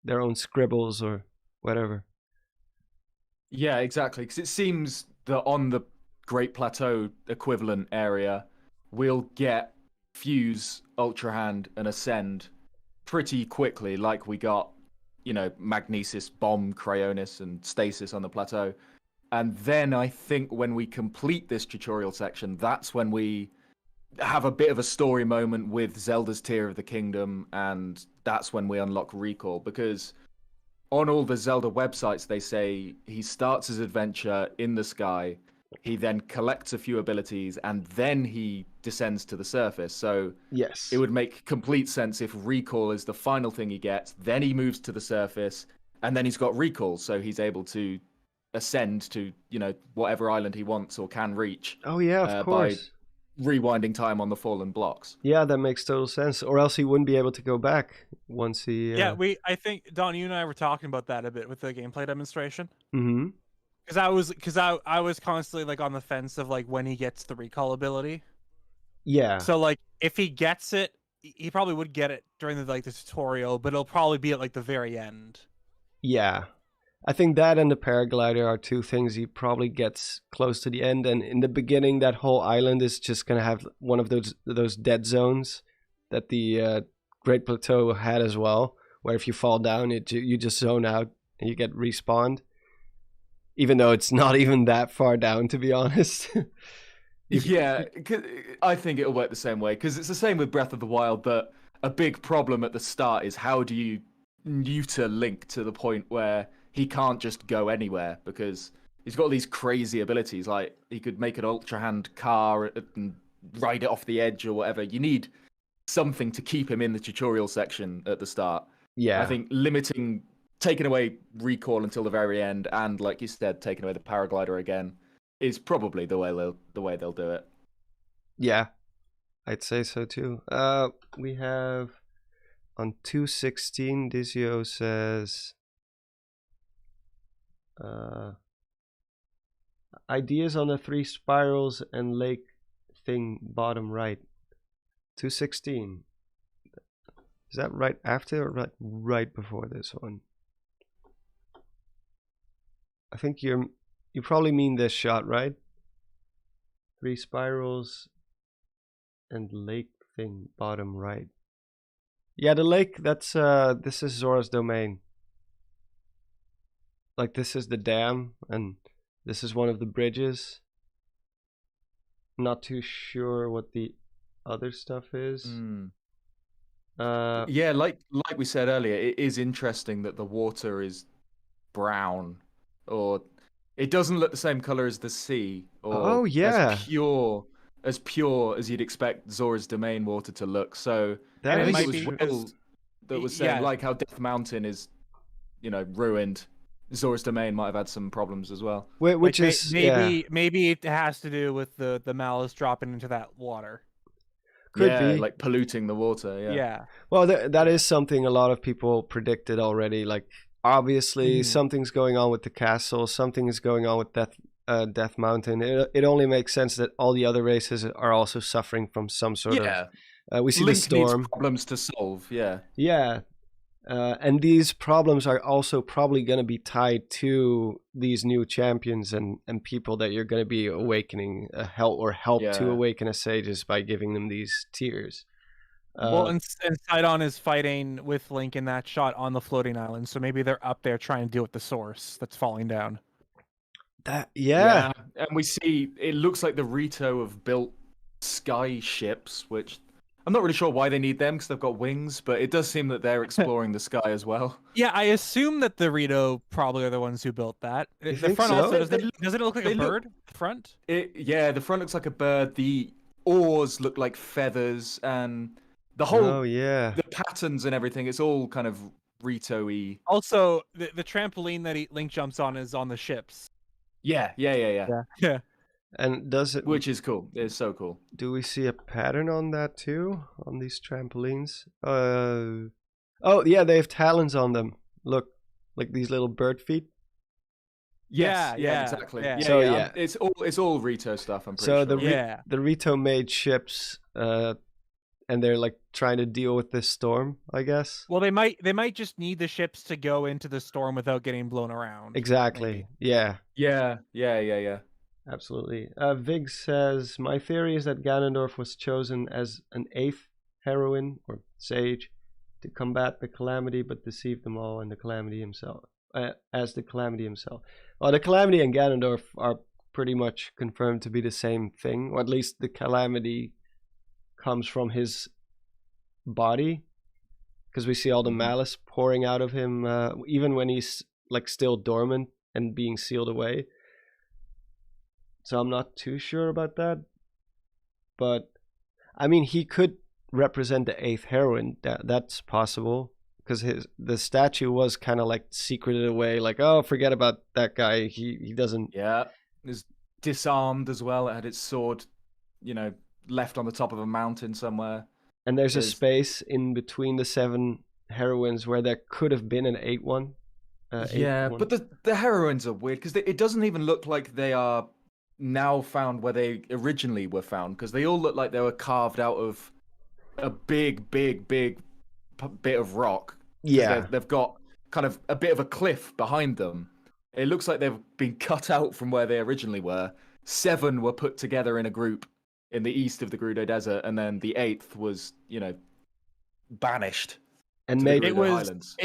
Their own scribbles or whatever. Yeah, exactly. Because it seems that on the Great Plateau equivalent area, we'll get Fuse, Ultra Hand, and Ascend pretty quickly, like we got, Magnesis, Bomb, Cryonis, and Stasis on the plateau. And then I think when we complete this tutorial section, that's when we have a bit of a story moment with Zelda's Tear of the Kingdom, and that's when we unlock Recall, because on all the Zelda websites they say he starts his adventure in the sky, he then collects a few abilities, and then he descends to the surface. So yes, it would make complete sense if Recall is the final thing he gets, then he moves to the surface, and then he's got Recall, so he's able to ascend to, whatever island he wants or can reach. Oh yeah, of course. By rewinding time on the fallen blocks. Yeah, that makes total sense. Or else he wouldn't be able to go back once he... Yeah, I think, Don, you and I were talking about that a bit with the gameplay demonstration. Mm-hmm. Because I was constantly like on the fence of like when he gets the recall ability. Yeah. So like if he gets it, he probably would get it during the tutorial, but it'll probably be at like the very end. Yeah. I think that and the paraglider are two things he probably gets close to the end, and in the beginning that whole island is just gonna have one of those dead zones that the Great Plateau had as well, where if you fall down you just zone out and you get respawned. Even though it's not even that far down, to be honest. Yeah, I think it'll work the same way, because it's the same with Breath of the Wild, that a big problem at the start is how do you neuter Link to the point where he can't just go anywhere, because he's got all these crazy abilities. Like, he could make an Ultra Hand car and ride it off the edge or whatever. You need something to keep him in the tutorial section at the start. Yeah. I think taking away Recall until the very end, and like you said, taking away the paraglider again, is probably the way they'll do it. Yeah, I'd say so too. We have on 2:16, Dizio says ideas on the 3 spirals and lake thing bottom right. 2:16. Is that right after or right before this one? I think you probably mean this shot, right? 3 spirals and lake thing bottom right. Yeah, the lake, that's this is Zora's domain. Like, this is the dam and this is one of the bridges. Not too sure what the other stuff is. Yeah, like we said earlier, it is interesting that the water is brown, or it doesn't look the same color as the sea, or as pure as you'd expect Zora's domain water to look. So that I think might it was Will that was saying, like how Death Mountain is, ruined. Zora's domain might have had some problems as well. Which is maybe it has to do with the malice dropping into that water. Could be like polluting the water. Yeah. Well, that is something a lot of people predicted already. Like, obviously, something's going on with the castle. Something is going on with Death Mountain. It only makes sense that all the other races are also suffering from some sort of. We see Link the storm. Needs problems to solve. Yeah. Yeah. And these problems are also probably going to be tied to these new champions and people that you're going to be awakening, help to awaken as sages by giving them these tears. And Sidon is fighting with Link in that shot on the floating island, so maybe they're up there trying to deal with the source that's falling down. Yeah. And we see it looks like the Rito have built sky ships, which I'm not really sure why they need them because they've got wings, but it does seem that they're exploring the sky as well. Yeah, I assume that the Rito probably are the ones who built that. You The think front so? also doesn't it look like a they look- bird? The front? Yeah, the front looks like a bird. The oars look like feathers, and the whole Oh yeah. the patterns and everything. It's all kind of Rito-y. Also, the trampoline that Link jumps on is on the ships. Yeah. Yeah. And does it? Which is cool. It's so cool. Do we see a pattern on that too? On these trampolines? Oh yeah, they have talons on them. Look, like these little bird feet. Yes, Yeah, exactly. yeah. So, yeah. It's all Rito stuff. I'm pretty So sure. the Rito made ships, and they're like trying to deal with this storm, I guess. Well, they might just need the ships to go into the storm without getting blown around. Exactly. maybe. Yeah. Yeah. Absolutely. Vig says, my theory is that Ganondorf was chosen as an 8th heroine or sage to combat the Calamity, but deceive them all and the Calamity himself. As the Calamity himself. Well, the Calamity and Ganondorf are pretty much confirmed to be the same thing, or at least the Calamity comes from his body, because we see all the malice pouring out of him, even when he's like still dormant and being sealed away. So I'm not too sure about that. But I mean, he could represent the 8th heroine. That's possible, because the statue was kind of like secreted away, like, oh, forget about that guy. He doesn't. Yeah. It's disarmed as well. It had its sword, left on the top of a mountain somewhere. And there's a space in between the 7 heroines where there could have been an 8th one. But the heroines are weird because it doesn't even look like they are now found where they originally were found, because they all look like they were carved out of a big bit of rock. Yeah. They've got kind of a bit of a cliff behind them. It looks like they've been cut out from where they originally were. 7 were put together in a group in the east of the Gerudo Desert, and then the 8th was, banished. And to maybe the Gerudo Highlands.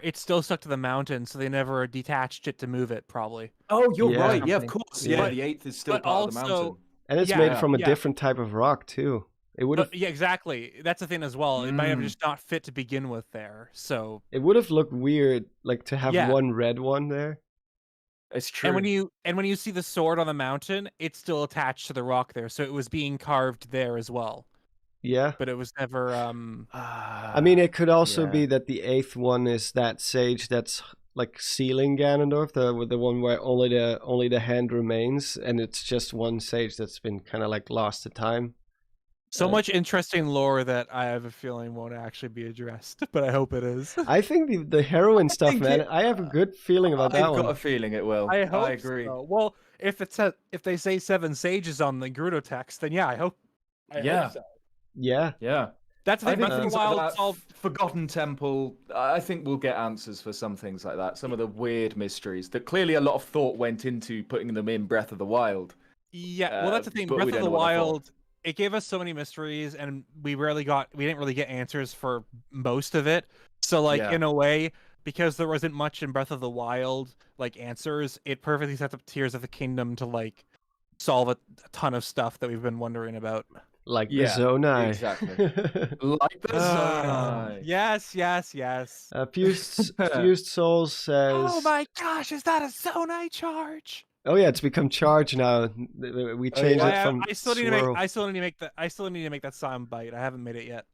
It's still stuck to the mountain, so they never detached it to move it, probably. Oh, you're Yeah. right. Yeah, of course. Yeah. Yeah, the 8th is still But part of the also- mountain. and it's Yeah, made from a yeah. different type of rock too. It would have Yeah, exactly. That's the thing as well. It might have just not fit to begin with there. So looked weird, like, to have Yeah. one red one there. It's true. and when you see the sword on the mountain, it's still attached to the rock there, so it was being carved there as well. Yeah. But it was never I mean, it could also yeah. be that the 8th one is that sage that's like sealing Ganondorf, the one where only the hand remains, and it's just one sage that's been kind of like lost to time. so much interesting lore that I have a feeling won't actually be addressed, but I hope it is. I think the heroine stuff, think man. it- I have a good feeling about that I've one. got a feeling it will. I hope agree. so. Well, if they say 7 sages on the Gerudo text, then yeah, I hope so. Yeah. Yeah. That's the I thing. think Breath of things the like Wild that, solved. Forgotten Temple, I think we'll get answers for some things like that. Some of the weird mysteries that clearly a lot of thought went into putting them in Breath of the Wild. Yeah, well, that's the thing. but Breath we of don't the know what they're for. Wild, it gave us so many mysteries, and we didn't really get answers for most of it. So, like, Yeah. in a way, because there wasn't much in Breath of the Wild, like, answers, it perfectly sets up Tears of the Kingdom to, like, solve a ton of stuff that we've been wondering about. Like Yeah, the Zonai. exactly. Like the Zonai. Yes. Fused Souls says. Oh my gosh, is that a Zonai charge? Oh yeah, it's become charge now. We changed it from I still need swirl. to make that sound bite. I haven't made it yet.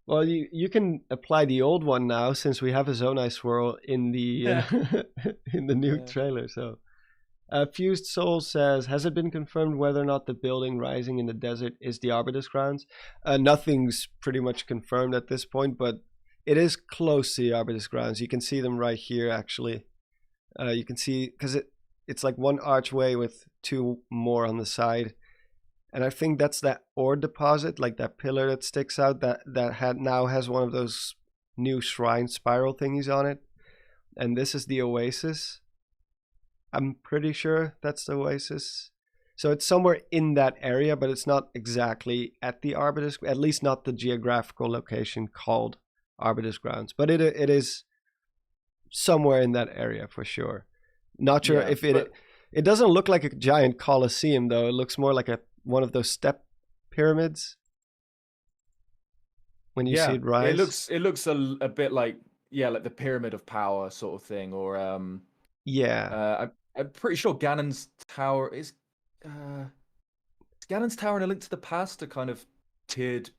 Well, you can apply the old one now, since we have a Zonai swirl in the in the new trailer. So, Fused Soul says, has it been confirmed whether or not the building rising in the desert is the Arbutus grounds? Nothing's pretty much confirmed at this point, but it is close to the Arbutus grounds. You can see them right here, actually. You can see, because it's like one archway with 2 more on the side. And I think that's that ore deposit, like that pillar that sticks out, that now has one of those new shrine spiral thingies on it. And this is the oasis. I'm pretty sure that's the oasis. So it's somewhere in that area, but it's not exactly at the Arbutus, at least not the geographical location called Arbutus Grounds. But it is somewhere in that area for sure. Not sure if It doesn't look like a giant coliseum though. It looks more like one of those step pyramids. When you see it rise, it looks a bit like like the Pyramid of Power sort of thing, or I'm pretty sure Ganon's Tower is Ganon's Tower and A Link to the Past a kind of tiered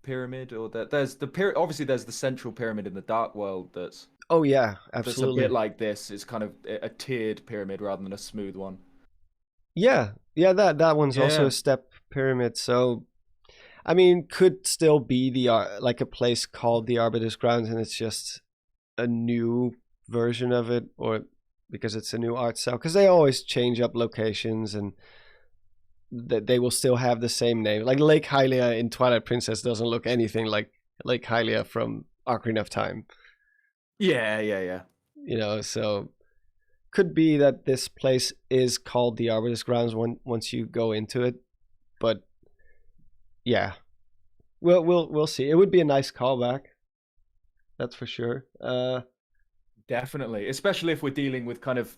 pyramid, or there's obviously there's the central pyramid in the Dark World that's absolutely. That's a bit like this. It's kind of a tiered pyramid rather than a smooth one. Yeah, that one's also a step pyramid. So, I mean, could still be like a place called the Arbiter's Grounds, and it's just a new version of it, or because it's a new art style. Because they always change up locations, and they will still have the same name. Like Lake Hylia in Twilight Princess doesn't look anything like Lake Hylia from Ocarina of Time. Yeah. You know, so could be that this place is called the Arbiter's Grounds once you go into it, but yeah, we'll see. It would be a nice callback, that's for sure. Definitely, especially if we're dealing with kind of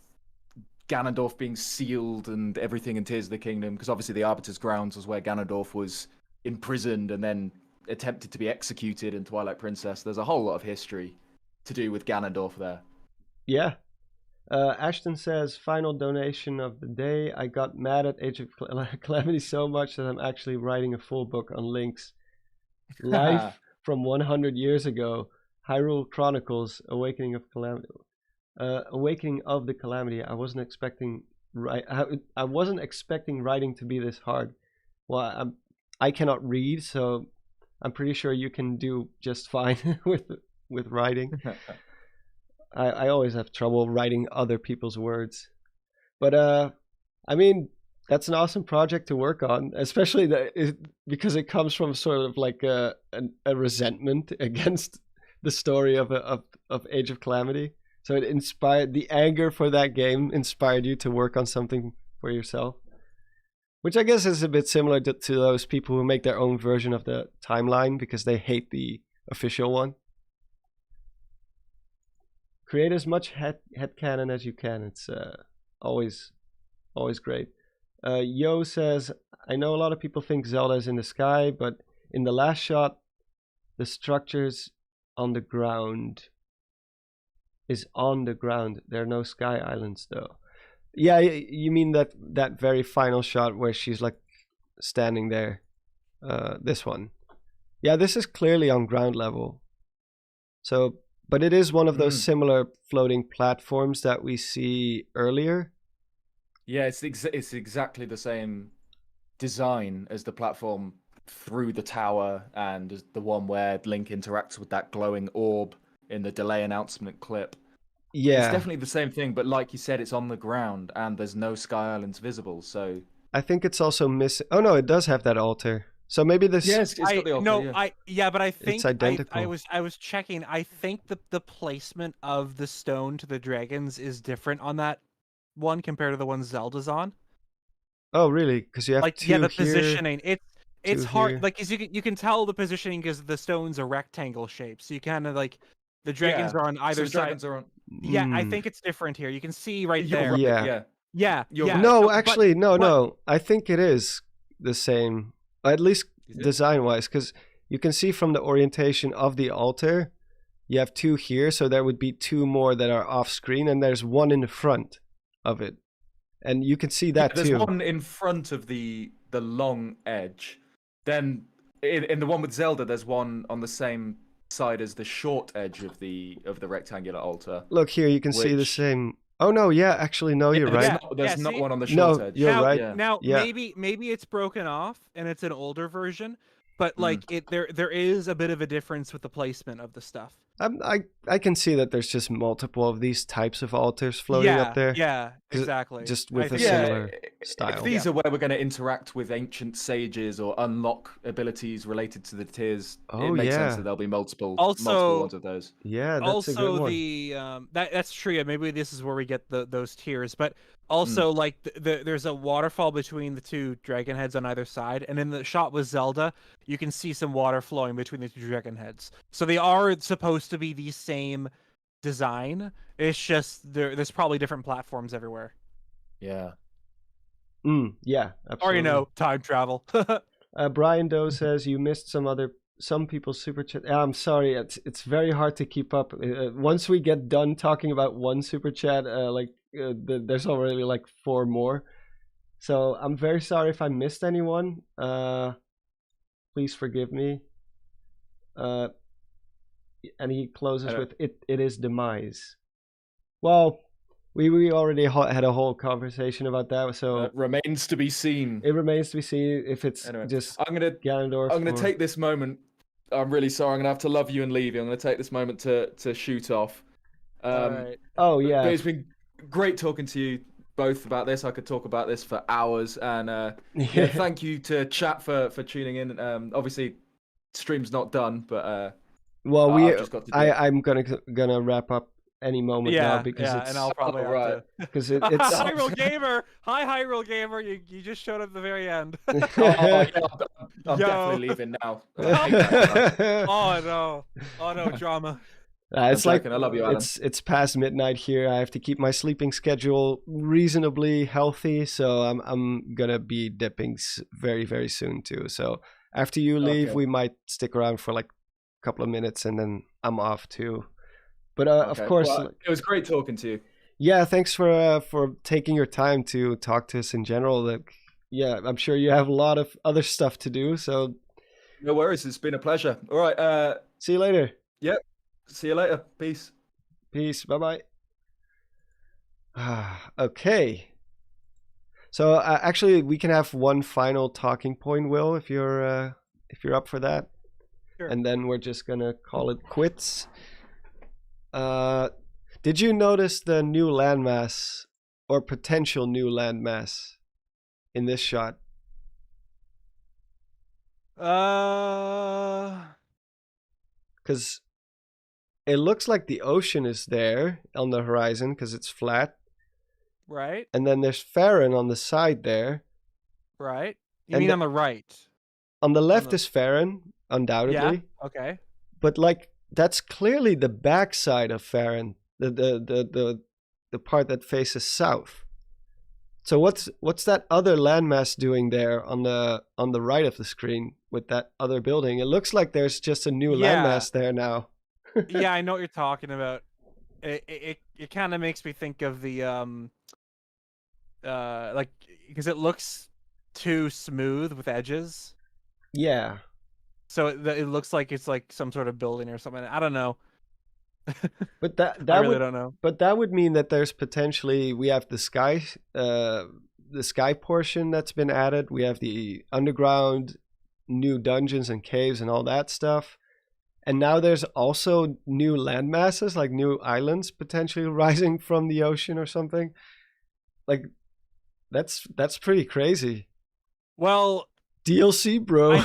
Ganondorf being sealed and everything in Tears of the Kingdom, because obviously the Arbiter's Grounds was where Ganondorf was imprisoned and then attempted to be executed in Twilight Princess. There's a whole lot of history to do with Ganondorf there. Yeah. Ashton says, final donation of the day. I got mad at Age of Calamity so much that I'm actually writing a full book on Link's life from 100 years ago. Hyrule Chronicles, Awakening of Calamity. Awakening of the Calamity. I wasn't expecting writing to be this hard. Well, I cannot read, so I'm pretty sure you can do just fine with writing. I always have trouble writing other people's words, but I mean, that's an awesome project to work on, especially because it comes from sort of like a resentment against the story of Age of Calamity. So it inspired, the anger for that game inspired you to work on something for yourself, which I guess is a bit similar to those people who make their own version of the timeline because they hate the official one. Create as much headcanon as you can. It's always great. Yo says, I know a lot of people think Zelda is in the sky, but in the last shot, the structures on the ground is on the ground. There are no sky islands though. Yeah, you mean that very final shot where she's like standing there. This one. Yeah, this is clearly on ground level. So, but it is one of those similar floating platforms that we see earlier. Yeah, it's exactly the same design as the platform through the tower and the one where Link interacts with that glowing orb in the delay announcement clip. Yeah, it's definitely the same thing, but like you said, it's on the ground and there's no sky islands visible. So I think it's also missing. Oh no, it does have that altar. So maybe this. Yes, it's got the altar. But I think it's identical. I was checking. I think the placement of the stone to the dragons is different on that one compared to the one Zelda's on. Oh really? Because you have like two the here, positioning. It's hard. here. Like, cause you can tell the positioning because the stone's a rectangle shape. So you kind of like the dragons are on either side. Dragons are on. Yeah, I think it's different here. You can see right there. Right, yeah. Yeah. No, So, actually, no. I think it is the same, at least design-wise, because you can see from the orientation of the altar, you have two here, so there would be two more that are off-screen, and there's one in the front of it, and you can see that there's too. There's one in front of the long edge. Then in the one with Zelda, there's one on the same side as the short edge of the rectangular altar. Look here, you can see the same. Oh no, yeah, actually no, you're right. There's not one on the short edge. You're right. Now maybe it's broken off and it's an older version, but like there is a bit of a difference with the placement of the stuff. I can see that there's just multiple of these types of altars floating up there. Yeah, exactly. Just with a similar style. If these are where we're going to interact with ancient sages or unlock abilities related to the tiers, it makes sense that there'll be multiple ones of those. Yeah, that's a good one. The that's true. Yeah, maybe this is where we get those tiers, but also like there's a waterfall between the two dragon heads on either side, and in the shot with Zelda, you can see some water flowing between the two dragon heads. So they are supposed to be the same design. It's just there's probably different platforms everywhere. Yeah. Yeah, Or absolutely. time travel. Brian Doe says you missed some people's super chat. I'm sorry, it's very hard to keep up. Once we get done talking about one super chat, there's already like 4 more. So I'm very sorry if I missed anyone. Please forgive me. And he closes with it is demise. Well, we already had a whole conversation about that, so remains to be seen. It remains to be seen if it's just I'm gonna take this moment. I'm really sorry. I'm gonna have to love you and leave you. I'm gonna take this moment to shoot off. All right. Oh yeah. But it's been great talking to you both about this. I could talk about this for hours. And thank you to chat for tuning in. Obviously, stream's not done, but well, I've just got to I'm gonna wrap up any moment now because it's and I'll probably have to. Because it's Hyrule Gamer. Hi, Hyrule Gamer. You just showed up at the very end. I'm definitely leaving now. Oh no, drama. It's like I love you, Alan. It's past midnight here. I have to keep my sleeping schedule reasonably healthy, so I'm gonna be dipping very, very soon too. So after you leave, we might stick around for like a couple of minutes, and then I'm off too. But of course, it was great talking to you. Yeah, thanks for taking your time to talk to us in general. Like, yeah, I'm sure you have a lot of other stuff to do. So no worries. It's been a pleasure. All right. See you later. Yep. See you later. Peace. Peace. Bye bye. Okay. So actually, we can have one final talking point, Will, if you're up for that. Sure. And then we're just gonna call it quits. Did you notice the new landmass or potential new landmass in this shot? Because it looks like the ocean is there on the horizon because it's flat. Right. And then there's Farron on the side there. Right. You mean on the right? On the left is Farron, undoubtedly. Yeah. Okay. But like that's clearly the backside of Farron, the part that faces south. So what's that other landmass doing there on the right of the screen with that other building? It looks like there's just a new landmass there now. Yeah, I know what you're talking about. It kind of makes me think of the like because it looks too smooth with edges. Yeah. So it looks like it's like some sort of building or something. I don't know. But that I really don't know. But that would mean that there's potentially we have the sky portion that's been added. We have the underground new dungeons and caves and all that stuff. And now there's also new land masses, like new islands potentially rising from the ocean or something. Like that's pretty crazy. Well, DLC, bro.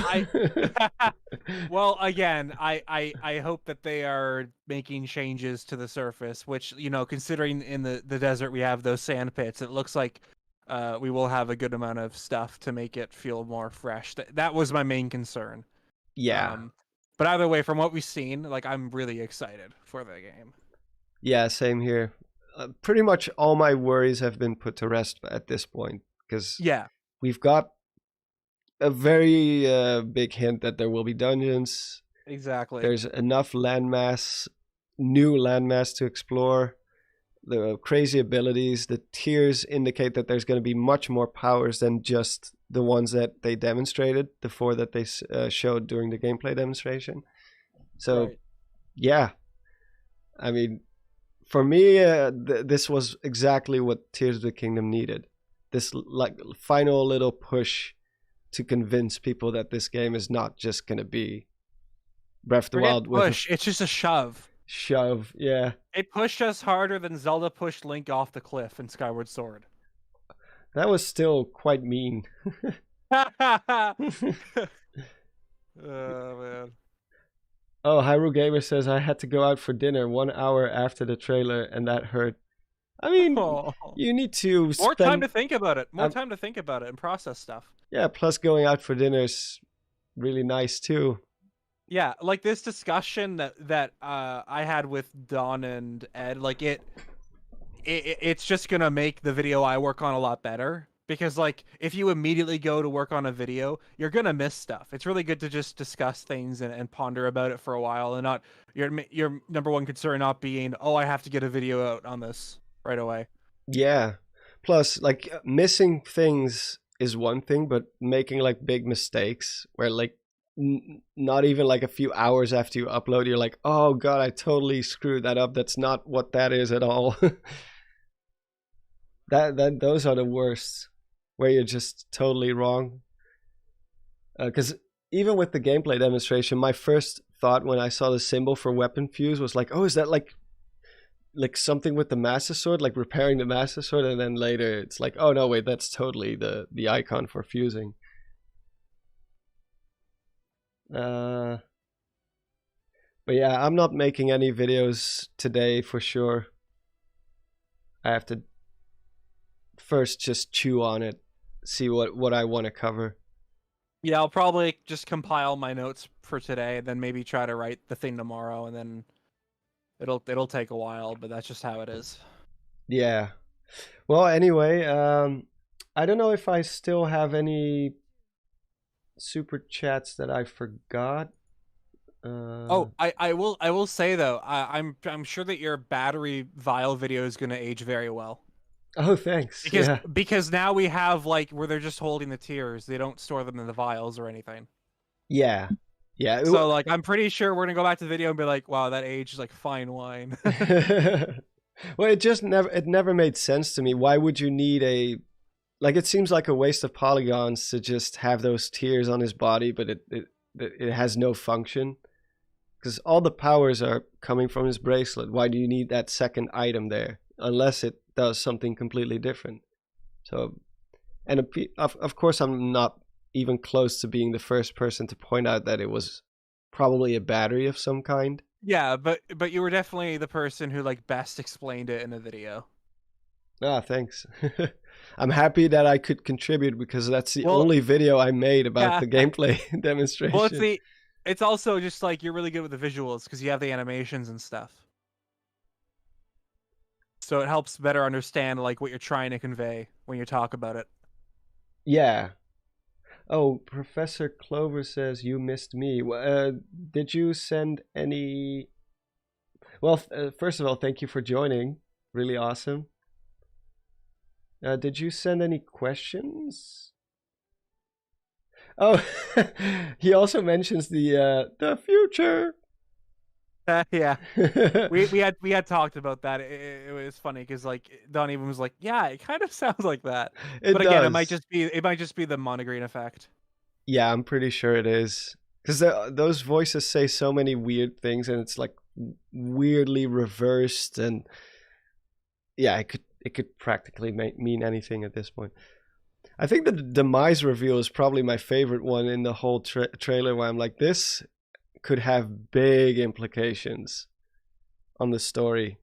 Well, again, I hope that they are making changes to the surface, which, considering in the desert we have those sand pits, it looks like we will have a good amount of stuff to make it feel more fresh. That was my main concern. Yeah. But either way, from what we've seen, like I'm really excited for the game. Yeah, same here. Pretty much all my worries have been put to rest at this point because we've got a very big hint that there will be dungeons. Exactly. There's enough new landmass to explore. The crazy abilities, the tiers indicate that there's going to be much more powers than just the ones that they demonstrated, the 4 that they showed during the gameplay demonstration. So, yeah. I mean, for me, this was exactly what Tears of the Kingdom needed. This like final little push to convince people that this game is not just going to be Breath of the Wild. Push. It's just a shove. Shove, yeah. It pushed us harder than Zelda pushed Link off the cliff in Skyward Sword. That was still quite mean. Oh, man. Oh, Hyrule Gamer says, I had to go out for dinner 1 hour after the trailer, and that hurt. I mean, you need to spend... More time to think about it. More time to think about it and process stuff. Yeah, plus going out for dinner is really nice, too. Yeah, like this discussion that I had with Don and Ed, like it it's just gonna make the video I work on a lot better. Because like if you immediately go to work on a video, you're gonna miss stuff. It's really good to just discuss things and ponder about it for a while, and not your number one concern not being, oh, I have to get a video out on this right away. Yeah. Plus, like missing things is one thing, but making like big mistakes where like not even like a few hours after you upload, you're like, oh god, I totally screwed that up. That's not what that is at all. that those are the worst, where you're just totally wrong. Because even with the gameplay demonstration, my first thought when I saw the symbol for weapon fuse was like, oh, is that like something with the Master Sword, like repairing the Master Sword? And then later it's like, oh no, wait, that's totally the icon for fusing. But yeah, I'm not making any videos today for sure. I have to first just chew on it, see what I want to cover. Yeah, I'll probably just compile my notes for today, and then maybe try to write the thing tomorrow, and then it'll take a while, but that's just how it is. Yeah. Well, anyway, I don't know if I still have any super chats that I forgot. I will say though, I'm sure that your battery vial video is gonna age very well. Oh, thanks. Because now we have like where they're just holding the tears. They don't store them in the vials or anything. Yeah. So like I'm pretty sure we're gonna go back to the video and be like, wow, that aged like fine wine. Well, it never made sense to me. Why would you need it seems like a waste of polygons to just have those tears on his body, but it has no function. Because all the powers are coming from his bracelet. Why do you need that second item there? Unless it does something completely different. So, and of course, I'm not even close to being the first person to point out that it was probably a battery of some kind. Yeah, but you were definitely the person who like best explained it in a video. Ah, thanks. I'm happy that I could contribute because that's the only video I made about the gameplay demonstration. Well, it's also just like you're really good with the visuals because you have the animations and stuff. So it helps better understand like what you're trying to convey when you talk about it. Yeah. Oh, Professor Clover says you missed me. Did you send any... Well, first of all, thank you for joining. Really awesome. Did you send any questions? Oh, he also mentions the future. Yeah, we had talked about that. It was funny because like Don even was like, "Yeah, it kind of sounds like that." But again, it might just be the monograin effect. Yeah, I'm pretty sure it is because those voices say so many weird things, and it's like weirdly reversed, and yeah, it could practically mean anything at this point. I think the demise reveal is probably my favorite one in the whole trailer, where I'm like, this could have big implications on the story.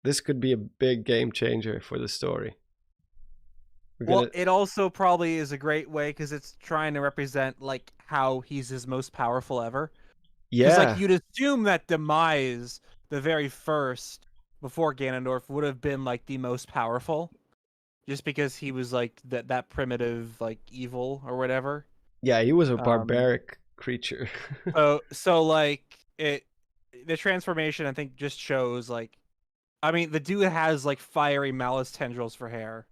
This could be a big game changer for the story. Well, it also probably is a great way because it's trying to represent like how he's his most powerful ever. Yeah. Because like you'd assume that demise, the very first before Ganondorf, would have been like the most powerful, just because he was like that primitive like evil or whatever. Yeah, he was a barbaric creature. so like the transformation I think just shows like, I mean, the dude has like fiery malice tendrils for hair.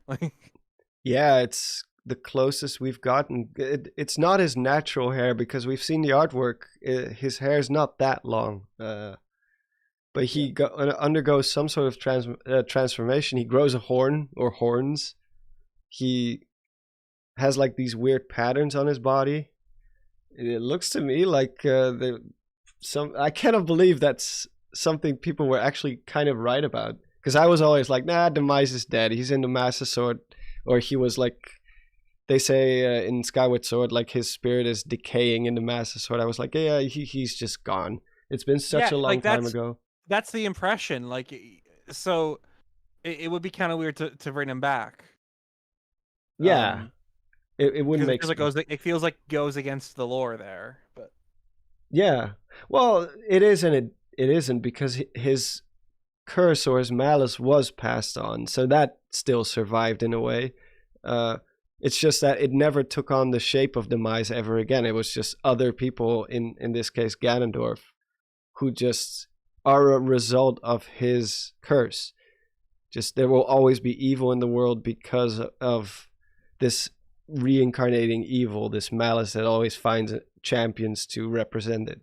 Yeah, it's the closest we've gotten. It's not his natural hair because we've seen the artwork. His hair is not that long, but he undergoes some sort of transformation. He grows a horn or horns. He has like these weird patterns on his body. It looks to me like I cannot believe that's something people were actually kind of right about. Because I was always like, nah, Demise is dead. He's in the Master Sword. Or he was like, they say in Skyward Sword, like his spirit is decaying in the Master Sword. I was like, yeah, he's just gone. It's been such a long time ago. That's the impression. Like, so it would be kind of weird to bring him back. Yeah. It wouldn't make sense. It feels like goes against the lore there, but yeah. Well, it is and it isn't, because his curse or his malice was passed on, so that still survived in a way. It's just that it never took on the shape of demise ever again. It was just other people, in this case Ganondorf, who just are a result of his curse. Just there will always be evil in the world because of this reincarnating evil, this malice that always finds champions to represent it.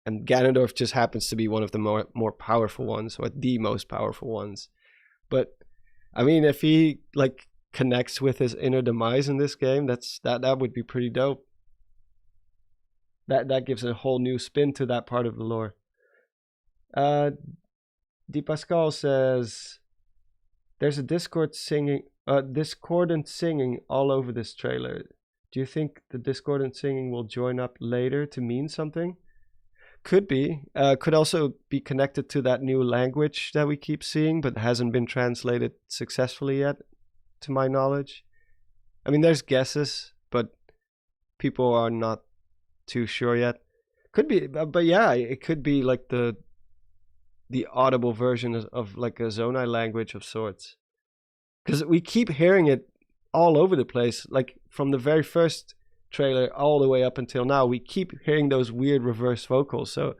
And Ganondorf just happens to be one of the more powerful ones, or the most powerful ones. But I mean, if he like connects with his inner demise in this game, that would be pretty dope. That gives a whole new spin to that part of the lore. Di Pascal says there's a discordant singing all over this trailer. Do you think the discordant singing will join up later to mean something? Could be. Could also be connected to that new language that we keep seeing, but hasn't been translated successfully yet, to my knowledge. I mean, there's guesses, but people are not too sure yet. Could be, but yeah, it could be like the audible version of like a Zonai language of sorts. Because we keep hearing it all over the place, like from the very first trailer all the way up until now. We keep hearing those weird reverse vocals, so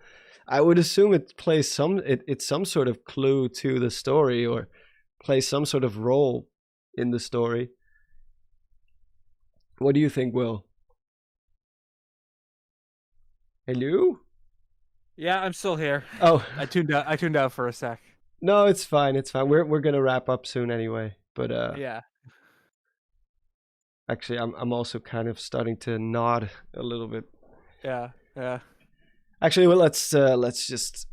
I would assume it plays it's some sort of clue to the story, or plays some sort of role in the story. What do you think, Will? Hello? Yeah, I'm still here. Oh, I tuned out for a sec. no, it's fine. We're gonna wrap up soon anyway. But Yeah. actually, I'm also kind of starting to nod a little bit. Yeah. Actually, well, let's just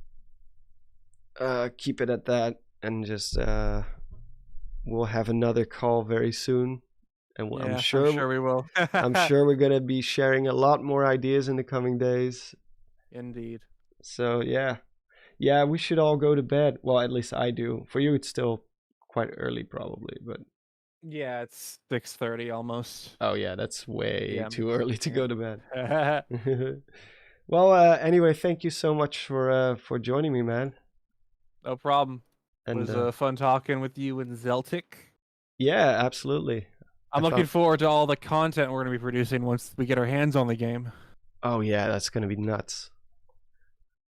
keep it at that, and just we'll have another call very soon, and I'm sure we will. I'm sure we're gonna be sharing a lot more ideas in the coming days. Indeed. So yeah, we should all go to bed. Well, at least I do. For you, it's still quite early, probably, but Yeah, it's 6:30 almost. oh yeah, that's way Yeah. too early to go to bed. No Well, anyway, thank you so much for joining me, man. problem. And It was fun talking with you and Zeltik. yeah, absolutely. I'm looking forward to all the content we're going to be producing once we get our hands on the game. Oh yeah, that's gonna be nuts.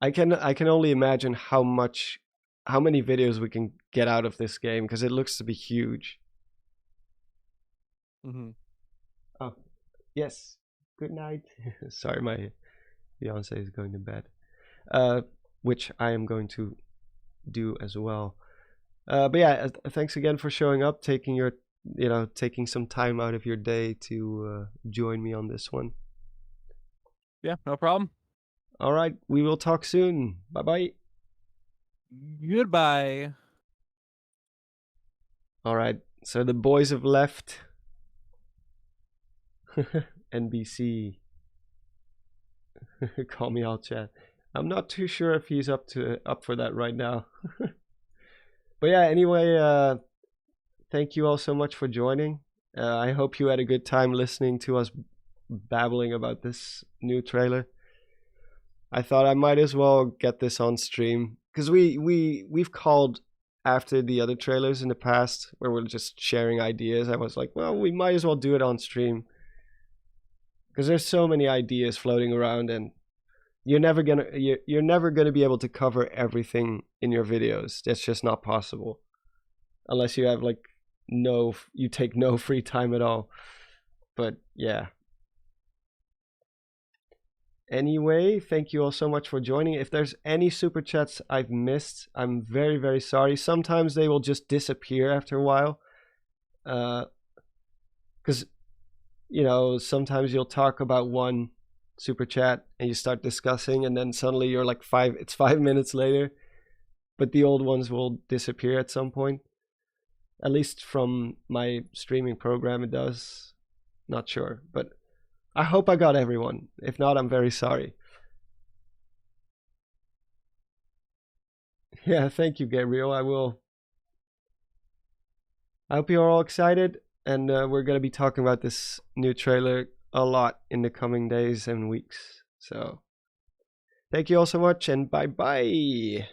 I can only imagine how many videos we can get out of this game, because it looks to be huge. Mm-hmm. Oh, yes. Good night. Sorry, my fiance is going to bed. Which I am going to do as well. But yeah, thanks again for showing up, taking some time out of your day to join me on this one. Yeah, no problem. All right, we will talk soon. Bye-bye. Goodbye. All right, so the boys have left. NBC. Call me, I'll chat. I'm not too sure if he's up for that right now. But yeah, anyway, thank you all so much for joining. I hope you had a good time listening to us babbling about this new trailer. I thought I might as well get this on stream, because we've called after the other trailers in the past where we're just sharing ideas. I was like, well, we might as well do it on stream, because there's so many ideas floating around, and you're never gonna be able to cover everything in your videos. That's just not possible, unless you have you take no free time at all. But yeah. Anyway, thank you all so much for joining. If there's any super chats I've missed, I'm very, very sorry. Sometimes they will just disappear after a while. Because, sometimes you'll talk about one super chat and you start discussing, and then suddenly you're like 5 minutes later. But the old ones will disappear at some point. At least from my streaming program it does. Not sure, but I hope I got everyone. If not, I'm very sorry. Yeah, thank you, Gabriel. I hope you're all excited, and we're going to be talking about this new trailer a lot in the coming days and weeks. So, thank you all so much, and bye-bye.